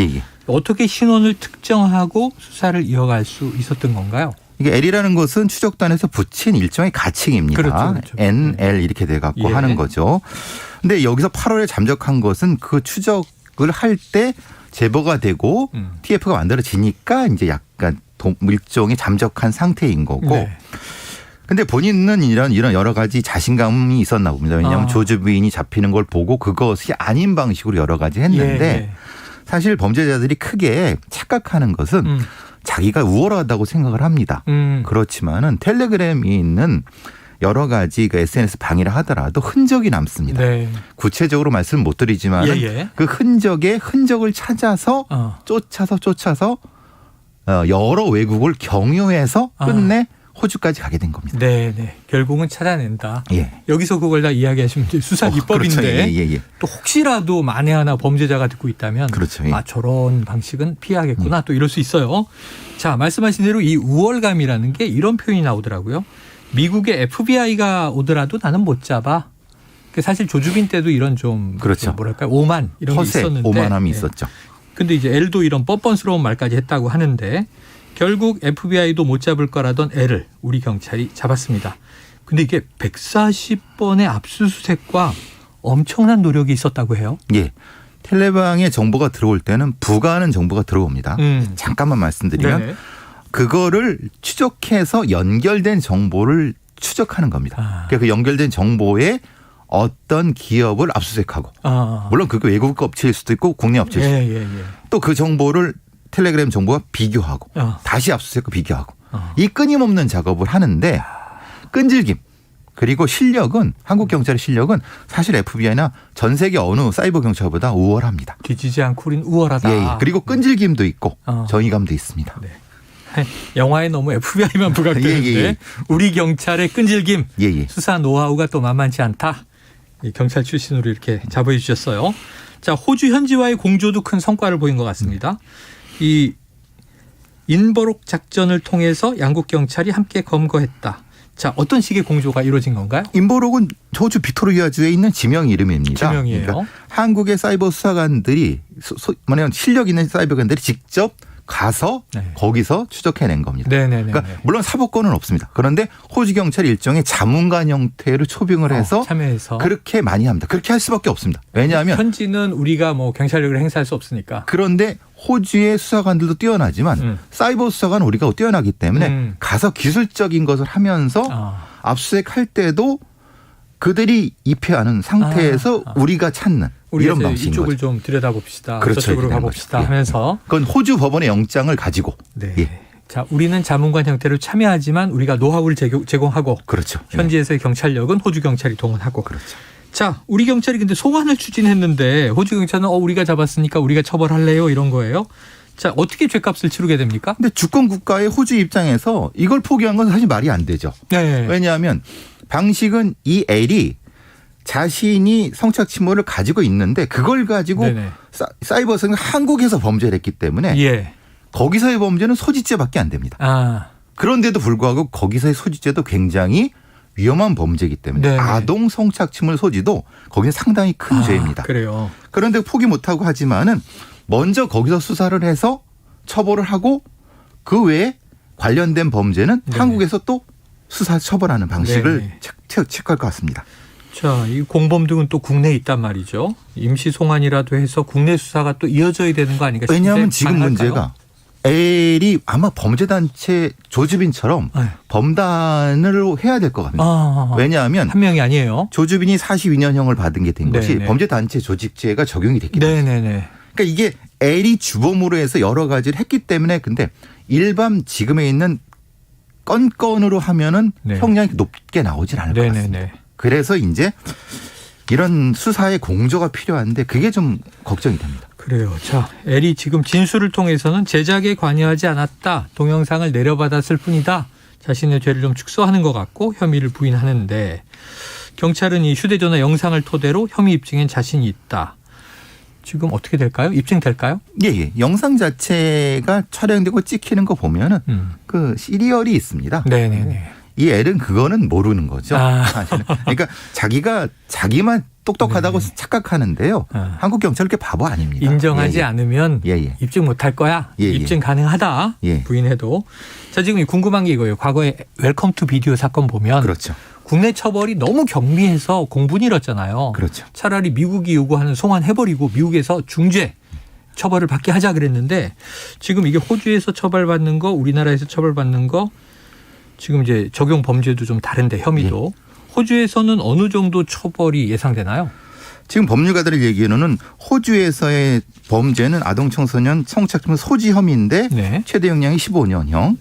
어떻게 신원을 특정하고 수사를 이어갈 수 있었던 건가요? 이게 L이라는 것은 추적단에서 붙인 일종의 가칭입니다. 그렇죠. NL 이렇게 돼 갖고 하는 거죠. 근데 여기서 8월에 잠적한 것은 그 추적을 할 때 제보가 되고 TF가 만들어지니까 이제 약간 일종의 잠적한 상태인 거고. 근데 본인은 이런 여러 가지 자신감이 있었나 봅니다. 왜냐하면 조주빈이 잡히는 걸 보고 그것이 아닌 방식으로 여러 가지 했는데 사실 범죄자들이 크게 착각하는 것은 자기가 우월하다고 생각을 합니다. 그렇지만은 텔레그램이 있는 여러 가지 그 SNS 방해를 하더라도 흔적이 남습니다. 구체적으로 말씀 못 드리지만 그 흔적을 찾아서 쫓아서 여러 외국을 경유해서 끝내 호주까지 가게 된 겁니다. 네. 결국은 찾아낸다. 예. 여기서 그걸 다 이야기하시면 이제 수사 기법인데 그렇죠. 예. 또 혹시라도 만에 하나 범죄자가 듣고 있다면 그렇죠. 예. 저런 방식은 피하겠구나 또 이럴 수 있어요. 자, 말씀하신 대로 이 우월감이라는 게 이런 표현이 나오더라고요. 미국의 FBI가 오더라도 나는 못 잡아. 사실 조주빈 때도 이런 좀 그렇죠. 뭐랄까 오만 이런 게 있었는데 오만함이 있었죠. 근데 이제 L도 이런 뻔뻔스러운 말까지 했다고 하는데 결국 FBI도 못 잡을 거라던 L을 우리 경찰이 잡았습니다. 근데 이게 140번의 압수수색과 엄청난 노력이 있었다고 해요. 예. 텔레방에 정보가 들어올 때는 부가하는 정보가 들어옵니다. 잠깐만 말씀드리면 네네. 그거를 추적해서 연결된 정보를 추적하는 겁니다. 그러니까 그 연결된 정보에 어떤 기업을 압수수색하고 물론 그게 외국 업체일 수도 있고 국내 업체일 수도 있고 또 그 정보를 텔레그램 정보와 비교하고 다시 압수수색과 비교하고 이 끊임없는 작업을 하는데 끈질김 그리고 실력은 한국 경찰의 실력은 사실 FBI나 전 세계 어느 사이버 경찰보다 우월합니다. 뒤지지 않고 우린 우월하다. 예. 그리고 끈질김도 있고 정의감도 있습니다. 네. 영화에 너무 FBI만 부각되는데 우리 경찰의 끈질김 수사 노하우가 또 만만치 않다. 경찰 출신으로 이렇게 자부해 주셨어요. 자, 호주 현지와의 공조도 큰 성과를 보인 것 같습니다. 이 인버록 작전을 통해서 양국 경찰이 함께 검거했다. 자, 어떤 식의 공조가 이루어진 건가요? 인버록은 호주 비토리아주에 있는 지명 이름입니다. 지명이에요. 그러니까 한국의 사이버 수사관들이 뭐냐면 실력 있는 사이버관들이 직접 가서 거기서 추적해낸 겁니다. 그러니까 물론 사법권은 없습니다. 그런데 호주 경찰이 일종의 자문관 형태로 초빙을 해서 참여해서 그렇게 많이 합니다. 그렇게 할 수밖에 없습니다. 왜냐하면 현지는 우리가 뭐 경찰력을 행사할 수 없으니까. 그런데 호주의 수사관들도 뛰어나지만 사이버 수사관은 우리가 뛰어나기 때문에 가서 기술적인 것을 하면서 압수수색할 때도 그들이 입회하는 상태에서 우리가 찾는 이런 방식인 이쪽을 거죠. 좀 들여다봅시다. 그렇죠. 저쪽으로 가봅시다 하면서. 그건 호주 법원의 영장을 가지고. 자, 우리는 자문관 형태로 참여하지만 우리가 노하우를 제공하고. 그렇죠. 현지에서의 경찰력은 호주 경찰이 동원하고. 그렇죠. 자, 우리 경찰이 근데 소환을 추진했는데 호주 경찰은 우리가 잡았으니까 우리가 처벌할래요 이런 거예요. 자, 어떻게 죗값을 치르게 됩니까? 근데 주권 국가의 호주 입장에서 이걸 포기한 건 사실 말이 안 되죠. 왜냐하면 방식은 이 L이 자신이 성착 침몰을 가지고 있는데 그걸 가지고 사이버성은 한국에서 범죄를 했기 때문에 거기서의 범죄는 소지죄밖에 안 됩니다. 그런데도 불구하고 거기서의 소지죄도 굉장히 위험한 범죄이기 때문에 아동 성착취물 소지도 거기는 상당히 큰 죄입니다. 그래요. 그런데 포기 못하고 하지만은 먼저 거기서 수사를 해서 처벌을 하고 그 외에 관련된 범죄는 한국에서 또 수사 처벌하는 방식을 체크할 것 같습니다. 자, 이 공범 등은 또 국내에 있단 말이죠. 임시 송환이라도 해서 국내 수사가 또 이어져야 되는 거 아닌가 싶은데. 왜냐하면 지금 가능할까요? 문제가 L이 아마 범죄단체 조주빈처럼 범단을 해야 될 것 같습니다. 왜냐하면 한 명이 아니에요. 조주빈이 42년형을 받은 게 된 것이 범죄단체 조직죄가 적용이 됐기 때문에. 그러니까 이게 L이 주범으로 해서 여러 가지를 했기 때문에 근데 일반 지금에 있는 건으로 하면은 형량이 높게 나오진 않을 것 같습니다. 그래서 이제 이런 수사의 공조가 필요한데 그게 좀 걱정이 됩니다. 그래요. 자, L이 지금 진술을 통해서는 제작에 관여하지 않았다. 동영상을 내려받았을 뿐이다. 자신의 죄를 좀 축소하는 것 같고 혐의를 부인하는데 경찰은 이 휴대전화 영상을 토대로 혐의 입증엔 자신이 있다. 지금 어떻게 될까요? 입증될까요? 예. 영상 자체가 촬영되고 찍히는 거 보면은 그 시리얼이 있습니다. 이 L은 그거는 모르는 거죠. 그러니까 자기만 똑똑하다고 착각하는데요. 한국 경찰은 그렇게 바보 아닙니다. 인정하지 않으면 입증 못할 거야. 입증 가능하다. 부인해도. 자, 지금 궁금한 게 이거예요. 과거에 웰컴 투 비디오 사건 보면 국내 처벌이 너무 경미해서 공분이 일었잖아요. 차라리 미국이 요구하는 송환해버리고 미국에서 중죄 처벌을 받게 하자 그랬는데 지금 이게 호주에서 처벌받는 거 우리나라에서 처벌받는 거 지금 이제 적용 범죄도 좀 다른데 혐의도 호주에서는 어느 정도 처벌이 예상되나요? 지금 법률가들의 얘기로는 호주에서의 범죄는 아동 청소년 성착취물 소지 혐의인데 최대 형량이 15년형.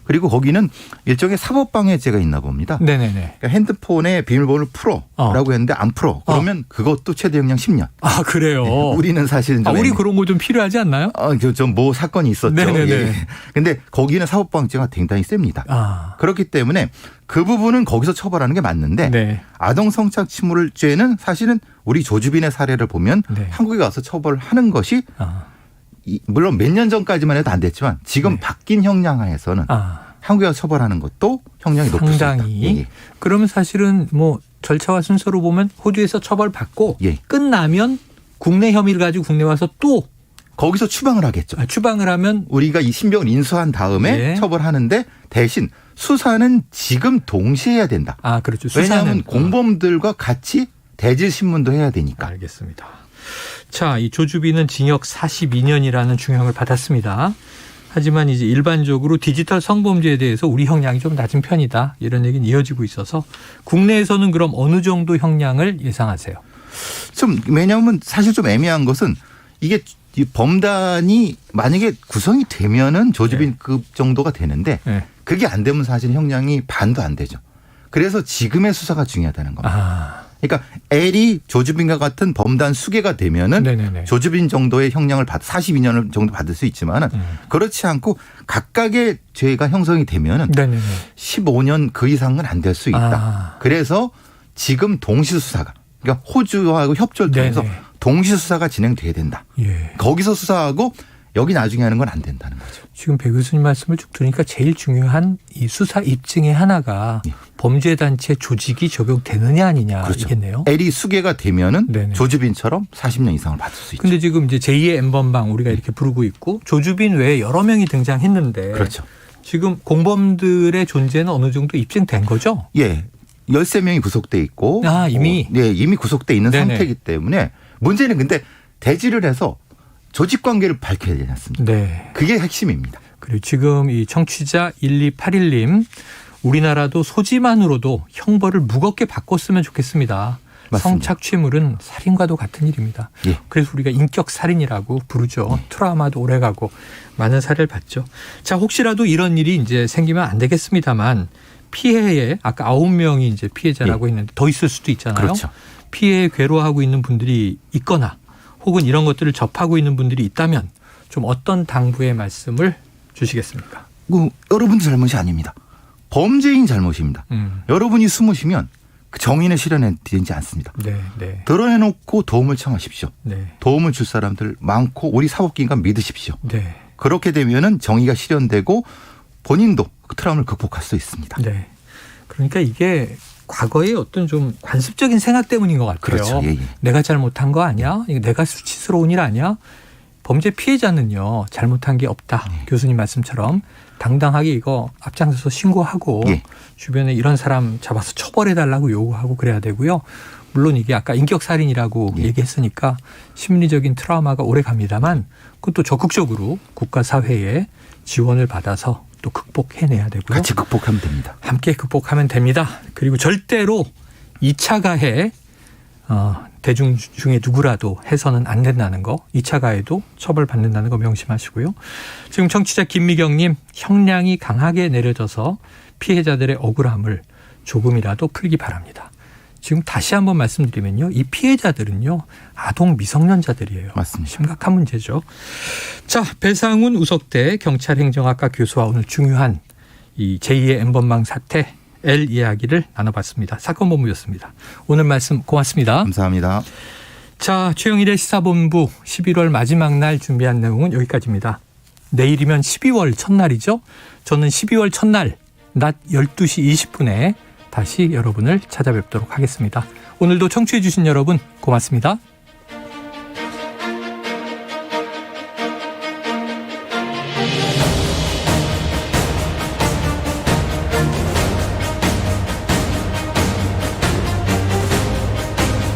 그리고 거기는 일종의 사법방해죄가 있나 봅니다. 네네네. 그러니까 핸드폰에 비밀번호를 풀어라고 했는데 안 풀어. 그러면 그것도 최대형량 10년. 아 그래요. 네, 우리는 사실은 좀 우리 그런 거 좀 필요하지 않나요? 좀 뭐 사건이 있었죠. 네네네. 근데 거기는 사법방해죄가 굉장히 셉니다. 그렇기 때문에 그 부분은 거기서 처벌하는 게 맞는데 네. 아동 성착 침울죄는 사실은 우리 조주빈의 사례를 보면 한국에 가서 처벌하는 것이 물론 몇 년 전까지만 해도 안 됐지만 지금 바뀐 형량하에서는 한국에 가서 처벌하는 것도 형량이 높을 수 있다. 상당히. 그러면 사실은 뭐 절차와 순서로 보면 호주에서 처벌받고 끝나면 국내 혐의를 가지고 국내 와서 또 거기서 추방을 하겠죠. 추방을 하면 우리가 이 신병을 인수한 다음에 처벌하는데 대신 수사는 지금 동시에 해야 된다. 그렇죠. 왜냐하면 공범들과 같이 대질 신문도 해야 되니까. 알겠습니다. 자, 이 조주빈은 징역 42년이라는 중형을 받았습니다. 하지만 이제 일반적으로 디지털 성범죄에 대해서 우리 형량이 좀 낮은 편이다. 이런 얘기는 이어지고 있어서 국내에서는 그럼 어느 정도 형량을 예상하세요? 왜냐하면 사실 좀 애매한 것은 이게 이 범단이 만약에 구성이 되면은 조주빈급 정도가 되는데 그게 안 되면 사실 형량이 반도 안 되죠. 그래서 지금의 수사가 중요하다는 겁니다. 그러니까 L이 조주빈과 같은 범단 수괴가 되면은 조주빈 정도의 형량을 42년을 정도 받을 수 있지만은 그렇지 않고 각각의 죄가 형성이 되면은 15년 그 이상은 안 될 수 있다. 그래서 지금 동시 수사가 그러니까 호주하고 협조를 통해서 동시 수사가 진행돼야 된다. 거기서 수사하고 여기 나중에 하는 건 안 된다는 거죠. 지금 배 교수님 말씀을 쭉 들으니까 제일 중요한 이 수사 입증의 하나가 범죄단체 조직이 적용되느냐 아니냐이겠네요. L이 수괴가 되면은 조주빈처럼 40년 이상을 받을 수 있죠. 근데 지금 이제 제2의 N번방 우리가 이렇게 부르고 있고 조주빈 외에 여러 명이 등장했는데 지금 공범들의 존재는 어느 정도 입증된 거죠? 13명이 구속돼 있고 이미 이미 구속돼 있는 상태이기 때문에 문제는 근데 대지를 해서 조직 관계를 밝혀야 되지 않습니까? 그게 핵심입니다. 그리고 지금 이 청취자 1281님 우리나라도 소지만으로도 형벌을 무겁게 바꿨으면 좋겠습니다. 맞습니다. 성착취물은 살인과도 같은 일입니다. 그래서 우리가 인격 살인이라고 부르죠. 트라우마도 오래가고 많은 사례를 봤죠. 자, 혹시라도 이런 일이 이제 생기면 안 되겠습니다만 피해에 아까 9명이 이제 피해자라고 했는데 더 있을 수도 있잖아요. 피해에 괴로워하고 있는 분들이 있거나 혹은 이런 것들을 접하고 있는 분들이 있다면 좀 어떤 당부의 말씀을 주시겠습니까? 여러분들 잘못이 아닙니다. 범죄인 잘못입니다. 여러분이 숨으시면 그 정의는 실현되지 않습니다. 드러내놓고 도움을 청하십시오. 도움을 줄 사람들 많고 우리 사법기관 믿으십시오. 그렇게 되면은 정의가 실현되고 본인도 그 트라우마를 극복할 수 있습니다. 그러니까 이게 과거의 어떤 좀 관습적인 생각 때문인 것 같아요. 내가 잘못한 거 아니야? 내가 수치스러운 일 아니야? 범죄 피해자는요. 잘못한 게 없다. 교수님 말씀처럼 당당하게 이거 앞장서서 신고하고 주변에 이런 사람 잡아서 처벌해달라고 요구하고 그래야 되고요. 물론 이게 아까 인격살인이라고 얘기했으니까 심리적인 트라우마가 오래 갑니다만 그것도 적극적으로 국가 사회에 지원을 받아서 또 극복해내야 되고요. 같이 극복하면 됩니다. 함께 극복하면 됩니다. 그리고 절대로 2차 가해 대중 중에 누구라도 해서는 안 된다는 거. 2차 가해도 처벌받는다는 거 명심하시고요. 지금 청취자 김미경님 형량이 강하게 내려져서 피해자들의 억울함을 조금이라도 풀기 바랍니다. 지금 다시 한번 말씀드리면요. 이 피해자들은요. 아동 미성년자들이에요. 맞습니다. 심각한 문제죠. 자, 배상훈 우석대 경찰행정학과 교수와 오늘 중요한 이 제2의 N번방 사태 L 이야기를 나눠봤습니다. 사건본부였습니다. 오늘 말씀 고맙습니다. 감사합니다. 자, 최영일의 시사본부 11월 마지막 날 준비한 내용은 여기까지입니다. 내일이면 12월 첫날이죠. 저는 12월 첫날 낮 12시 20분에 다시 여러분을 찾아뵙도록 하겠습니다. 오늘도 청취해 주신 여러분 고맙습니다.